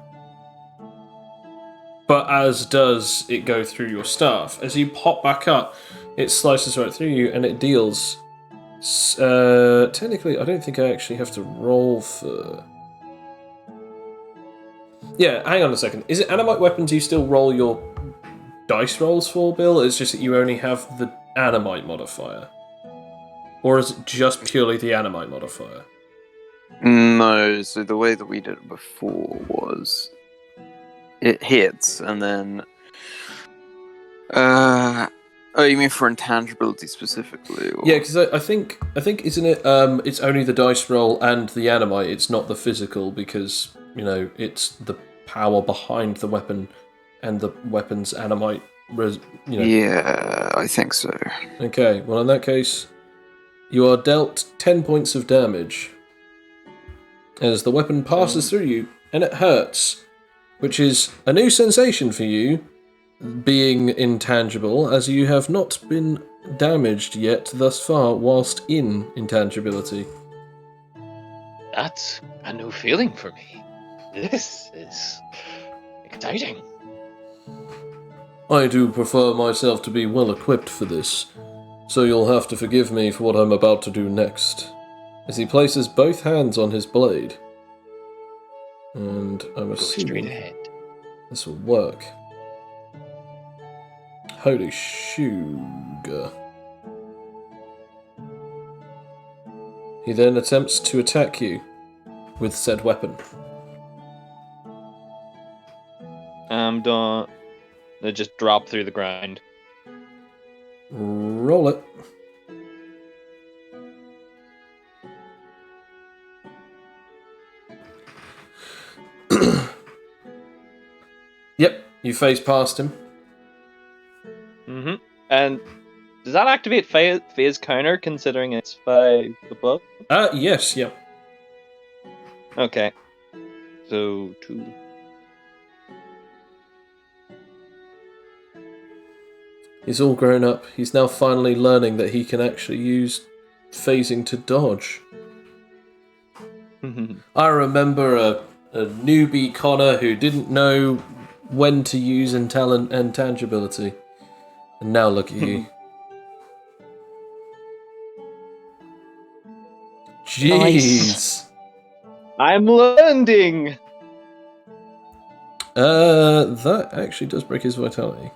But as does it go through your staff. As you pop back up, it slices right through you, and it deals... technically, I don't think I actually have to roll for... Yeah, hang on a second. Is it Animite weapons you still roll your dice rolls for, Bill? It's just that you only have the Animite modifier? Or is it just purely the Animite modifier? No, so the way that we did it before was it hits and then oh, you mean for intangibility specifically? Or... Yeah, because I think isn't it it's only the dice roll and the Animite, it's not the physical, because, you know, it's the power behind the weapon and the weapon's Animite, you know. Yeah, I think so. Okay, well in that case, you are dealt 10 points of damage as the weapon passes through you, and it hurts, which is a new sensation for you, being intangible, as you have not been damaged yet thus far whilst in intangibility. That's a new feeling for me. This is exciting. I do prefer myself to be well equipped for this, so you'll have to forgive me for what I'm about to do next. As he places both hands on his blade. And I'm Go straight assuming ahead. this will work. Holy sugar. He then attempts to attack you with said weapon. They just drop through the ground. Roll it. Yep, you face past him. Mm-hmm. And Does that activate phase counter considering it's 5 above? Yes, yeah. Okay. So 2. He's all grown up. He's now finally learning that he can actually use phasing to dodge. I remember a newbie Connor who didn't know when to use intangibility. And now look at you. Jeez. I'm learning! That actually does break his vitality.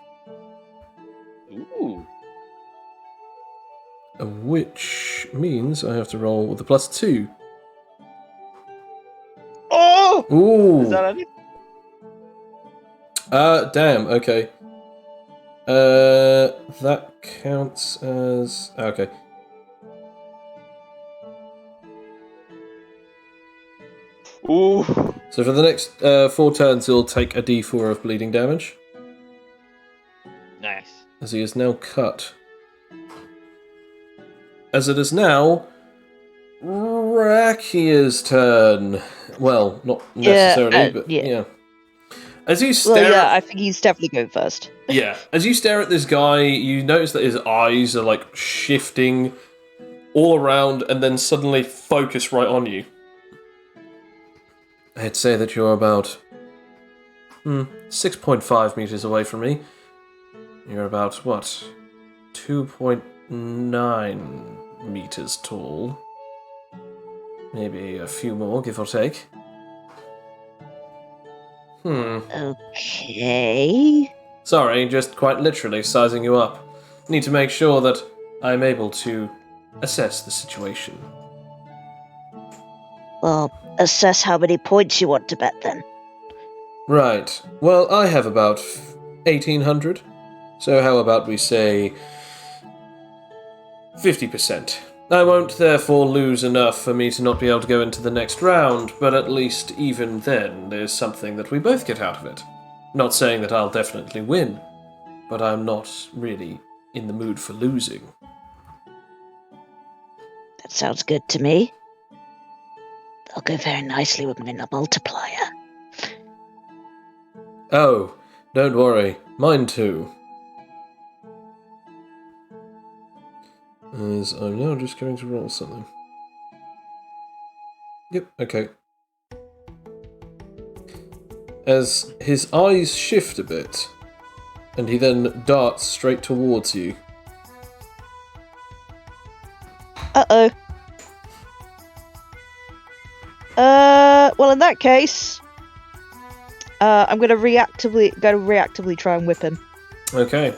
Ooh. Which means I have to roll with the +2. Oh! Ooh. Is that any? Damn, okay. That counts as... Okay. Ooh. So for the next 4 turns, he'll take a d4 of bleeding damage, Nice. as he is now cut. As it is now Rakia's turn. Well, not necessarily, but yeah. As you stare I think he's definitely going first. Yeah, as you stare at this guy, you notice that his eyes are like shifting all around and then suddenly focus right on you. I'd say that you're about 6.5 meters away from me. You're about, what, 2.9 meters tall. Maybe a few more, give or take. Okay. Sorry, just quite literally sizing you up. Need to make sure that I'm able to assess the situation. Well, assess how many points you want to bet then. Right. Well, I have about 1,800. So how about we say 50%? I won't therefore lose enough for me to not be able to go into the next round, but at least even then there's something that we both get out of it. Not saying that I'll definitely win, but I'm not really in the mood for losing. That sounds good to me. That'll go very nicely with a multiplier. Oh, don't worry, mine too. As I'm now just going to roll something. Yep, okay. As his eyes shift a bit, and he then darts straight towards you. Uh-oh. Well, in that case, I'm going to reactively try and whip him. Okay.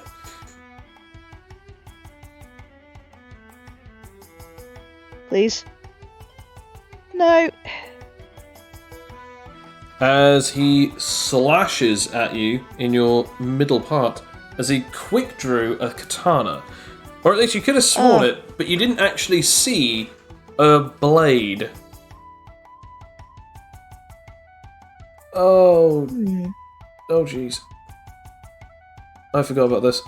Please. No. As he slashes at you in your middle part, as he quick drew a katana. Or at least you could have sworn it, but you didn't actually see a blade. Oh. Oh, jeez. I forgot about this.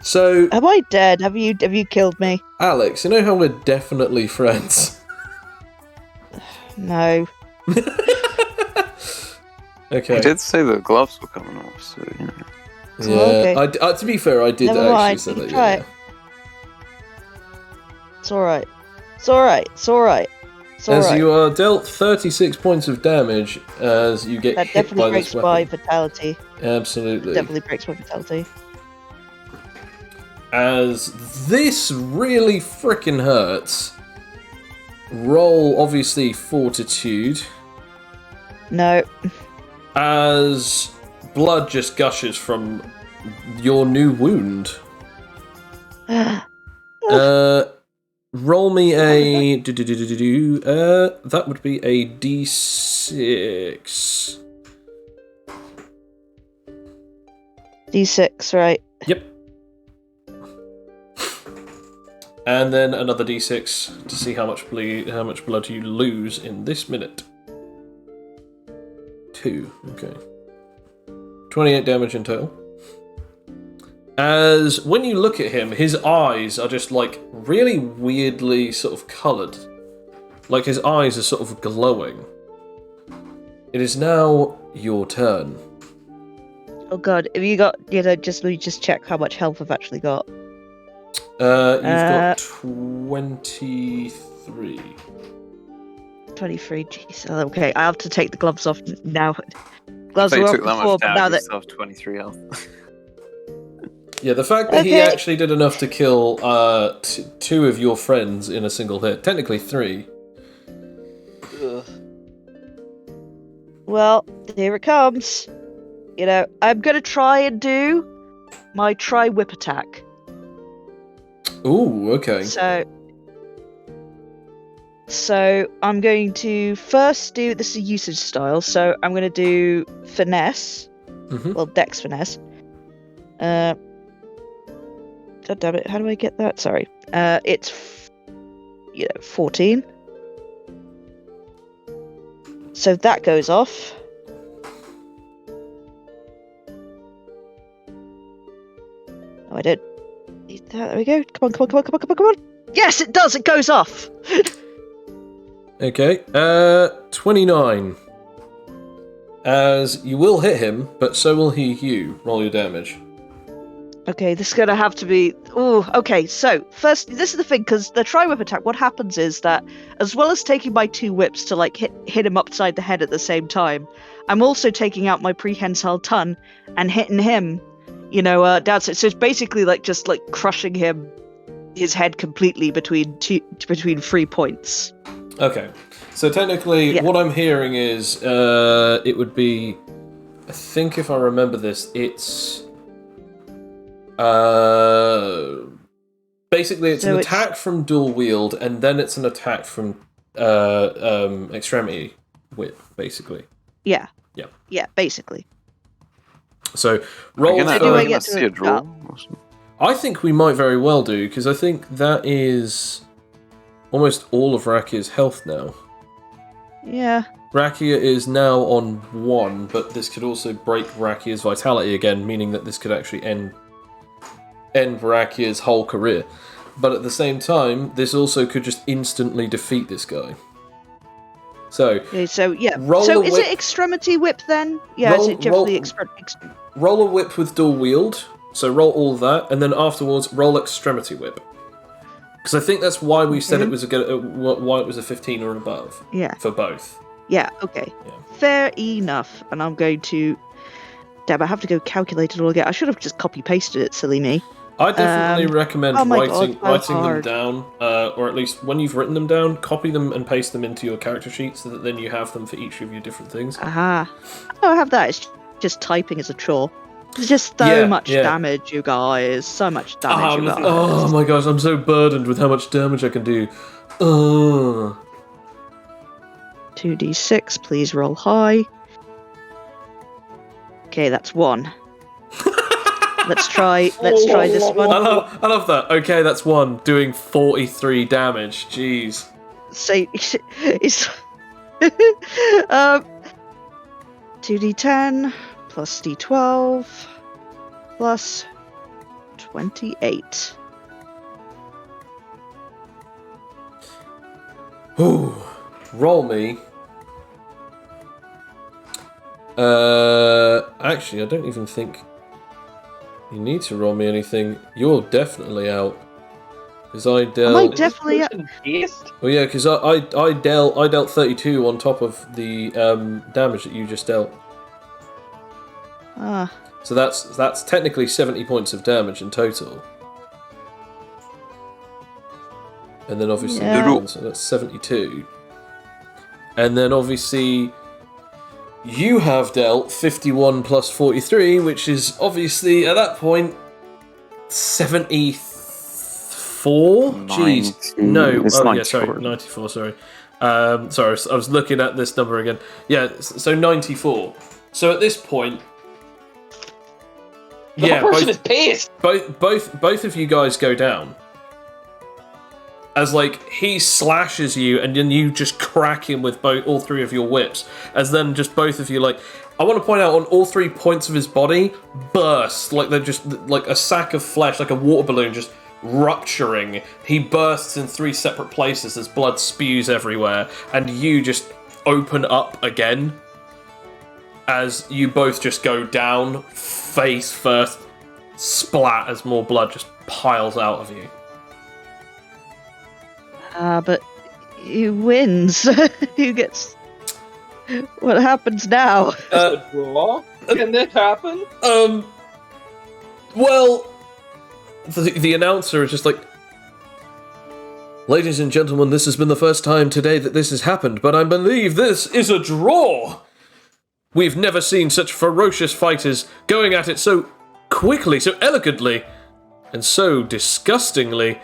So, Am I dead? Have you killed me? Alex, you know how we're definitely friends? No. Okay. He did say the gloves were coming off, so you know. Yeah, okay. to be fair, I did Never actually mind, say you that. try Yeah. it. It's alright. It's alright. It's alright. It's As alright. you are dealt 36 points of damage as you get That hit definitely by breaks this weapon. my vitality. Absolutely. Definitely breaks my vitality. As this really frickin' hurts, roll obviously fortitude. No. As blood just gushes from your new wound. Roll me a that would be a d6. D6, right. Yep. And then another d6 to see how much blood you lose in this minute. 2. Okay. 28 damage in total. As when you look at him, his eyes are just like really weirdly sort of coloured. Like his eyes are sort of glowing. It is now your turn. Oh god, have you got, let me just check how much health I've actually got. You've got 23. 23, jeez. Oh, okay, I have to take the gloves off now. If Gloves they were off took that before, much but now damage, you that... still have 23 health. Yeah, the fact that he Okay. actually did enough to kill two of your friends in a single hit, technically 3. Ugh. Well, here it comes. I'm gonna try and do my whip attack. Ooh, okay. So I'm going to first do, this is a usage style, so I'm going to do finesse. Mhm. Well, dex finesse. God damn it, how do I get that? Sorry. It's 14. So that goes off. Oh, I don't need that. There we go. Come on. Yes, it does. It goes off. Okay, 29. As you will hit him, but so will he you. Roll your damage. Okay, this is going to have to be... Ooh, okay, so, first, this is the thing, because the tri-whip attack, what happens is that, as well as taking my 2 whips to, like, hit him upside the head at the same time, I'm also taking out my prehensile ton and hitting him, down. So it's basically, like, just, like, crushing his head completely between 3 points. Okay, so technically, Yeah. what I'm hearing is, it would be... I think if I remember this, it's... basically, it's So an it's- attack from dual wield, and then it's an attack from extremity whip, basically. Yeah. Yeah. Yeah, basically. So roll. do I Gonna get see to- a draw? I think we might very well do, because I think that is almost all of Rakia's health now. Yeah. Rakia is now on 1, but this could also break Rakia's vitality again, meaning that this could actually end Rakia's whole career. But at the same time, this also could just instantly defeat this guy. So, Okay, so, yeah. Roll So a is whip. it extremity whip then? Yeah, is it Roll- definitely roll a whip with dual wield. So roll all that, and then afterwards roll extremity whip. Because I think that's why we said it was why it was a 15 or above Yeah. for both. Yeah, okay. Yeah. Fair enough. And I'm going to... Damn, I have to go calculate it all again. I should have just copy-pasted it, silly me. I definitely recommend oh my writing God, how them hard. down, or at least when you've written them down, copy them and paste them into your character sheet so that then you have them for each of your different things. Aha. Oh, I have that. It's just typing as a chore. It's just so Yeah, much yeah. damage, you guys. So much damage, you guys. Oh my gosh, I'm so burdened with how much damage I can do. 2d6, please roll high. Okay, that's 1. Let's try this I one. love that. Okay, that's 1, doing 43 damage. Jeez. So it's 2d10 plus d12 plus 28. Ooh. Roll me. Actually, I don't even think you need to roll me anything. You're definitely out. Because I dealt... Am I Is this definitely... person pissed? Oh yeah, because I dealt 32 on top of the damage that you just dealt. Ah, So that's technically 70 points of damage in total. And then obviously Yeah. so that's 72. And then obviously you have dealt 51 plus 43, which is obviously at that point 74. Jeez, no. It's Oh yeah, sorry, 94. 94. Sorry, sorry. I was looking at this number again. Yeah, so 94. So at this point, The yeah, person is pissed. both of you guys go down. as like he slashes you, and then you just crack him with all three of your whips, as then just both of you like. I want to point out on all 3 points of his body burst like they're just like a sack of flesh, like a water balloon, just rupturing. He bursts in 3 separate places as blood spews everywhere, and you just open up again as you both just go down face first, splat as more blood just piles out of you. But who wins? Who gets... What happens now? Draw? Can this happen? Well, the announcer is just like, ladies and gentlemen, this has been the first time today that this has happened, but I believe this is a draw! We've never seen such ferocious fighters going at it so quickly, so elegantly, and so disgustingly,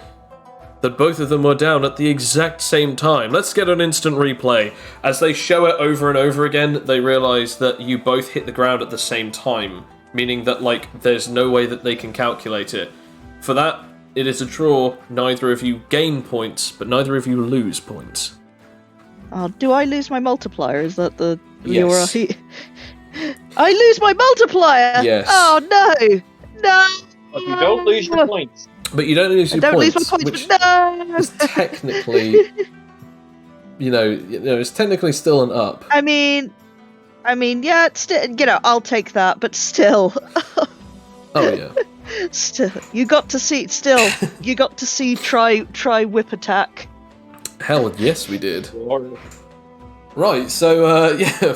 that both of them were down at the exact same time. Let's get an instant replay. As they show it over and over again, they realise that you both hit the ground at the same time, meaning that, like, there's no way that they can calculate it. For that, it is a draw. Neither of you gain points, but neither of you lose points. Do I lose my multiplier? Is that the... Yes. I lose my multiplier! Yes. Oh, no! No! But you don't lose your points. But you don't lose your I don't points, lose my points, which but no! is technically, you know, it's technically still an up. I mean, yeah, it's still, I'll take that, but still. Oh yeah. Still, you got to see try whip attack. Hell, yes, we did. Or- Right, so yeah,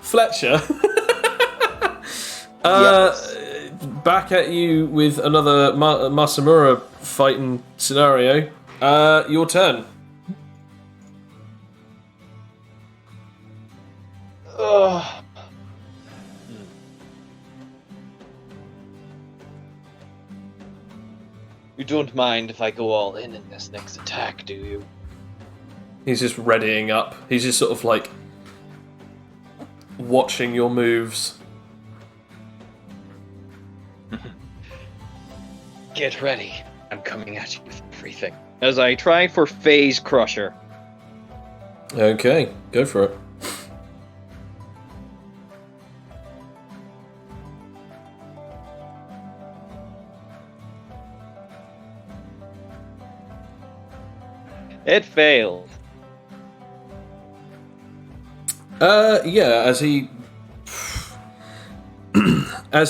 Fletcher. Yes. Back at you with another Masamura fighting scenario. Your turn. You don't mind if I go all in this next attack, do you? He's just readying up. He's just sort of like watching your moves. Get ready. I'm coming at you with everything. As I try for Phase Crusher. Okay, go for it. It failed. Yeah, as he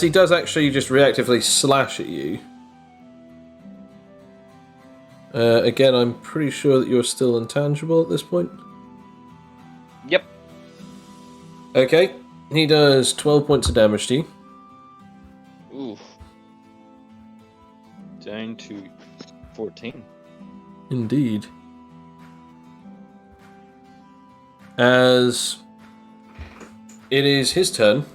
does actually just reactively slash at you. Again, I'm pretty sure that you're still intangible at this point. Yep. Okay, he does 12 points of damage to you. Oof. Down to 14. Indeed. As it is his turn.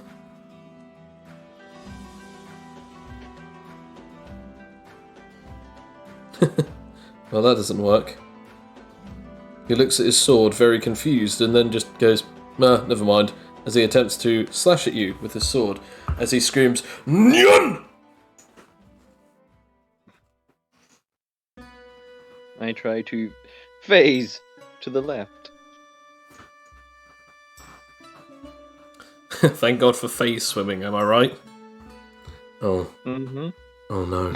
Well, that doesn't work. He looks at his sword, very confused, and then just goes, never mind, as he attempts to slash at you with his sword, as he screams, Nyun! I try to phase to the left. Thank God for phase swimming, am I right? Oh. Mm-hmm. Oh no.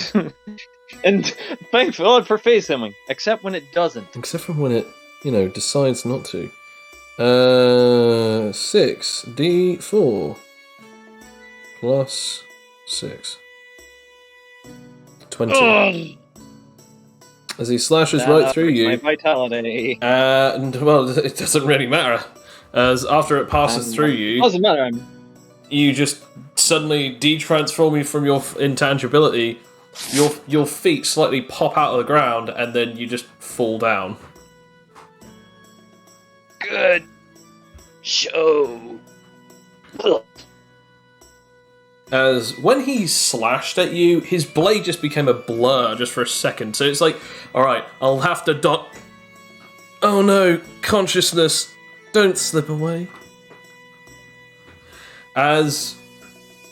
And thank God for phase swimming, except when it doesn't. Except for when it, decides not to. 6d4 plus 6. 20. Ugh. As he slashes right through you. My vitality. And, well, it doesn't really matter. As after it passes through you, Doesn't matter. you just suddenly de-transform you from your intangibility. Your feet slightly pop out of the ground, and then you just fall down. Good show. Ugh. As when he slashed at you, his blade just became a blur just for a second. So it's like, alright, I'll have to dot. Oh no, consciousness, don't slip away. As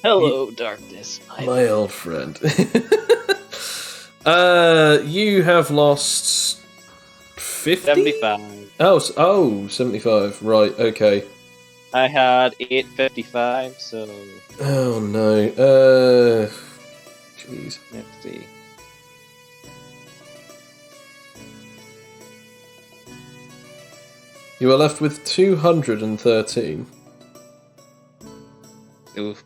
Hello, darkness. my old friend. You have lost 50? 75. Oh, 75. Right, okay. I had 855, so Oh no. Jeez. let's see. You are left with 213. Oof.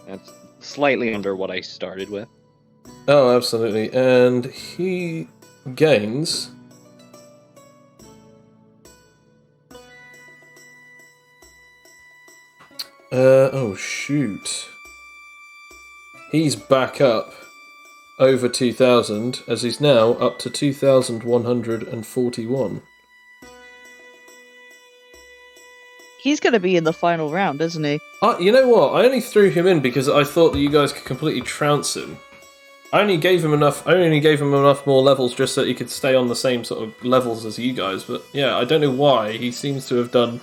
That's slightly under what I started with. Oh, absolutely. And he gains... oh shoot. He's back up over 2,000, as he's now up to 2,141. He's going to be in the final round, isn't he? You know what? I only threw him in because I thought that you guys could completely trounce him. I only gave him enough more levels just so that he could stay on the same sort of levels as you guys. But yeah, I don't know why. He seems to have done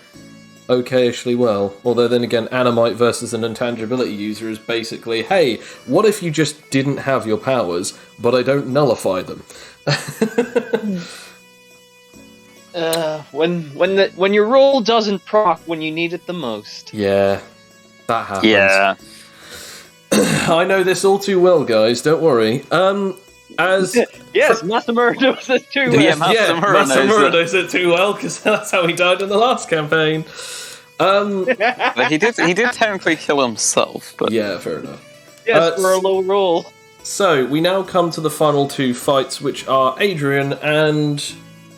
okayishly well. Although then again, Animite versus an intangibility user is basically, hey, what if you just didn't have your powers, but I don't nullify them? When your roll doesn't proc when you need it the most. Yeah, that happens. Yeah. I know this all too well, guys. Don't worry. As Yes, Masamura knows it too. Yeah, Masamura knows it too well because that's how he died in the last campaign. But he did technically kill himself, but Yeah, fair enough. Yes, for a low roll. So we now come to the final two fights, which are Adrian and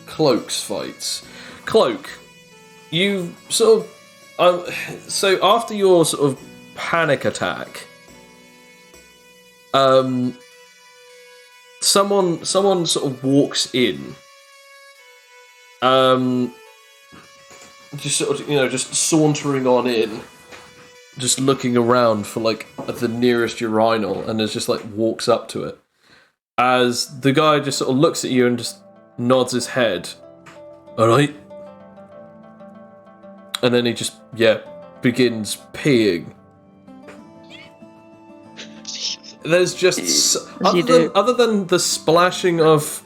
Cloak's fights. Cloak, you sort of so after your sort of panic attack, someone sort of walks in, just sort of, just sauntering on in, just looking around for like the nearest urinal, and is just like walks up to it. As the guy just sort of looks at you and just nods his head. All right. And then he just begins peeing. There's just other than the splashing of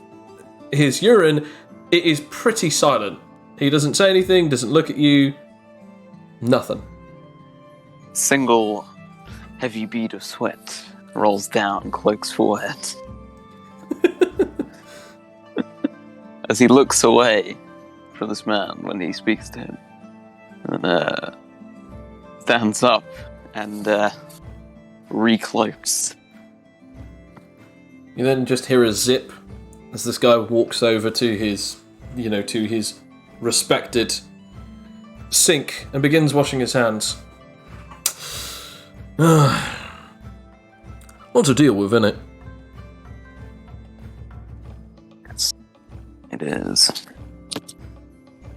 his urine, it is pretty silent. He doesn't say anything, doesn't look at you, nothing. single heavy bead of sweat rolls down Cloak's forehead. As he looks away from this man when he speaks to him, and stands up and recloaks. You then just hear a zip as this guy walks over to his, to his respected sink and begins washing his hands. What to deal with, innit? It is.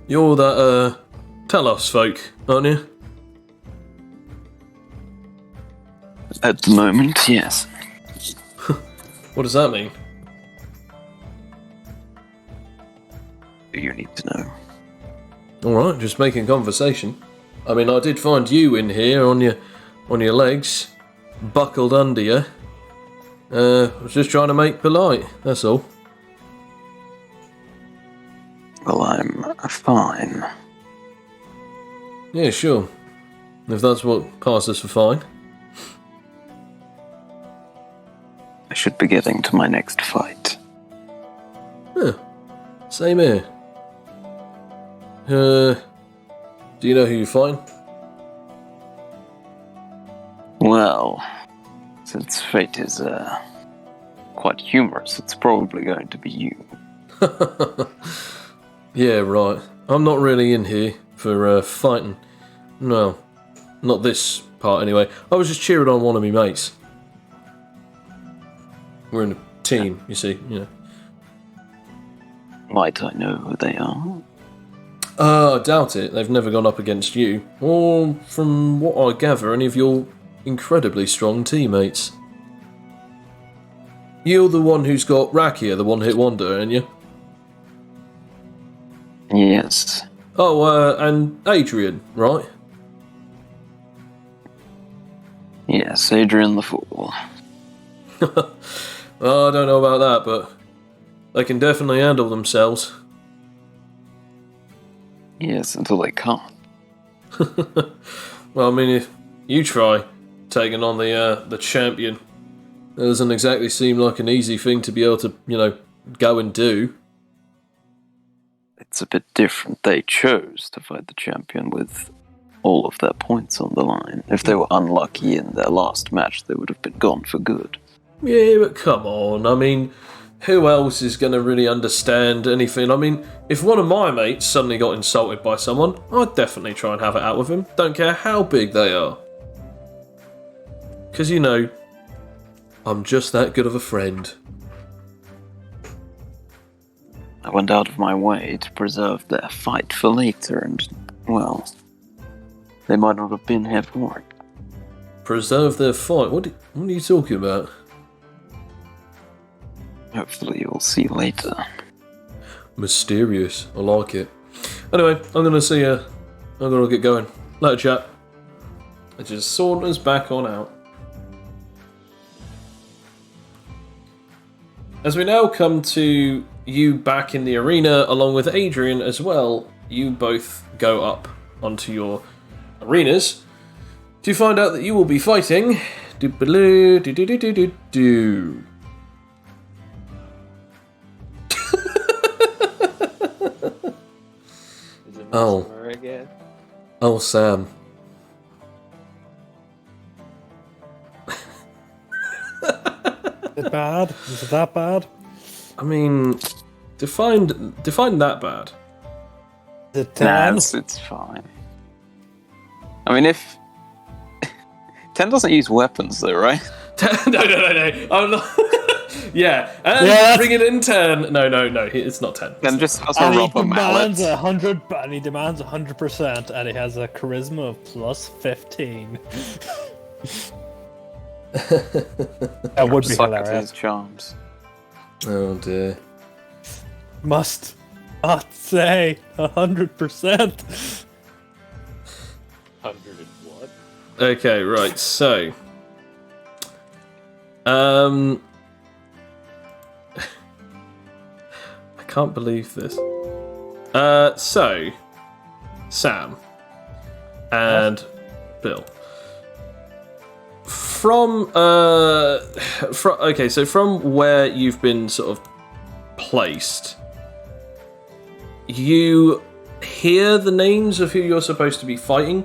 You're that, Telos folk, aren't you? At the moment, yes. What does that mean? You need to know. Alright, just making conversation. I mean, I did find you in here on your legs, buckled under you. I was just trying to make polite, that's all. Well, I'm fine. Yeah, sure. If that's what passes for fine. I should be getting to my next fight. Huh. Same here. Do you know who you're fighting? Well, since fate is quite humorous, it's probably going to be you. Yeah, right. I'm not really in here for fighting. No, not this part anyway. I was just cheering on one of my mates. We're in a team, you see, Might I know who they are? I doubt it. They've never gone up against you. Or, from what I gather, any of your incredibly strong teammates. You're the one who's got Rakia, the one-hit wonder, aren't you? Yes. Oh, and Adrian, right? Yes, Adrian the Fool. Oh, I don't know about that, but they can definitely handle themselves. Yes, until they can't. Well, I mean, if you try taking on the champion, it doesn't exactly seem like an easy thing to be able to, go and do. It's a bit different. They chose to fight the champion with all of their points on the line. If they were unlucky in their last match, they would have been gone for good. Yeah, but come on. I mean, who else is going to really understand anything? I mean, if one of my mates suddenly got insulted by someone, I'd definitely try and have it out with him. Don't care how big they are. Because, I'm just that good of a friend. I went out of my way to preserve their fight for later, and, well, they might not have been here for it. Preserve their fight? What are you talking about? Hopefully you'll see later. Mysterious. I like it. Anyway, I'm going to get going. Later, chat. It just saunters back on out. As we now come to you back in the arena, along with Adrian as well, you both go up onto your arenas to find out that you will be fighting. Do-ba-loo-do-do-do-do-do. Is it Oh. Mesmer again? Oh, Sam. Is it bad? Is it that bad? I mean, define that bad. Is it 10? It's fine. I mean, if... 10 doesn't use weapons, though, right? No. I'm not. Yeah, and Yes. bring it in 10. No, it's not 10. Then just has a And he rubber mallet. demands 100%, and he has a charisma of plus 15. That would be Suck at hilarious. his charms. Oh dear. Must not say 100%. 100 and what? Okay, right. So, I can't believe this. So, Sam and Bill. From where you've been sort of placed, you hear the names of who you're supposed to be fighting.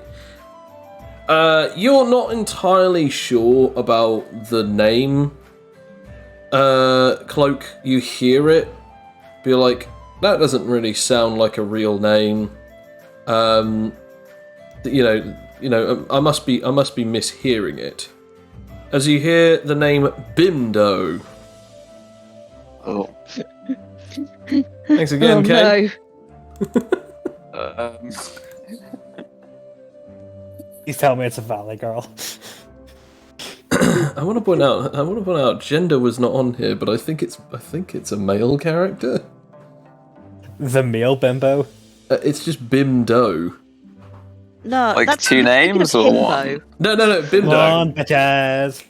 You're not entirely sure about the name. Cloak, you hear it, but you're like, that doesn't really sound like a real name. I must be mishearing it. As you hear the name Bimdo. Oh. Thanks again, Kay. Um, He's telling me it's a Valley Girl. I want to point out, gender was not on here, but I think it's a male character. The male bimbo. It's just Bimdo. No, Like that's two you're thinking names of or himbo. one? No, Come Bimdo. on, bitches.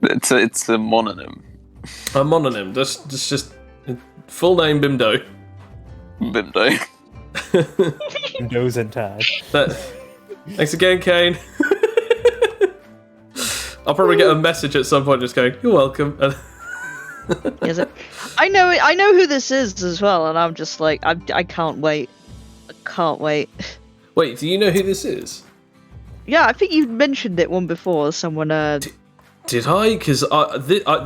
it's a mononym. A mononym. Just full name Bimdo. Bimdo. Bimbo's in time. Thanks again, Kane. I'll probably get a message at some point just going, "You're welcome." Is it? I know who this is as well, and I'm just like, I can't wait. I can't wait. Wait, do you know who this is? Yeah, I think you mentioned it one before. Someone. Did I? Because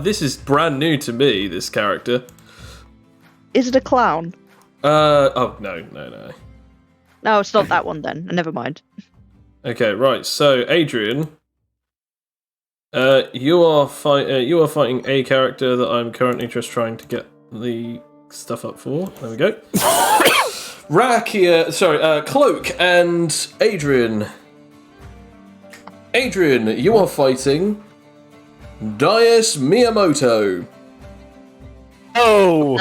this is brand new to me. This character. Is it a clown? Oh no. No, it's not that one then. Never mind. Okay, right. So, Adrian, you are fighting a character that I'm currently just trying to get the stuff up for. There we go. Cloak and Adrian. Adrian, you are fighting Dias Miyamoto. Oh!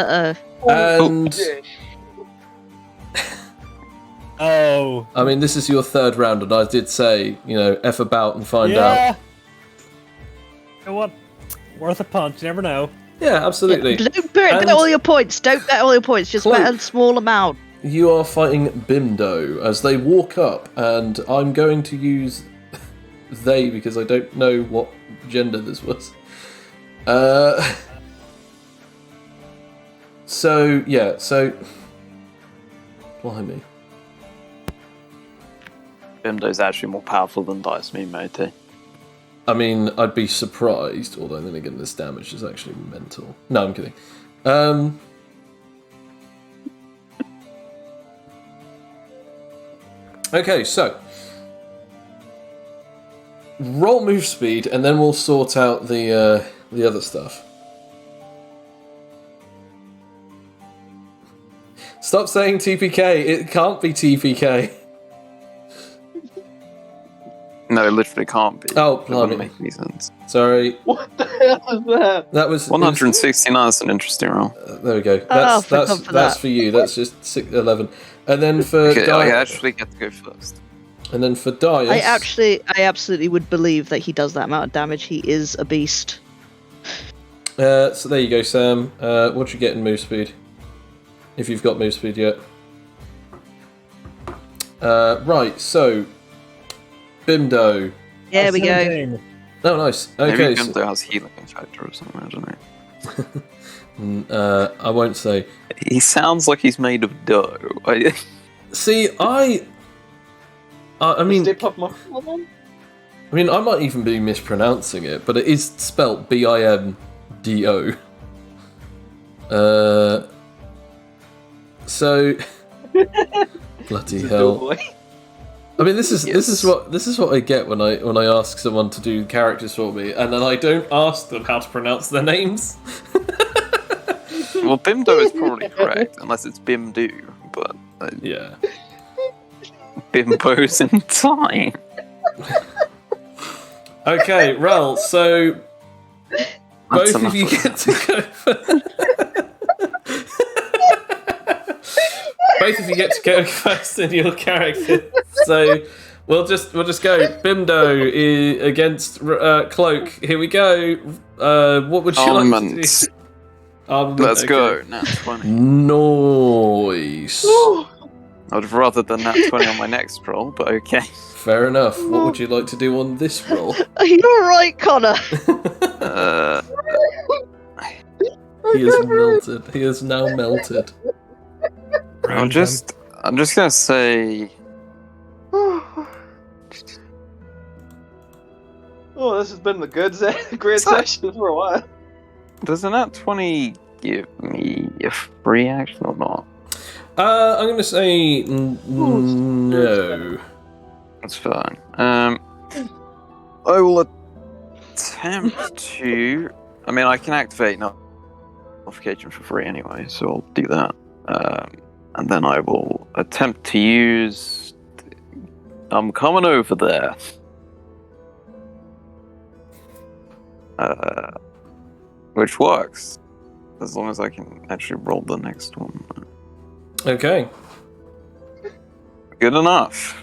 And Oh! I mean, this is your third round, and I did say, F about and find out. Yeah! You know what? Worth a punch, you never know. Yeah, absolutely. Don't bet all your points. Don't bet all your points. Just Cloak. bet a small amount. You are fighting Bimdo as they walk up, and I'm going to use they because I don't know what gender this was. So blimey. Bimdo's actually more powerful than Dice Me, matey. I mean, I'd be surprised, although then again, this damage is actually mental. No, I'm kidding. Okay, so roll move speed, and then we'll sort out the other stuff. Stop saying TPK. It can't be TPK. No, it literally can't be. Oh, It wouldn't blimey. make any sense. Sorry. What the hell is that? That was 169 is an interesting roll. there we go. thank God for That's that. for you. That's just 11. And then for Okay, I Dias, actually get to go first. and then for Dias, I absolutely would believe that he does that amount of damage. He is a beast. so there you go, Sam. What you get in move speed? If you've got move speed yet. Right. So Bimdo. There we go. 17. Oh, nice. Maybe Okay. Bimdo has healing factor or something, I don't know. I won't say. He sounds like he's made of dough. See, I mean, Stay Puft Marshmallow then? I mean, I might even be mispronouncing it, but it is spelt Bimdo. So bloody It's a hell! doughboy. I mean, this is Yes. what I get when I ask someone to do characters for me, and then I don't ask them how to pronounce their names. Well, Bimdo is probably correct, unless it's Bimdo, but Yeah. Bimbo's in time. Okay, Rel. So That's both of you enough. get to go first. Both of you get to go first in your character. So we'll just go. Bimdo against Cloak. Here we go. What would you like to Armaments. do? Armament, Let's okay. go. Nat 20. Nice. I'd have rather than Nat 20 on my next roll, but okay. Fair enough. What would you like to do on this roll? Are you alright, Connor? He is melted. He is now melted. I'm just gonna say Oh, this has been a great session for a while. does a Nat 20 give me a free action or not? I'm going to say no. That's fine. I will attempt to. I mean, I can activate notification for free anyway, so I'll do that. And then I will attempt to use. I'm coming over there. Which works, as long as I can actually roll the next one. Okay. Good enough.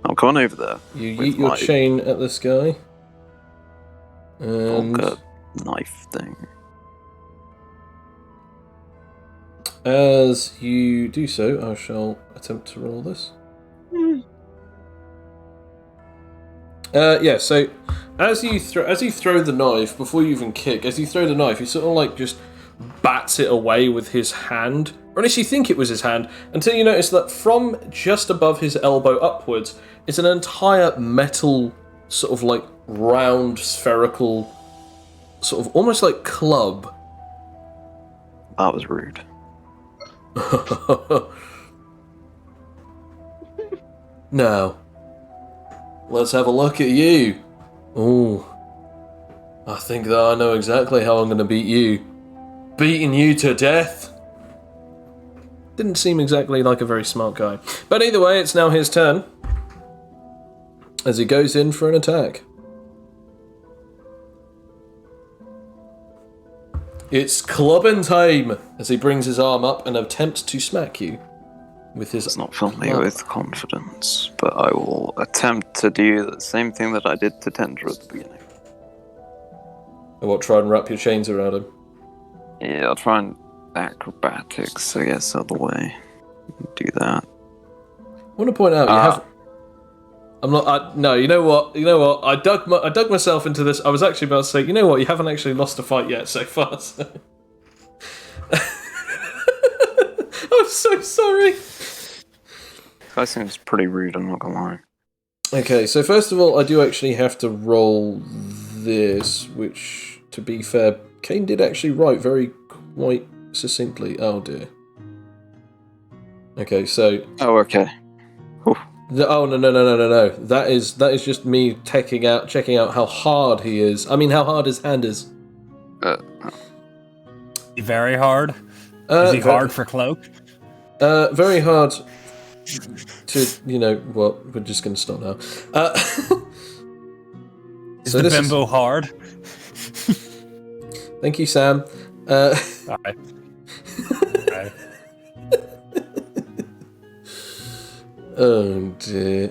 I'm coming over there. You With yeet your my- chain at this guy. On And the knife thing. as you do so, I shall attempt to roll this. Yeah, so as you throw the knife, before you even kick, as you throw the knife, he sort of like just bats it away with his hand. Or at least you think it was his hand, until you notice that from just above his elbow upwards is an entire metal, sort of like round, spherical, sort of almost like club. That was rude. Now, let's have a look at you. Ooh, I think that I know exactly how I'm going to beat you. Beating you to death. Didn't seem exactly like a very smart guy. But either way, it's now his turn. As he goes in for an attack. It's clubbing time! As he brings his arm up and attempts to smack you. With his It's not filling me club. with confidence, but I will attempt to do the same thing that I did to Tendra at the beginning. And what, try and wrap your chains around him? Yeah, I'll try and acrobatics, I guess, out of the way. Do that. I want to point out, you have... I'm not... no, you know what? I dug myself into this. I was actually about to say, you know what? You haven't actually lost a fight yet so far, so... I'm so sorry. That seems pretty rude, I'm not gonna lie. Okay, so first of all, I do actually have to roll this, which, to be fair, Kane did actually write very quite succinctly. Oh dear. Okay, so... Oh, okay. Oh, no. That is just me checking out how hard he is. I mean, how hard his hand is. Very hard? Is he hard for cloak? Very hard to, well, we're just going to stop now. Is the bimbo hard? Thank you, Sam. Alright. Oh dear.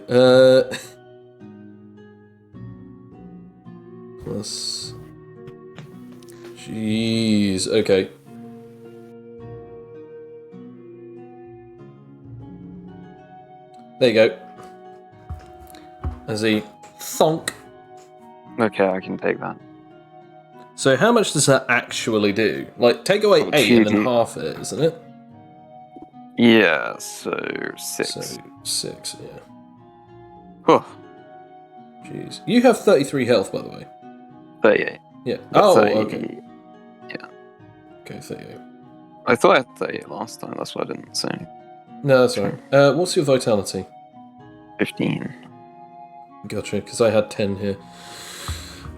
Plus. Jeez. Okay. There you go. As he thonk. Okay, I can take that. So how much does that actually do? Like, take away 8 and then half it, isn't it? Yeah, so 6. So 6, yeah. Oh, Jeez. You have 33 health, by the way. 38. Yeah. But Oh, 30, okay. Yeah. Okay, 38. I thought I had 38 last time, that's why I didn't say. No, that's all right. What's your vitality? 15. Gotcha, because I had 10 here.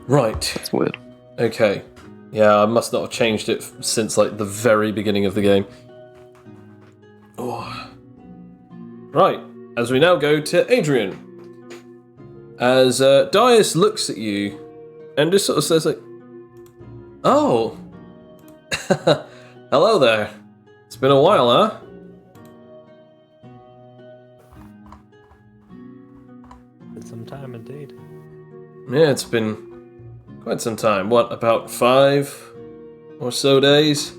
Right. That's weird. Okay. Yeah, I must not have changed it since, like, the very beginning of the game. Oh. Right. As we now go to Adrian. As Dias looks at you and just sort of says, like, oh. Hello there. It's been a while, huh? It's some time indeed. Yeah, it's been quite some time. What, about 5 or so days?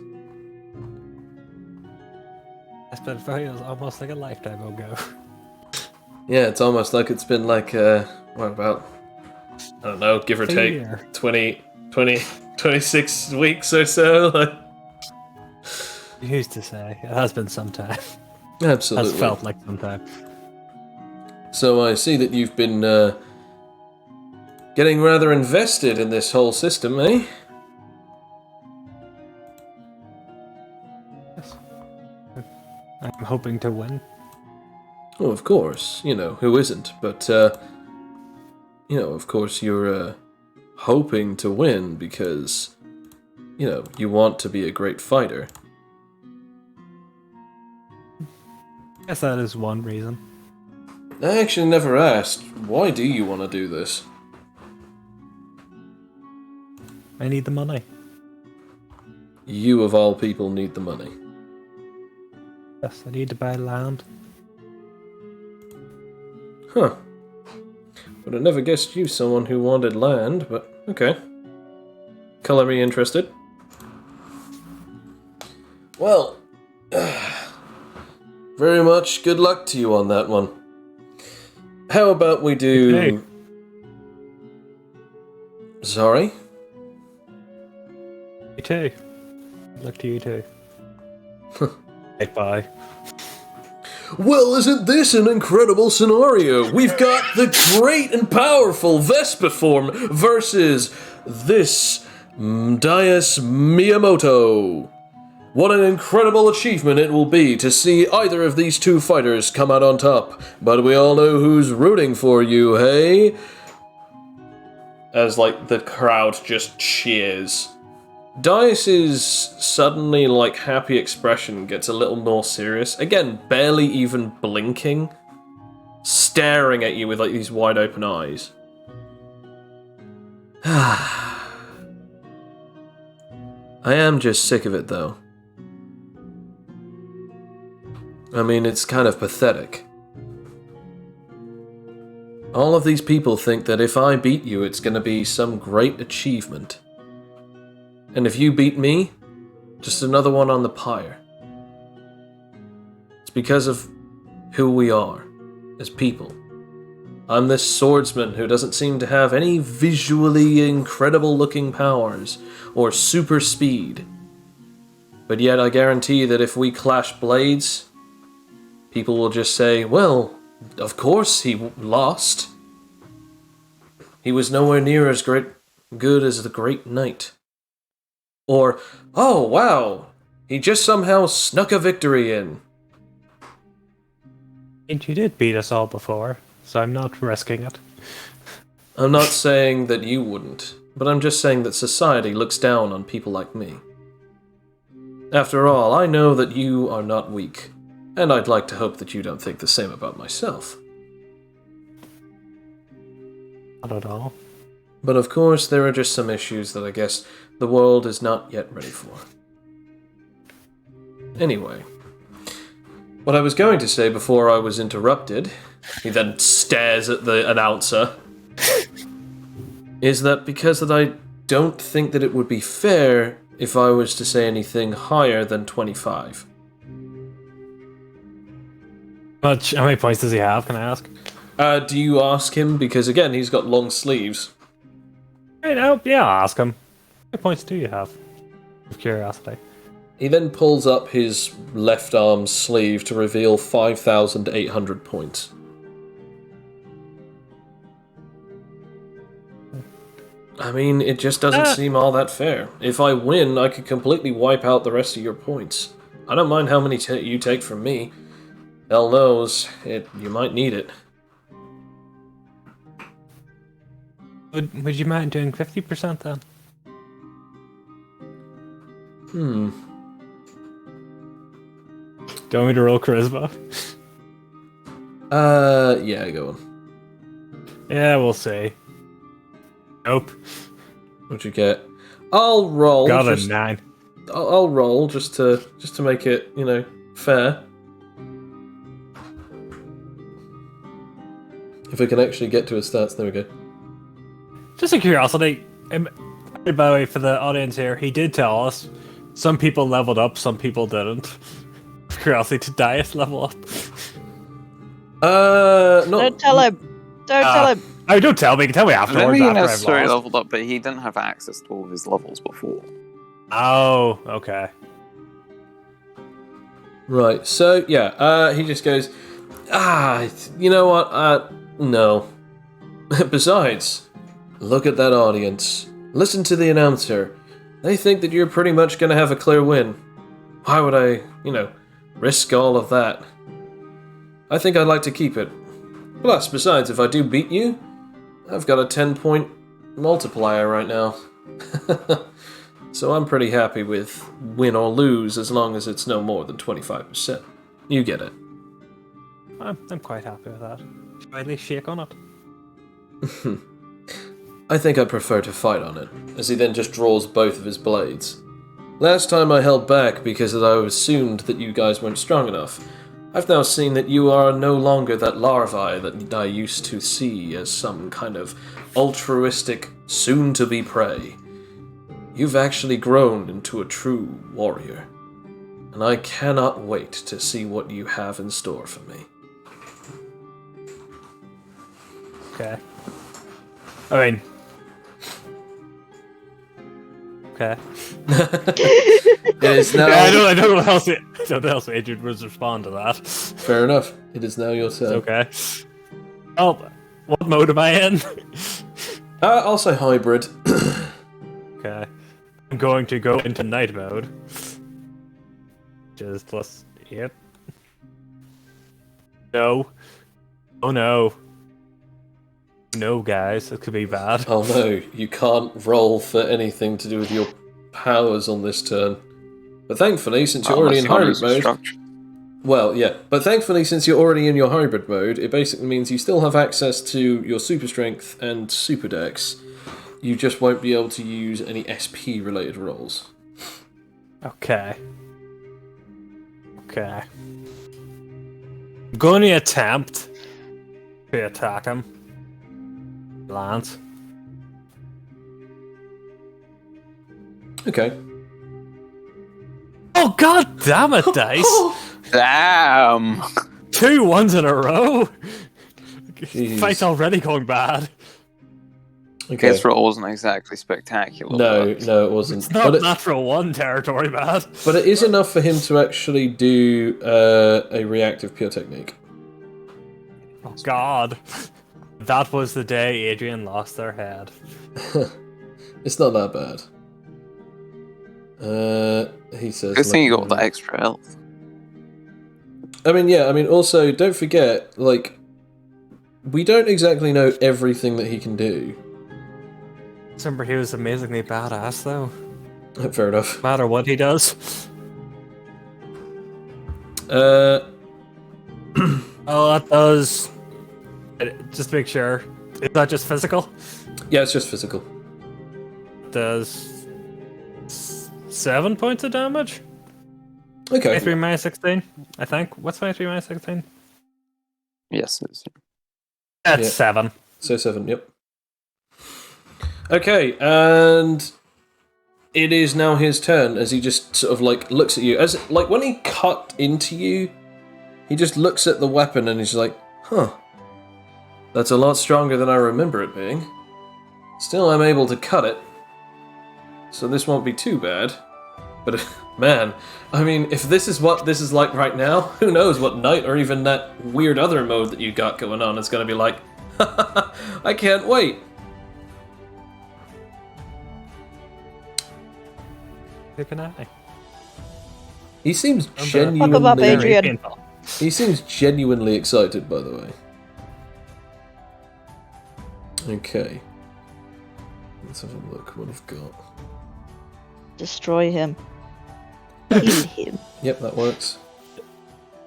It's been very almost like a lifetime ago. Yeah, it's almost like it's been like, what about, I don't know, give or take, year. 26 weeks or so? Like... Who's to say? It has been some time. Absolutely. Has felt like some time. So I see that you've been getting rather invested in this whole system, eh? Yes. I'm hoping to win. Oh, of course. You know, who isn't? But, of course you're hoping to win because, you want to be a great fighter. I guess that is one reason. I actually never asked, why do you want to do this? I need the money. You, of all people, need the money. Yes, I need to buy land. Huh. Would have never guessed you someone who wanted land, but okay. Color me interested. Well, very much good luck to you on that one. How about we do... Hey. Sorry? You too. Good luck to you too. Bye. Well, isn't this an incredible scenario? We've got the great and powerful Vespa form versus this Dias Miyamoto. What an incredible achievement it will be to see either of these two fighters come out on top. But we all know who's rooting for you, hey? As, like, the crowd just cheers. Dias's suddenly, like, happy expression gets a little more serious. Again, barely even blinking. Staring at you with, like, these wide open eyes. I am just sick of it, though. I mean, it's kind of pathetic. All of these people think that if I beat you, it's going to be some great achievement. And if you beat me, just another one on the pyre. It's because of who we are as people. I'm this swordsman who doesn't seem to have any visually incredible looking powers or super speed. But yet I guarantee that if we clash blades, people will just say, well, of course he lost. He was nowhere near as good as the Great Knight. Or, oh wow, he just somehow snuck a victory in. And you did beat us all before, so I'm not risking it. I'm not saying that you wouldn't, but I'm just saying that society looks down on people like me. After all, I know that you are not weak, and I'd like to hope that you don't think the same about myself. Not at all. But of course, there are just some issues that I guess the world is not yet ready for. Anyway, what I was going to say before I was interrupted, he then stares at the announcer, is that because that I don't think that it would be fair if I was to say anything higher than 25. How many points does he have, can I ask? Do you ask him? Because again, he's got long sleeves. Right now, yeah, I'll ask him. How many points do you have? Of curiosity. He then pulls up his left arm sleeve to reveal 5,800 points. I mean, it just doesn't seem all that fair. If I win, I could completely wipe out the rest of your points. I don't mind how many you take from me. Hell knows, you might need it. Would you mind doing 50% then? Do you want me to roll Charisma? Yeah, go on. Yeah, we'll see. Nope. What'd you get? I'll roll. Got a 9. I'll roll just to make it, fair. If we can actually get to his stats, there we go. Just a curiosity, by the way, for the audience here, he did tell us some people leveled up, some people didn't. Curiosity, did Dias level up? Not. Don't tell him. Don't tell him. Oh, don't tell me. You can tell me I afterwards. don't think he After I've necessarily lost. leveled up, but he didn't have access to all of his levels before. Oh, okay. Right, so, yeah, he just goes, you know what, no. Besides, look at that audience. Listen to the announcer. They think that you're pretty much gonna have a clear win. Why would I, risk all of that? I think I'd like to keep it. Plus, besides, if I do beat you, I've got a 10-point multiplier right now. So I'm pretty happy with win or lose as long as it's no more than 25%. You get it. I'm quite happy with that. Should I at least shake on it? I think I prefer to fight on it, as he then just draws both of his blades. Last time I held back because I assumed that you guys weren't strong enough. I've now seen that you are no longer that larvae that I used to see as some kind of altruistic, soon-to-be prey. You've actually grown into a true warrior, and I cannot wait to see what you have in store for me. Okay. I mean... Okay. It is now... I don't know what else Adrian would respond to that. Fair enough. It is now your turn. Okay. Oh, what mode am I in? I'll say hybrid. Okay. I'm going to go into night mode. Which is plus 8. No. Oh no. No, guys, this could be bad. Oh no, you can't roll for anything to do with your powers on this turn. But thankfully, since you're already in hybrid mode... Well, yeah, but thankfully, since you're already in your hybrid mode, it basically means you still have access to your super strength and super dex. You just won't be able to use any SP-related rolls. Okay. Okay. I'm going to attempt to attack him. Lance. Okay. Oh god damn it, dice! Damn! 2 ones in a row. Jeez. Fight's already going bad. Okay. This roll wasn't exactly spectacular. No, but no, it wasn't. It's not But it, natural 1 territory, bad. but it is enough for him to actually do a reactive pure technique. Oh god. That was the day Adrian lost their head. It's not that bad. He says. good thing you got looking the at extra health. it. I mean, yeah. I mean, also, don't forget, like, we don't exactly know everything that he can do. Remember, he was amazingly badass, though. Fair enough. No matter what he does. Uh, Oh, that does. Just to make sure. Is that just physical? yeah, it's just physical. Does 7 points of damage? Okay. 23 minus 16, I think. What's 23 minus 16? Yes, it's That's Yeah. 7. So 7. Yep. Okay, and it is now his turn as he just sort of like looks at you. As like when he cut into you, he just looks at the weapon and he's like, "Huh, that's a lot stronger than I remember it being. Still, I'm able to cut it, so this won't be too bad. But man, I mean, if this is what this is like right now, who knows what night or even that weird other mode that you got going on is going to be like. I can't wait." Who can I? He seems Fuck him up, genuinely. Adrian. He seems genuinely excited, by the way. Okay. Let's have a look what I've got. Destroy him. Kill him. Yep, that works.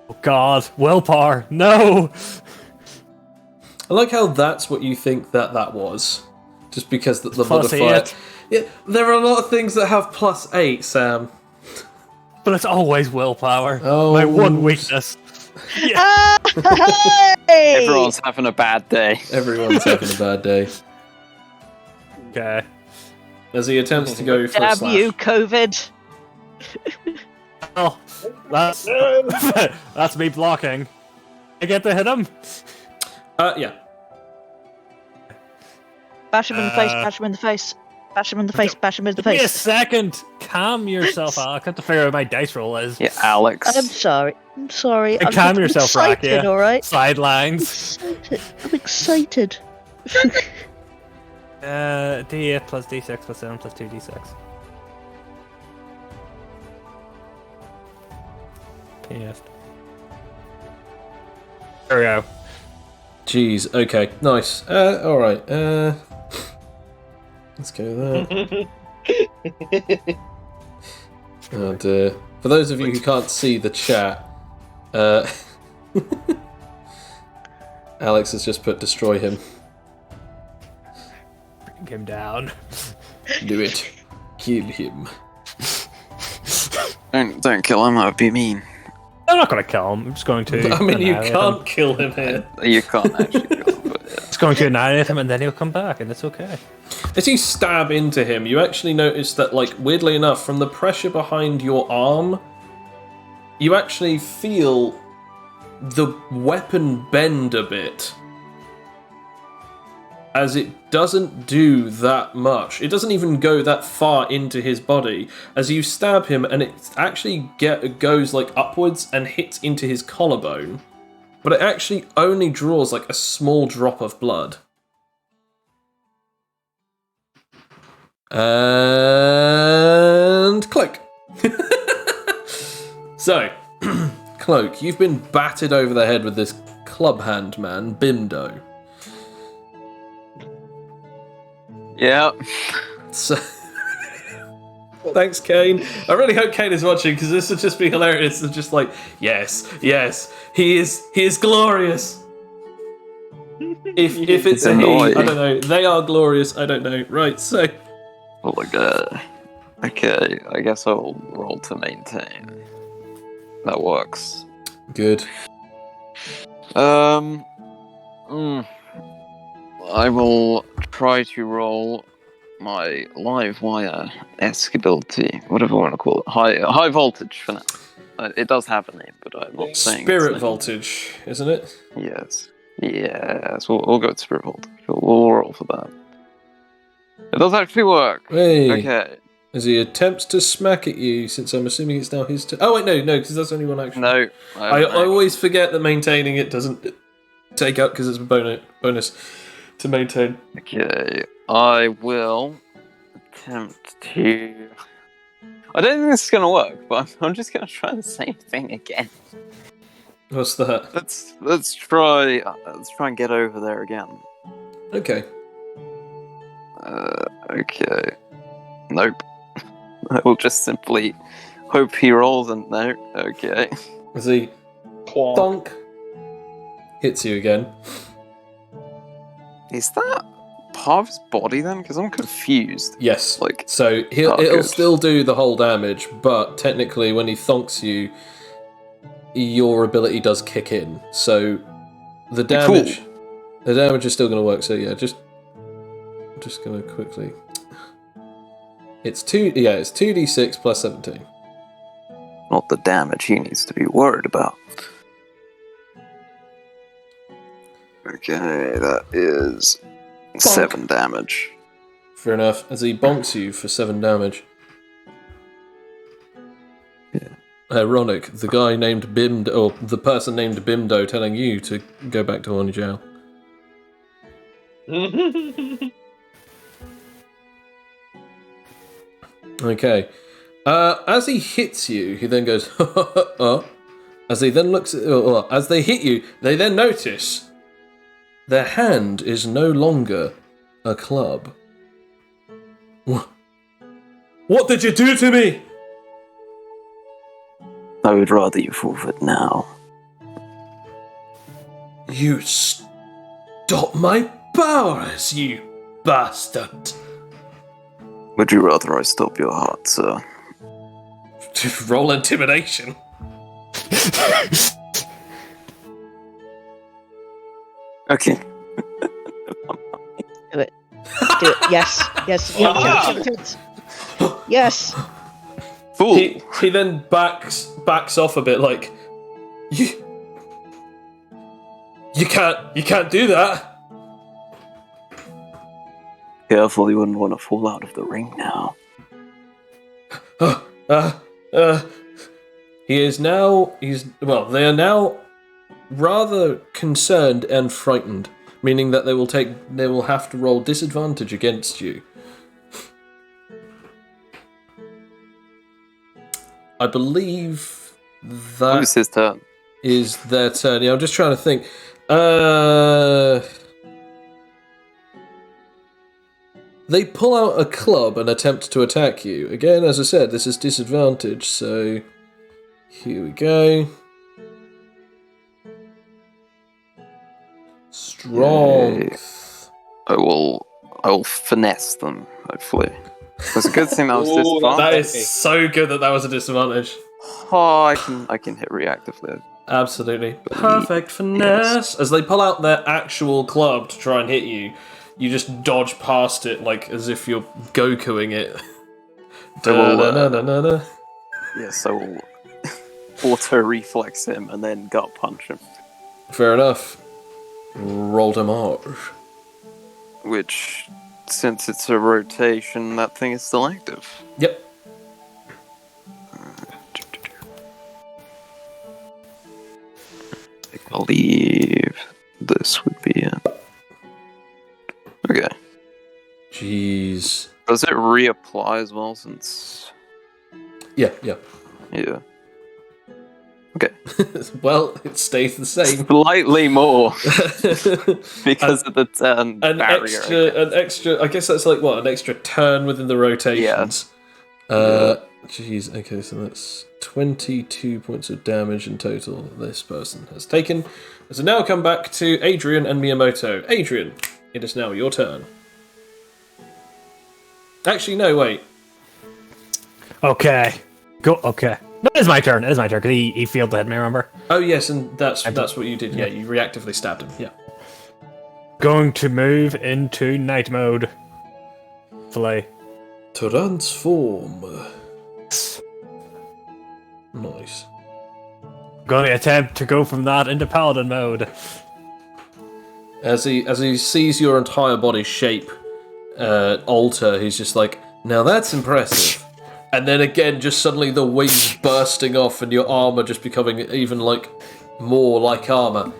Oh god, willpower, no! I like how that's what you think that was. Just because the Plus modifier. 8. Yeah, there are a lot of things that have +8, Sam. But it's always willpower. Oh. My one weakness. Hey! everyone's having a bad day. Everyone's having a bad day. Okay. As he attempts to go for a Damn slash. you, COVID. Oh, that's that's me blocking. I get to hit him. Yeah. Bash him in the face, bash him in the face. Bash him in the face, bash him in the Give me a face. second. Calm yourself, Al. I have to figure out what my dice roll is. Yeah, Alex. I'm sorry. I'm sorry. Hey, I'm calm yourself, excited, Rakia. alright? Sidelines. I'm excited. D8 plus D6 plus 7 plus 2D6. PS. There we go. Jeez, okay, nice. Alright, let's go there. And for those of you who can't see the chat, Alex has just put destroy him. Bring him down. Do it. Kill him. Don't kill him, that would be mean. I'm not going to kill him. I'm just going to. I mean, you annihilate can't him. kill him here. You can't actually kill him, but yeah. Just going to annihilate him, and then he'll come back, and it's okay. As you stab into him, you actually notice that, like, weirdly enough, from the pressure behind your arm, you actually feel the weapon bend a bit. As it doesn't do that much. It doesn't even go that far into his body. As you stab him, and it actually goes, like, upwards and hits into his collarbone. But it actually only draws, like, a small drop of blood. And Cloak. So, Cloak, you've been battered over the head with this club hand man, Bimdo. Yeah. So, thanks, Kane. I really hope Kane is watching because this would just be hilarious. It's just like, yes, he is glorious. If it's a he, I don't know. They are glorious. I don't know. Right, so. Oh my god. Okay, I guess I'll roll to maintain. That works. Good. I will try to roll my live wire-esque ability, whatever you want to call it, high voltage for now. It does have a name, but I'm not saying Spirit its name. voltage, isn't it? Yes. We'll go with spirit voltage. We'll roll for that. It does actually work. Hey. Okay. As he attempts to smack at you, since I'm assuming it's now his turn. Oh, wait, no, because that's only one action. No. I always forget that maintaining it doesn't take up because it's a bonus to maintain. Okay. I will attempt to... I don't think this is going to work, but I'm just going to try the same thing again. What's that? Let's try and get over there again. Okay. Okay. Nope. I will just simply hope he rolls and no. Okay. As he thunk hits you again. Is that part of his body then? Because I'm confused. Yes. Like, so it'll good. still do the whole damage, but technically when he thunks you, your ability does kick in. So the damage is still going to work. So yeah, I'm just going to quickly. It's 2d6 plus 17. Not the damage he needs to be worried about. Okay, that is 7 damage. Fair enough. As he bonks you for 7 damage. Yeah. Ironic, the guy named Bimdo, or the person named Bimdo telling you to go back to Horny Jail. Okay. As he hits you, he then goes, as he then looks at, as they hit you, they then notice their hand is no longer a club. What did you do to me? I would rather you forfeit now. You stop my powers, you bastard. Would you rather I stop your heart, sir? Roll intimidation. Okay. Do it. Do it. Yes. Yes. Fool! He then backs off a bit, like you can't do that. Careful, you wouldn't want to fall out of the ring now. They are now rather concerned and frightened, meaning that they will have to roll disadvantage against you. I believe that Who's his turn? is their turn. Yeah, I'm just trying to think. They pull out a club and attempt to attack you. Again, as I said, this is disadvantage, so here we go. Strength. I will finesse them, hopefully. It's a good thing that was Ooh, disadvantage. That is so good that was a disadvantage. Oh, I can hit reactively. Absolutely. Perfect finesse. As they pull out their actual club to try and hit you, you just dodge past it like as if you're Gokuing it. Yes, I will auto reflex him and then gut punch him. Fair enough. Roll damage. Which, since it's a rotation, that thing is still active. Yep. I believe this would be it. Okay. Jeez. Does it reapply as well since... Yeah. Yeah. Okay. Well, it stays the same. Slightly more. Because of the turn An barrier. extra. I guess that's like what, an extra turn within the rotations. Jeez. Okay, so that's 22 points of damage in total. This person has taken. So now come back to Adrian and Miyamoto. Adrian, it is now your turn. Actually, no, wait. Okay. Go. Okay. No, it is my turn. It is my turn because he fielded me. Remember? Oh yes, and that's what you did. Yeah, you reactively stabbed him. Yeah. Going to move into night mode. hopefully. Transform. Nice. I'm going to attempt to go from that into paladin mode. As he sees your entire body shape alter, he's just like, now that's impressive. And then again, just suddenly the wings bursting off and your armor just becoming even like more like armor.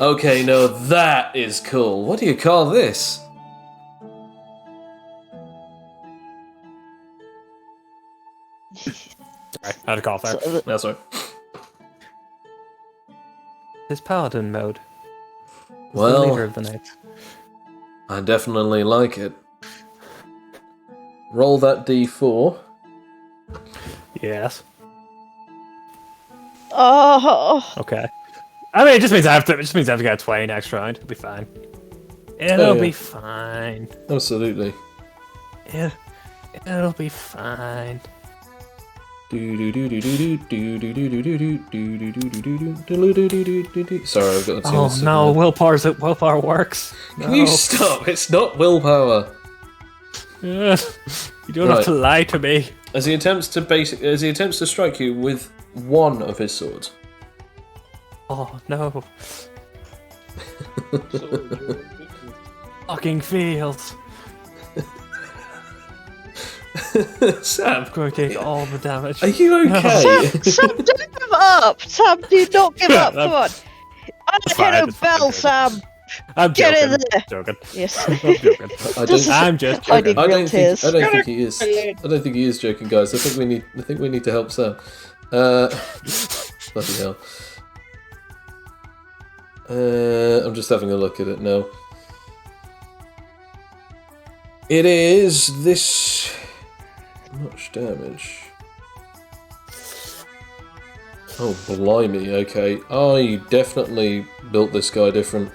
Okay, now that is cool. What do you call this? Sorry, I had a cough there. That's right. This paladin mode. It's the Well, leader of the night. I definitely like it. Roll that d4. Yes. Oh, Okay. I mean, it just means I have to get a 20 next round. It'll be fine. It'll be fine. Absolutely. It'll be fine. Sorry, I've got the Oh no, willpower works. No. Can you stop? It's not willpower. You don't have to lie to me. As he attempts to strike you with one of his swords. Oh no. Fucking fields. Sam, I'm going to take all the damage. are you okay? Sam, don't give up. Sam, do not give up. Yeah, Come on. I'm It's the head fine, of it's fine, Bell, I'm Sam. I'm Get joking. in there. Joking. Yes. I'm joking. I'm just I joking. did real tears. I don't think he is. I don't think he is joking, guys. I think we need to help Sam. Bloody hell. I'm just having a look at it now. It is this much damage. Oh, blimey, okay. I definitely built this guy different.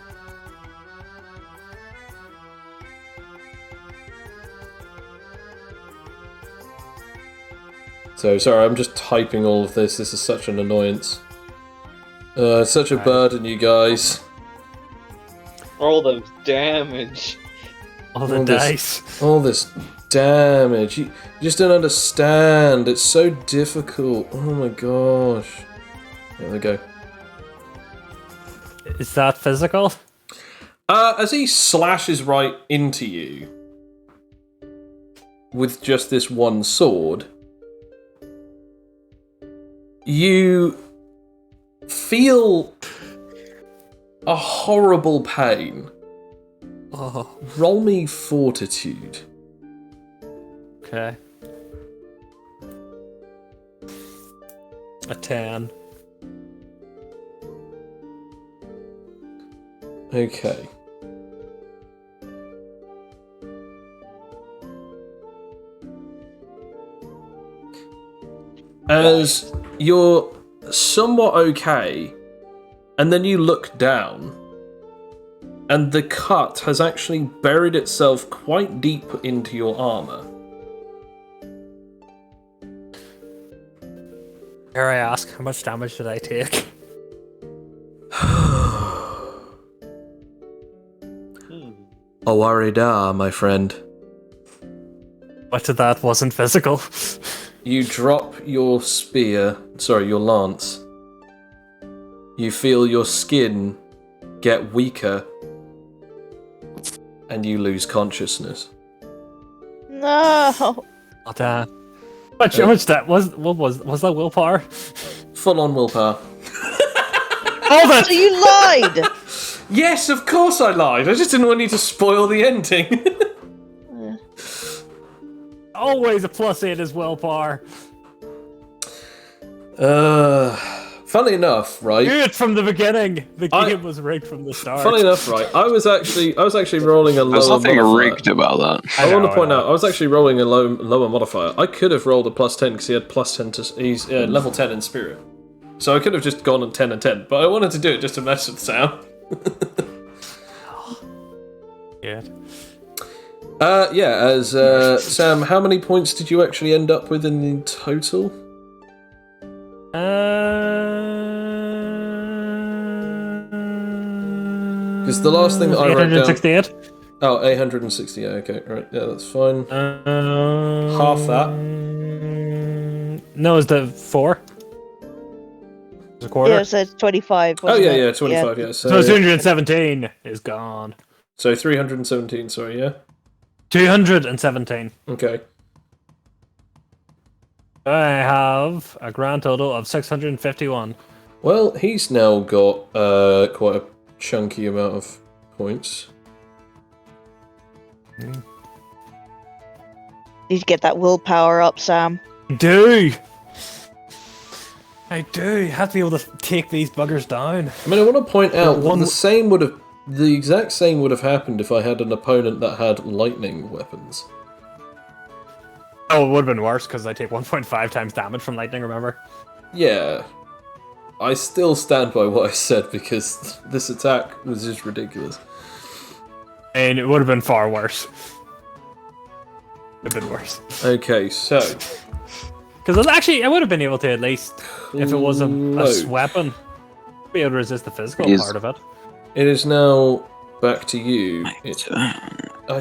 So, sorry, I'm just typing all of this. This is such an annoyance. It's such a burden, you guys. All the damage. All the dice. All this damage. You just don't understand. It's so difficult. Oh my gosh. There we go. Is that physical? As he slashes right into you with just this one sword, you feel a horrible pain. Oh, Roll me fortitude. okay. A 10. Okay. As you're somewhat okay, and then you look down, and the cut has actually buried itself quite deep into your armor. Dare I ask, how much damage did I take? Awarida, my friend. Much of that wasn't physical. You drop your your lance. You feel your skin get weaker, and you lose consciousness. No. Oh damn. How much that was that willpower? Full on willpower. Hold So it! you lied. Yes, of course I lied. I just didn't want you to spoil the ending. Always a +8 is willpower. Funny enough, right? Good from the beginning. The game was rigged from the start. Funny enough, right? I was actually rolling a lower There's nothing modifier. rigged about that. I want to point out, I was actually rolling a lower modifier. I could have rolled a +10 because he had +10 to he's level 10 in spirit. So I could have just gone on 10 and 10, but I wanted to do it just to mess with Sam. Good. As Sam, how many points did you actually end up with in the total? Because the last thing that I wrote down, 868. Oh, 860. Yeah, okay, right. Yeah, that's fine. Half that? No, is that 4? It's a quarter. Yeah, so it's 25. Oh, Wasn't yeah, it? yeah, 25, yeah. So 217 is gone. So 317, sorry, yeah? 217. Okay. I have a grand total of 651. Well, he's now got quite a chunky amount of points. Need to get that willpower up, Sam. I do. You have to be able to take these buggers down. I mean, I want to point out One- that the exact same would have happened if I had an opponent that had lightning weapons. Oh, it would have been worse because I take 1.5 times damage from lightning, remember? Yeah. I still stand by what I said because this attack was just ridiculous. And it would have been far worse. It would have been worse. Okay, so... Because I would have been able to at least, if it was a Close. weapon, be able to resist the physical Yes. part of it. It is now back to you. My turn.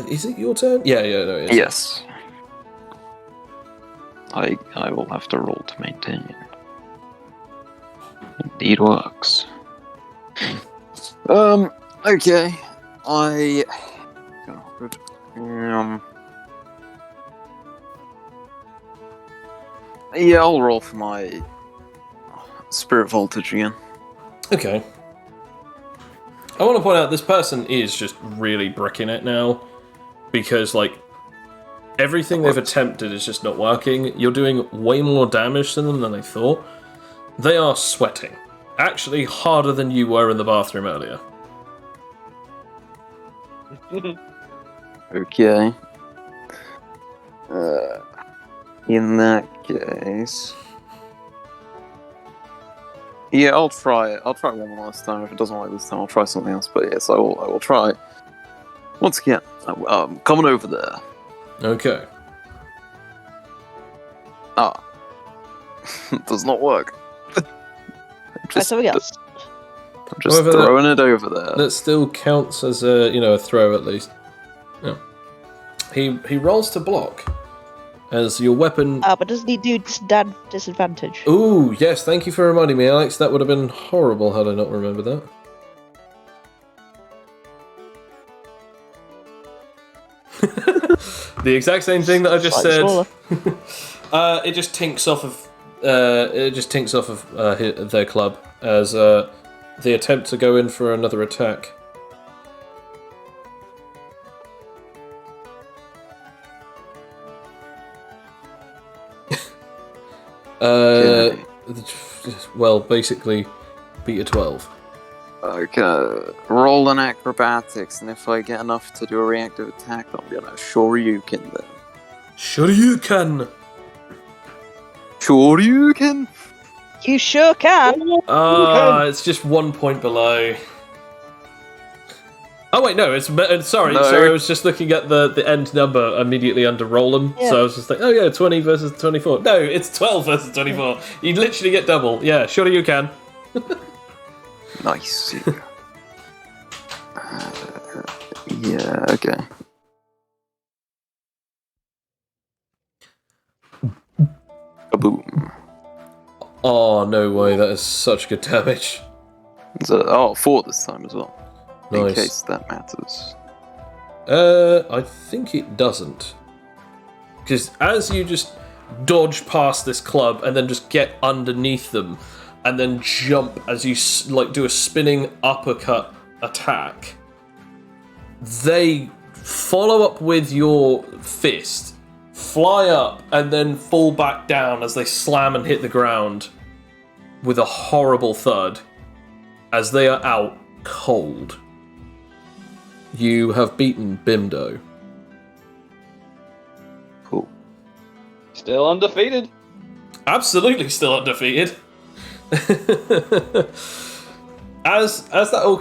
Is it your turn? Yeah, no, it is. Yes. I will have to roll to maintain. Indeed works. Okay. Yeah, I'll roll for my spirit voltage again. Okay. I want to point out this person is just really bricking it now because, like, everything they've attempted is just not working. You're doing way more damage to them than they thought. They are sweating. Actually, harder than you were in the bathroom earlier. Okay. In that case, yeah, I'll try it. I'll try one more last time. If it doesn't work this time, I'll try something else. But yes, I will try. Once again, I'm coming over there. Okay. Does not work. Try something else. I'm just However, throwing it over there. That still counts as a throw at least. Yeah. He rolls to block as your weapon. But doesn't he do disadvantage? Ooh, yes, thank you for reminding me, Alex. That would have been horrible had I not remembered that. The exact same thing that I just said. It just tinks off of. Their club as they attempt to go in for another attack. Okay. Well, basically, beat a 12. Okay, roll an acrobatics, and if I get enough to do a reactive attack, I'm gonna Shoryuken them. Sure you can! Shoryuken? You sure can. It's just 1 point below. Oh wait, no, it's sorry. No. So I was just looking at the end number immediately under Roland. Yeah. So I was just like, oh yeah, 20 versus 24. No, it's 12 versus 24. You literally get double. Yeah, sure you can. Nice. Yeah, okay. Kaboom. Oh no way, that is such good damage. So, 4 this time as well. In Nice. case that matters. I think it doesn't. Because as you just dodge past this club and then just get underneath them and then jump as you do a spinning uppercut attack, they follow up with your fist, fly up, and then fall back down as they slam and hit the ground with a horrible thud as they are out cold. You have beaten Bimdo. Cool. Still undefeated. Absolutely still undefeated. As that all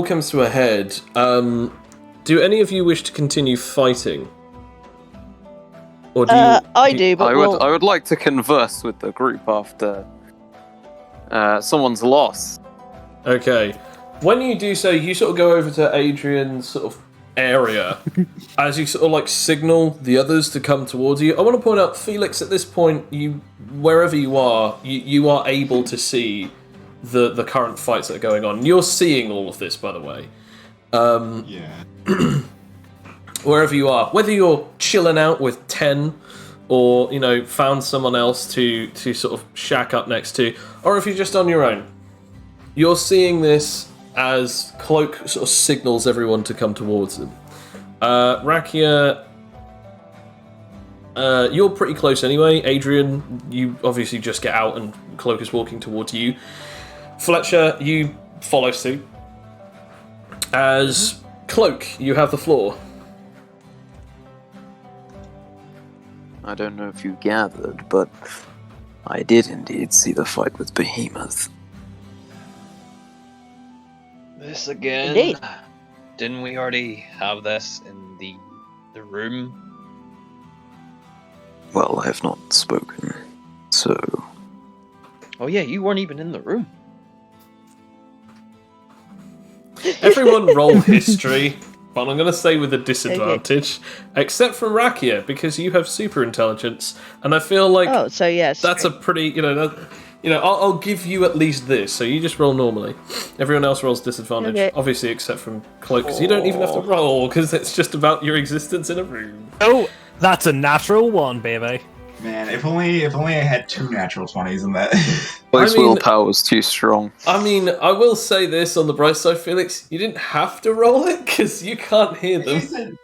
comes to a head, do any of you wish to continue fighting? Or do you? I do, but I would like to converse with the group after someone's lost. Okay. When you do so, you sort of go over to Adrian's sort of area, as you sort of like signal the others to come towards you. I want to point out, Felix, at this point, wherever you are able to see the current fights that are going on. You're seeing all of this, by the way. Yeah. Wherever you are, whether you're chilling out with 10, or found someone else to sort of shack up next to, or if you're just on your own, you're seeing this as Cloak sort of signals everyone to come towards him. Rakia, you're pretty close anyway. Adrian, you obviously just get out and Cloak is walking towards you. Fletcher, you follow suit. As Cloak, you have the floor. I don't know if you gathered, but I did indeed see the fight with Behemoth. This again? Indeed. Didn't we already have this in the room? Well, I have not spoken, so... Oh yeah, you weren't even in the room. Everyone roll history, but I'm going to say with a disadvantage, except for Rakia, because you have super intelligence, and I feel like Oh, so yes. that's a pretty, I'll give you at least this, so you just roll normally. Everyone else rolls disadvantage, Okay. obviously except from Cloak, because you don't even have to roll, because it's just about your existence in a room. Oh, that's a natural 1, baby. Man, if only I had 2 natural 20s in that. Cloak's I mean- willpower was too strong. I mean, I will say this on the bright side, Felix, you didn't have to roll it, because you can't hear them.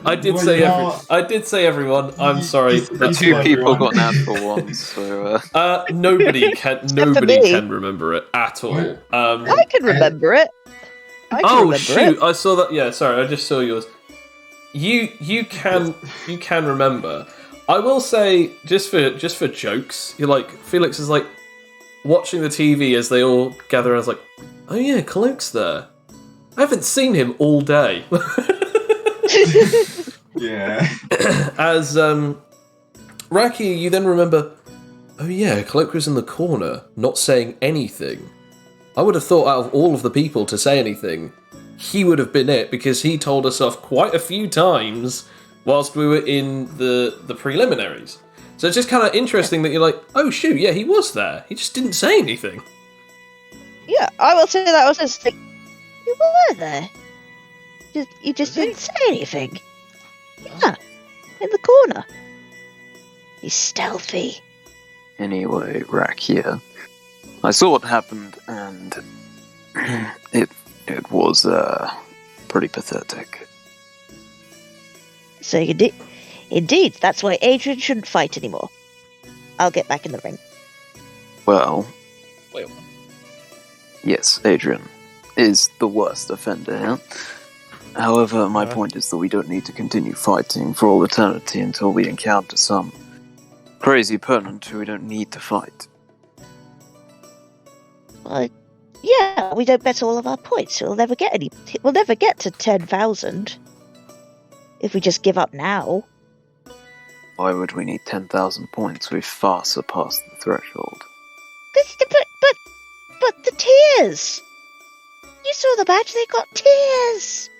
I did say everyone. I'm sorry. That's Two fine. people got natural ones, so... Nobody can remember it at all. I can remember it. I can remember shoot! it. I saw that. Yeah, sorry, I just saw yours. You can remember. I will say, just for jokes, you're like, Felix is like watching the TV as they all gather. And I was like, oh yeah, Cloak's there. I haven't seen him all day. Yeah. As Raki, you then remember, oh yeah, Cloak was in the corner, not saying anything. I would have thought out of all of the people to say anything, he would have been it, because he told us off quite a few times whilst we were in the preliminaries. So it's just kind of interesting that you're like, oh shoot, yeah, he was there. He just didn't say anything. Yeah, I will say that was just like, you were there. You just didn't say anything. Yeah, in the corner. He's stealthy. Anyway, Rakia, I saw what happened, and it was pretty pathetic. So indeed, that's why Adrian shouldn't fight anymore. I'll get back in the ring. Well, Wait, what? yes, Adrian is the worst offender here. However, my point is that we don't need to continue fighting for all eternity until we encounter some crazy opponent who we don't need to fight. Well, yeah, we don't bet all of our points. We'll never get to 10,000 if we just give up now. Why would we need 10,000 points? We've far surpassed the threshold. But the tears. You saw the badge. They got tears.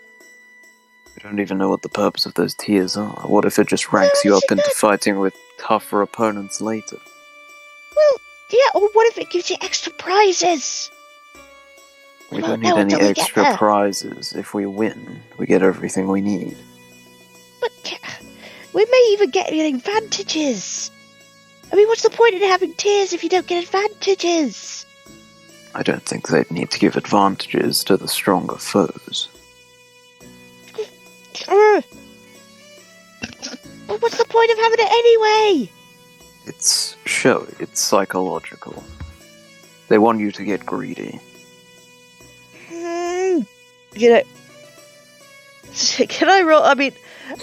We don't even know what the purpose of those tiers are. What if it just ranks you up into fighting with tougher opponents later? Well, yeah. Or what if it gives you extra prizes? We won't don't need know any until we get extra there. prizes. If we win, we get everything we need. But we may even get advantages. I mean, what's the point in having tears if you don't get advantages? I don't think they'd need to give advantages to the stronger foes. But what's the point of having it anyway? It's showy, it's psychological. They want you to get greedy. Can I roll? I mean,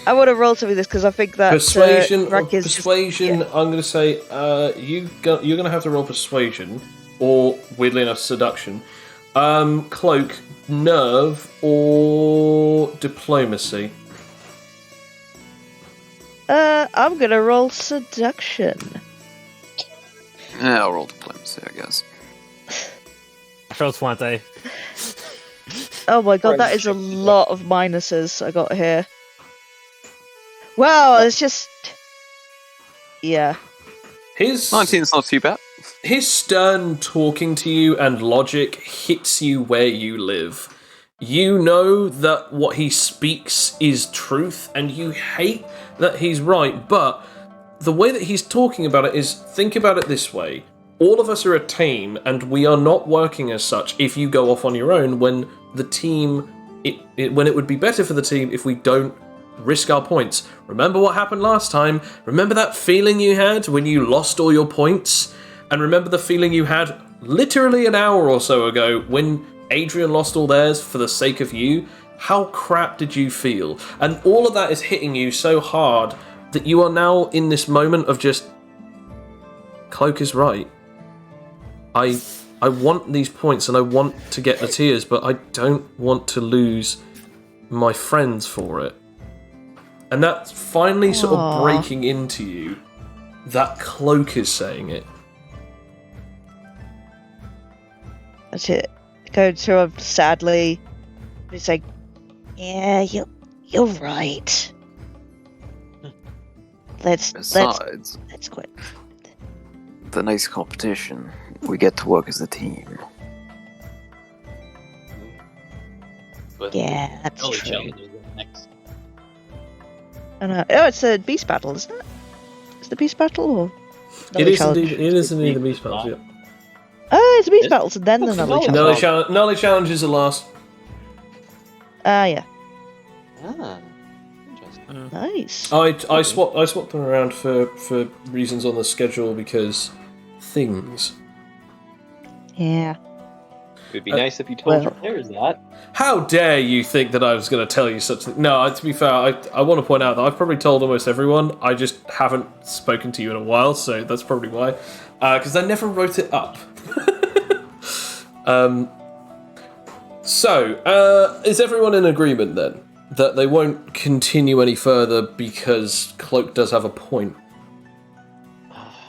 I want to roll some of this because I think that Persuasion. Rakia's just- Persuasion. I'm going to say you're going to have to roll persuasion, or weirdly enough, seduction. Cloak, nerve, or diplomacy. I'm gonna roll seduction. Yeah, I'll roll diplomacy, I guess. Natural 20. Oh my god, that is a lot of minuses I got here. Wow, it's just... Yeah. His 19's not too bad. his stern talking to you and logic hits you where you live. You know that what he speaks is truth, and you hate that he's right, but the way that he's talking about it is, think about it this way. All of us are a team, and we are not working as such if you go off on your own when the team... when it would be better for the team if we don't risk our points. Remember what happened last time? Remember that feeling you had when you lost all your points? And remember the feeling you had literally an hour or so ago when Adrian lost all theirs for the sake of you? How crap did you feel? And all of that is hitting you so hard that you are now in this moment of just... Cloak is right. I want these points and I want to get the tiers, but I don't want to lose my friends for it. And that's finally sort of breaking into you. That Cloak is saying it. That's it. Going through him sadly. He's like, yeah, you're right. Let's quit. The nice competition. We get to work as a team. But Yeah, that's only true. challenge is next. Oh, it's a beast battle, isn't it? Is it the beast battle or? It is indeed the beast battles, yeah. Oh, it's the beast Is- battles and then the knowledge challenge. Knowledge challenge is the last. Ah, yeah. Ah, interesting. Nice. I swapped them around for reasons on the schedule because things. Yeah. It would be nice if you told your well- players that. How dare you think that I was going to tell you such thing? No, to be fair, I want to point out that I've probably told almost everyone. I just haven't spoken to you in a while, so that's probably why. Because I never wrote it up. So, is everyone in agreement then? That they won't continue any further because Cloak does have a point?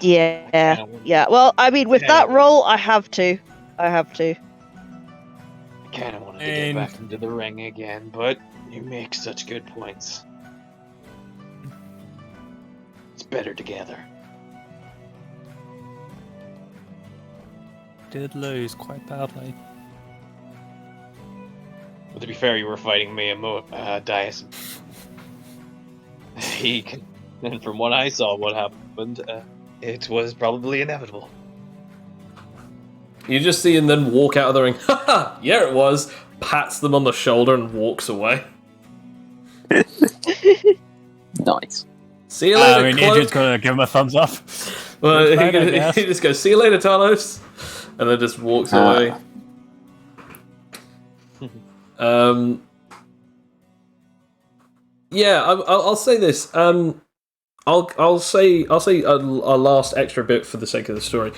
Yeah. Yeah. Well, I mean, with that roll, I have to. I kind of wanted to get back into the ring again, but you make such good points. It's better together. Did lose quite badly. But to be fair, you were fighting me and Dias. And from what I saw, what happened, it was probably inevitable. You just see him then walk out of the ring. Haha, yeah, it was. Pats them on the shoulder and walks away. Nice. See you later, I mean, Cloak. Adrian's gonna give him a thumbs up. Well, That's fine, I guess. he just goes, "See you later, Talos," and then just walks away. Yeah, I'll say this. I'll say a last extra bit for the sake of the story.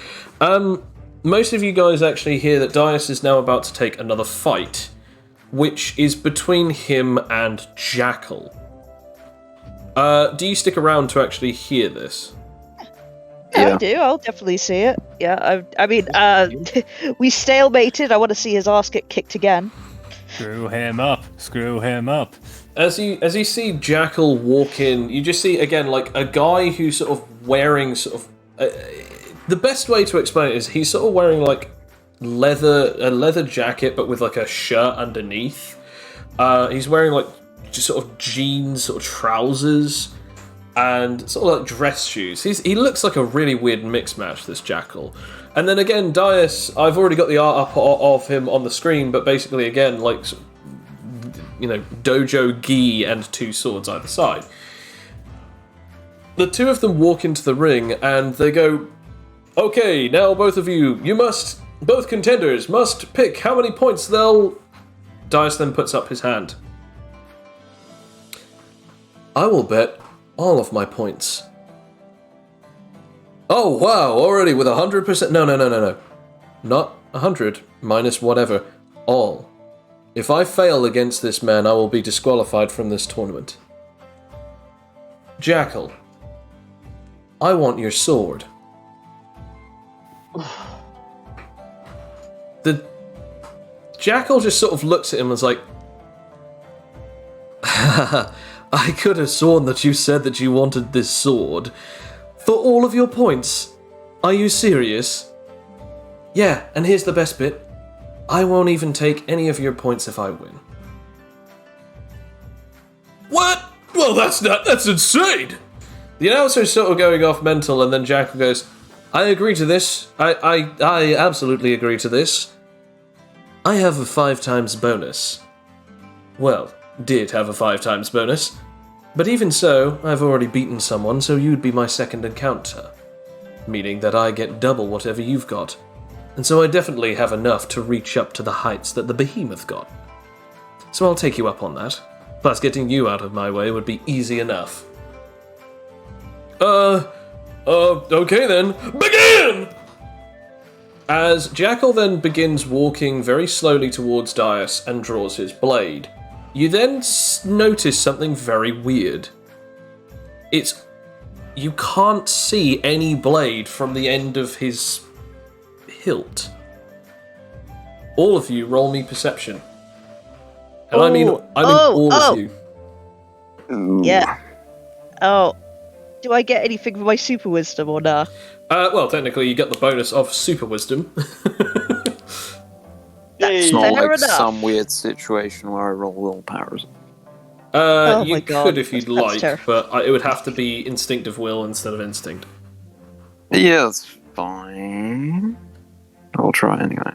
Most of you guys actually hear that Dias is now about to take another fight, which is between him and Jackal. Do you stick around to actually hear this? Yeah, Yeah. I do. I'll definitely see it. Yeah, I mean, we stalemated. I want to see his ass get kicked again. Screw him up. Screw him up. As you see Jackal walk in, you just see again like a guy who's sort of wearing sort of. The best way to explain it is he's sort of wearing like a leather jacket, but with like a shirt underneath. He's wearing like just sort of jeans, sort of trousers, and sort of like dress shoes. He looks like a really weird mixed match, this Jackal. And then again, Dias, I've already got the art up of him on the screen, but basically again, like, you know, dojo gi and two swords either side. The two of them walk into the ring and they go, "Okay, now both of you, both contenders must pick how many points they'll..." Dias then puts up his hand. "I will bet all of my points." "Oh, wow, already with 100%... No. Not 100, minus whatever. All. If I fail against this man, I will be disqualified from this tournament." "Jackal, I want your sword." The Jackal just sort of looks at him and is like, I could have sworn that you said that you wanted this sword. For all of your points? Are you serious? Yeah, and here's the best bit. I won't even take any of your points if I win. What? Well, that's insane! The announcer's sort of going off mental, and then Jackal goes, I agree to this. I absolutely agree to this. I have a 5 times bonus. Well, did have a 5 times bonus. But even so, I've already beaten someone, so you'd be my second encounter. Meaning that I get double whatever you've got. And so I definitely have enough to reach up to the heights that the behemoth got. So I'll take you up on that. Plus getting you out of my way would be easy enough. Okay then. Begin! As Jackal then begins walking very slowly towards Dias and draws his blade, you then notice something very weird. You can't see any blade from the end of his hilt. All of you roll me perception. And I mean all of you. Yeah. Oh. Do I get anything for my super wisdom or nah? Well, technically you get the bonus of super wisdom. It's not Fair like enough. some weird situation where I roll willpower. Oh You my God, could if you'd that's like, terrible. but it would have to be instinctive will instead of instinct. Yeah, that's fine. I'll try anyway.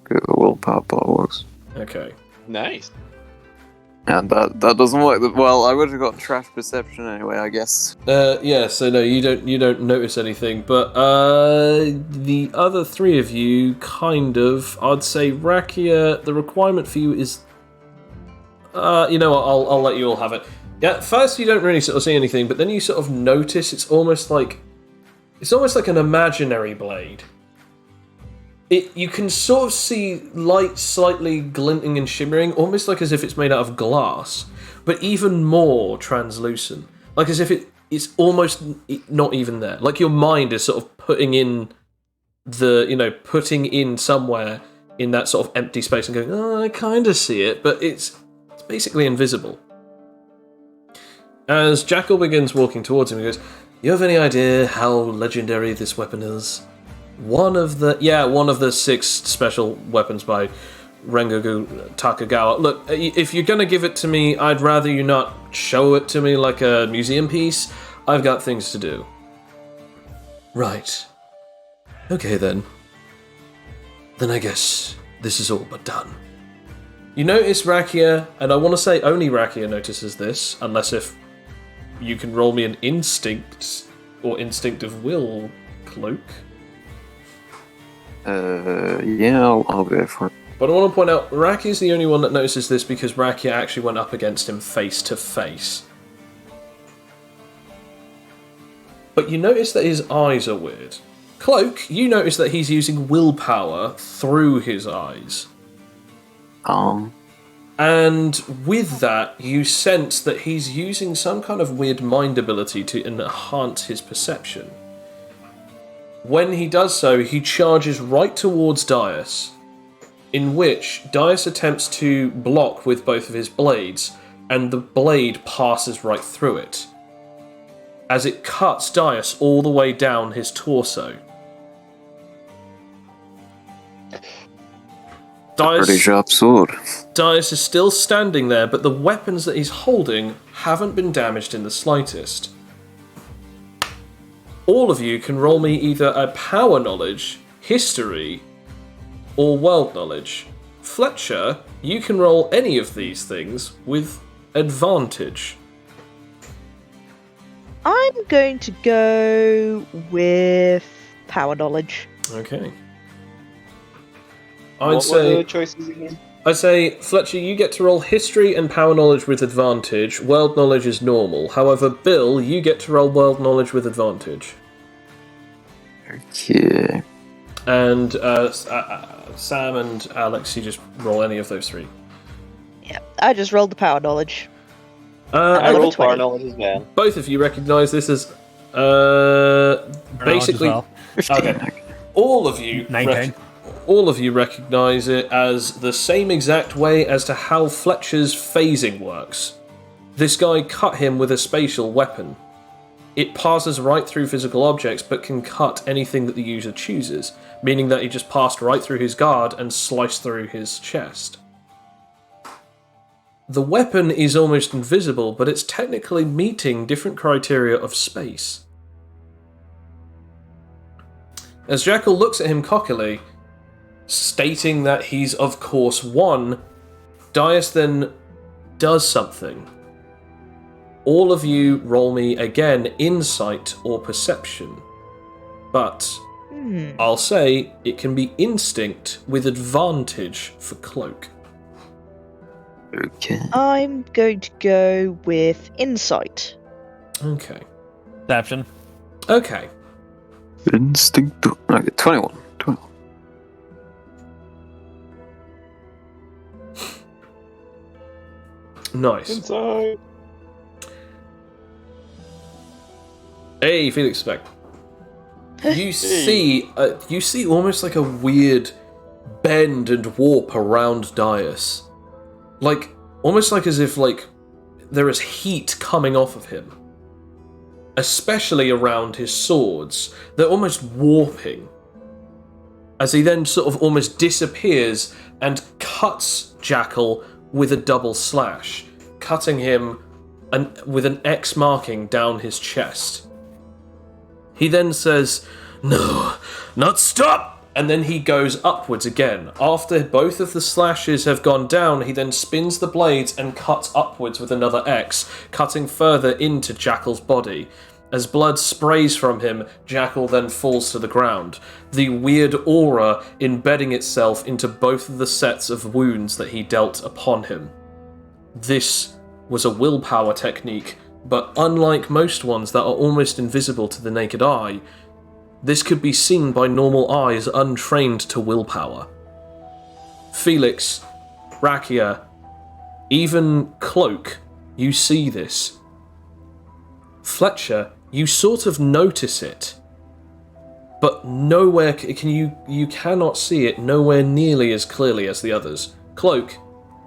Good, the willpower part works. Okay. Nice. And that doesn't work. Well, I would have got trash perception anyway, I guess. Yeah, so no, you don't notice anything, but the other 3 of you kind of, I'd say Rakia, the requirement for you is you know what, I'll let you all have it. Yeah, first you don't really sort of see anything, but then you sort of notice it's almost like an imaginary blade. You can sort of see light slightly glinting and shimmering, almost like as if it's made out of glass, but even more translucent. Like as if it's almost not even there. Like your mind is sort of putting in somewhere in that sort of empty space and going, oh, I kind of see it, but it's basically invisible. As Jackal begins walking towards him, he goes, you have any idea how legendary this weapon is? One of the 6 special weapons by Rengoku Takagawa. Look, if you're gonna give it to me, I'd rather you not show it to me like a museum piece. I've got things to do. Right. Okay then. Then I guess this is all but done. You notice Rakia, and I want to say only Rakia notices this, unless if you can roll me an instinct or instinctive will cloak. Yeah, I'll go for it. But I want to point out, Rakia's the only one that notices this because Rakia actually went up against him face to face. But you notice that his eyes are weird. Cloak, you notice that he's using willpower through his eyes. And with that, you sense that he's using some kind of weird mind ability to enhance his perception. When he does so, he charges right towards Dias, in which Dias attempts to block with both of his blades, and the blade passes right through it, as it cuts Dias all the way down his torso. Pretty sharp sword. Dias is still standing there, but the weapons that he's holding haven't been damaged in the slightest. All of you can roll me either a power knowledge, history, or world knowledge. Fletcher, you can roll any of these things with advantage. I'm going to go with power knowledge. Okay. What were the choices again? I'd say, Fletcher, you get to roll history and power knowledge with advantage. World knowledge is normal. However, Bill, you get to roll world knowledge with advantage. Okay. And Sam and Alex, you just roll any of those 3. Yeah, I just rolled the power knowledge. I rolled a rolled 20. power knowledge as well. Both of you recognise this as basically. Well. Okay. All of you. 19. all of you recognize it as the same exact way as to how Fletcher's phasing works. This guy cut him with a spatial weapon. It passes right through physical objects, but can cut anything that the user chooses, meaning that he just passed right through his guard and sliced through his chest. The weapon is almost invisible, but it's technically meeting different criteria of space. As Jackal looks at him cockily, stating that he's of course won, Dias then does something. All of you roll me again insight or perception. But I'll say it can be instinct with advantage for Cloak. Okay. I'm going to go with insight. Okay. Perception. Okay. Instinct. Okay, 21. 21. Nice. Inside. Hey, Felix Speck. You see almost like a weird bend and warp around Dias. Like, almost like as if, like, there is heat coming off of him. Especially around his swords. They're almost warping. As he then sort of almost disappears and cuts Jackal with a double slash, cutting him with an X marking down his chest. He then says, "No, not stop!" And then he goes upwards again. After both of the slashes have gone down, he then spins the blades and cuts upwards with another X, cutting further into Jackal's body. As blood sprays from him, Jackal then falls to the ground, the weird aura embedding itself into both of the sets of wounds that he dealt upon him. This was a willpower technique, but unlike most ones that are almost invisible to the naked eye, this could be seen by normal eyes untrained to willpower. Felix, Rakia, even Cloak, you see this. Fletcher, you sort of notice it, but nowhere you cannot see it nowhere nearly as clearly as the others. Cloak,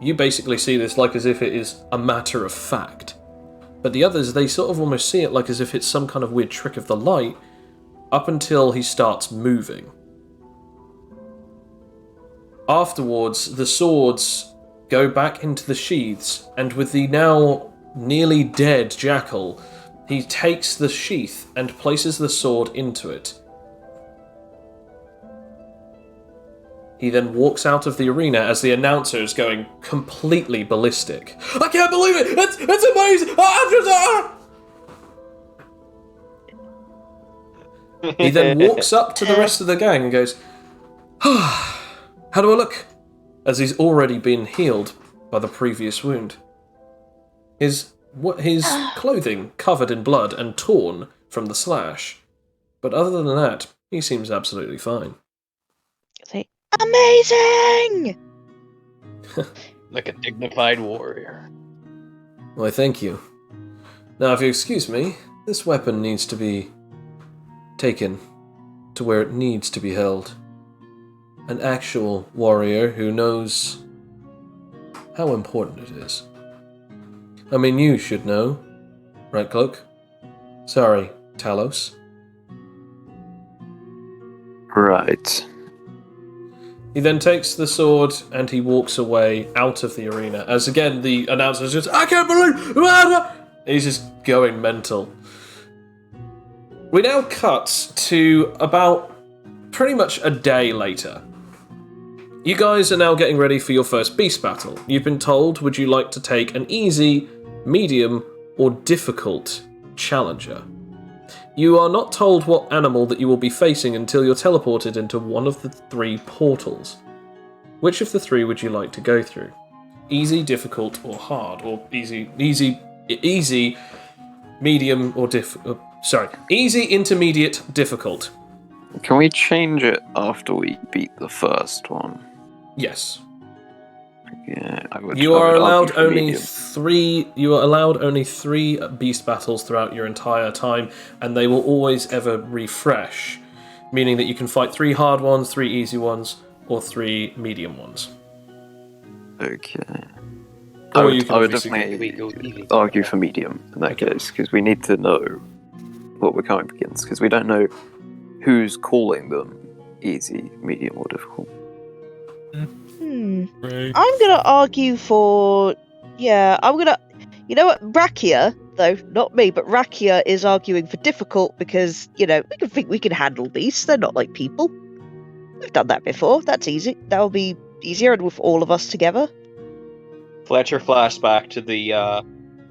you basically see this like as if it is a matter of fact. But the others, they sort of almost see it like as if it's some kind of weird trick of the light, up until he starts moving. Afterwards, the swords go back into the sheaths, and with the now nearly dead Jackal, he takes the sheath and places the sword into it. He then walks out of the arena as the announcer is going completely ballistic. I can't believe it! It's amazing! He then walks up to the rest of the gang and goes, "How do I look?" As he's already been healed by the previous wound. His clothing covered in blood and torn from the slash. But other than that, he seems absolutely fine. Say, amazing! Like a dignified warrior. Why, thank you. Now, if you excuse me, this weapon needs to be taken to where it needs to be held. An actual warrior who knows how important it is. I mean, you should know, right, Cloak? Sorry, Talos. Right. He then takes the sword and he walks away out of the arena. As again, the announcer's just, "I can't believe..." He's just going mental. We now cut to about pretty much a day later. You guys are now getting ready for your first beast battle. You've been told, would you like to take an easy, medium, or difficult challenger? You are not told what animal that you will be facing until you're teleported into one of the 3 portals. Which of the 3 would you like to go through? Easy, difficult, or hard? Or easy, medium, or easy, intermediate, difficult. Can we change it after we beat the first one? Yes. Yeah, You are allowed for only medium. 3. You are allowed only 3 beast battles throughout your entire time, and they will always ever refresh, meaning that you can fight 3 hard ones, 3 easy ones, or 3 medium ones. Okay. Or I you would, can I would obviously definitely go easy. argue for medium in that case, because we need to know what we're coming up against, because we don't know who's calling them easy, medium, or difficult. Right. I'm gonna argue for. Yeah, I'm gonna. You know what? Rakia, though, not me, but Rakia is arguing for difficult because, we can think we can handle beasts. They're not like people. We've done that before. That's easy. That'll be easier and with all of us together. Fletcher flashed back to the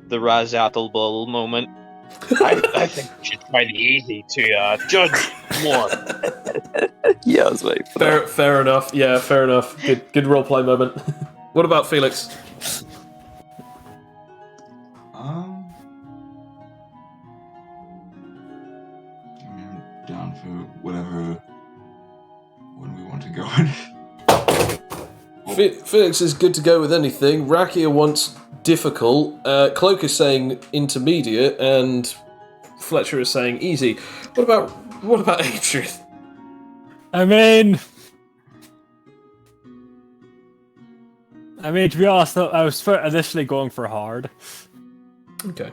Razathal Bull moment. I think we should try the easy to judge more. Yeah, I was waiting for that. Fair enough. Yeah, fair enough. Good roleplay moment. What about Felix? I'm down for whatever one we want to go in. Felix is good to go with anything. Rakia wants difficult. Cloak is saying intermediate, and Fletcher is saying easy. What about Adrian? I mean, to be honest, though, I was initially going for hard. Okay.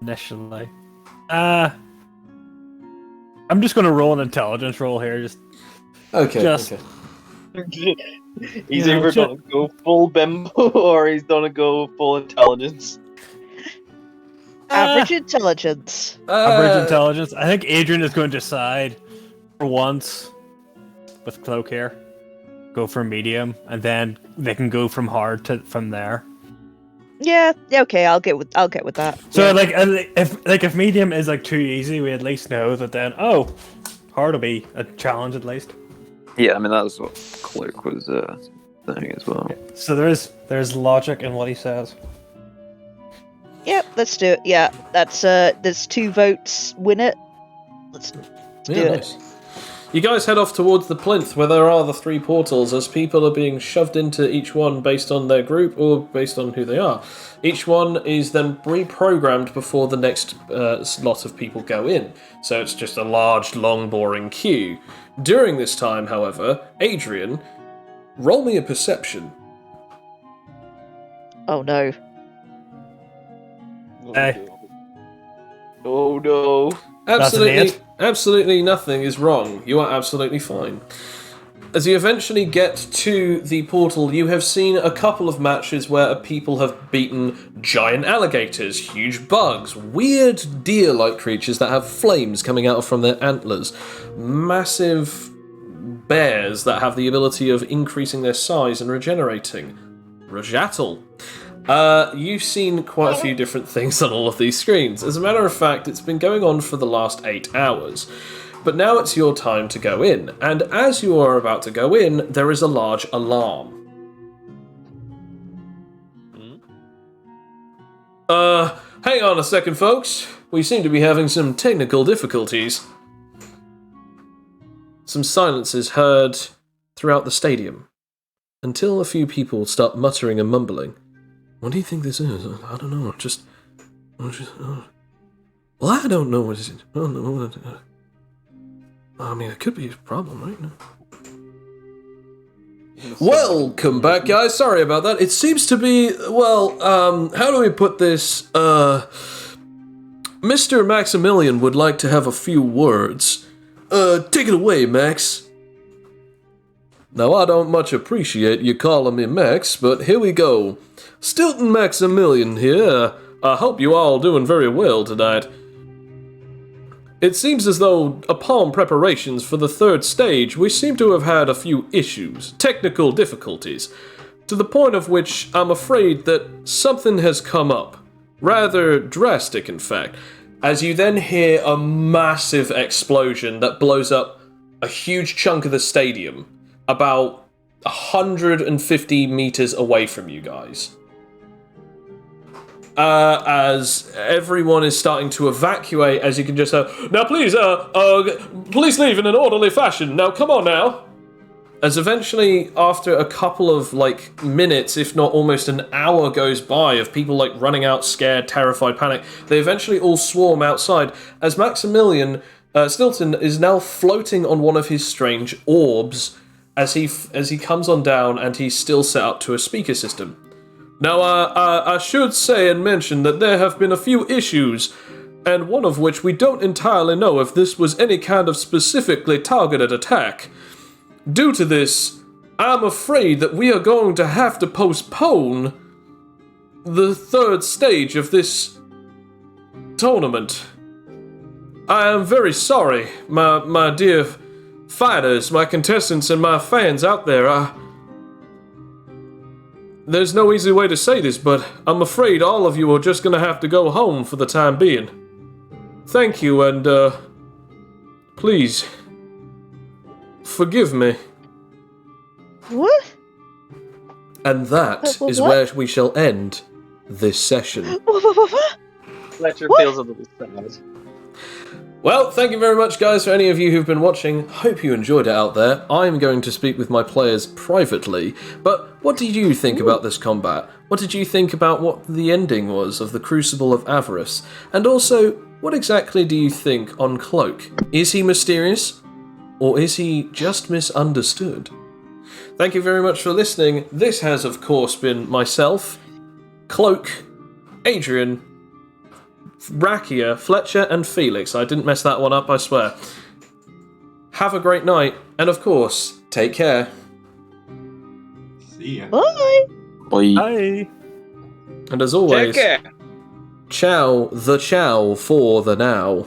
Initially. I'm just going to roll an intelligence roll here. Okay. He's Yeah, either gonna go full bimbo or he's gonna go full intelligence. Average intelligence. Average intelligence. I think Adrian is going to decide for once with Cloak here. Go for medium, and then they can go from hard from there. Yeah. Okay. I'll get with that. So if medium is too easy, we at least know that then hard will be a challenge at least. Yeah, I mean, that was what Cloak was saying as well. So there's logic in what he says. Yep. Let's do it. Yeah. That's there's 2 votes. Win it. Let's do it. Nice. You guys head off towards the plinth where there are the 3 portals as people are being shoved into each one based on their group or based on who they are. Each one is then reprogrammed before the next lot of people go in. So it's just a large, long, boring queue. During this time, however, Adrian, roll me a perception. Oh no. Hey. Oh no. Absolutely nothing is wrong. You are absolutely fine. As you eventually get to the portal, you have seen a couple of matches where people have beaten giant alligators, huge bugs, weird deer-like creatures that have flames coming out from their antlers, massive bears that have the ability of increasing their size and regenerating. Razathal. You've seen quite a few different things on all of these screens. As a matter of fact, it's been going on for the last 8 hours. But now it's your time to go in, and as you are about to go in, there is a large alarm. Hang on a second, folks. We seem to be having some technical difficulties. Some silence is heard throughout the stadium, until a few people start muttering and mumbling. What do you think this is? I don't know. Well, I don't know what it is. I don't know what it is. I mean, it could be a problem, right? Welcome back, guys. Sorry about that. It seems to be, how do we put this? Mr. Maximilian would like to have a few words. Take it away, Max. Now, I don't much appreciate you calling me Max, but here we go. Stilton Maximilian here. I hope you all doing very well tonight. It seems as though, upon preparations for the 3rd stage, we seem to have had a few issues, technical difficulties, to the point of which I'm afraid that something has come up. Rather drastic, in fact, as you then hear a massive explosion that blows up a huge chunk of the stadium, about 150 meters away from you guys. As everyone is starting to evacuate, as you can just now please leave in an orderly fashion. Now, come on now. As eventually, after a couple of, minutes, if not almost an hour goes by of people, running out, scared, terrified, panic, they eventually all swarm outside, as Maximilian, Stilton is now floating on one of his strange orbs, as he comes on down and he's still set up to a speaker system. Now, I should say and mention that there have been a few issues, and one of which we don't entirely know if this was any kind of specifically targeted attack. Due to this, I'm afraid that we are going to have to postpone the third stage of this tournament. I am very sorry, my dear fighters, my contestants, and my fans out there. There's no easy way to say this, but I'm afraid all of you are just going to have to go home for the time being. Thank you, and please forgive me. What? And that is What? where we shall end this session. What? Fletcher What? feels a little sad. Well, thank you very much, guys, for any of you who've been watching. Hope you enjoyed it out there. I'm going to speak with my players privately, but what did you think about this combat? What did you think about what the ending was of the Crucible of Avarice? And also, what exactly do you think on Cloak? Is he mysterious? Or is he just misunderstood? Thank you very much for listening. This has, of course, been myself, Cloak, Adrian, Rakia, Fletcher, and Felix. I didn't mess that one up, I swear. Have a great night, and of course, take care. See ya. Bye. Bye. Hi. And as always, Take care. ciao the chow for the now.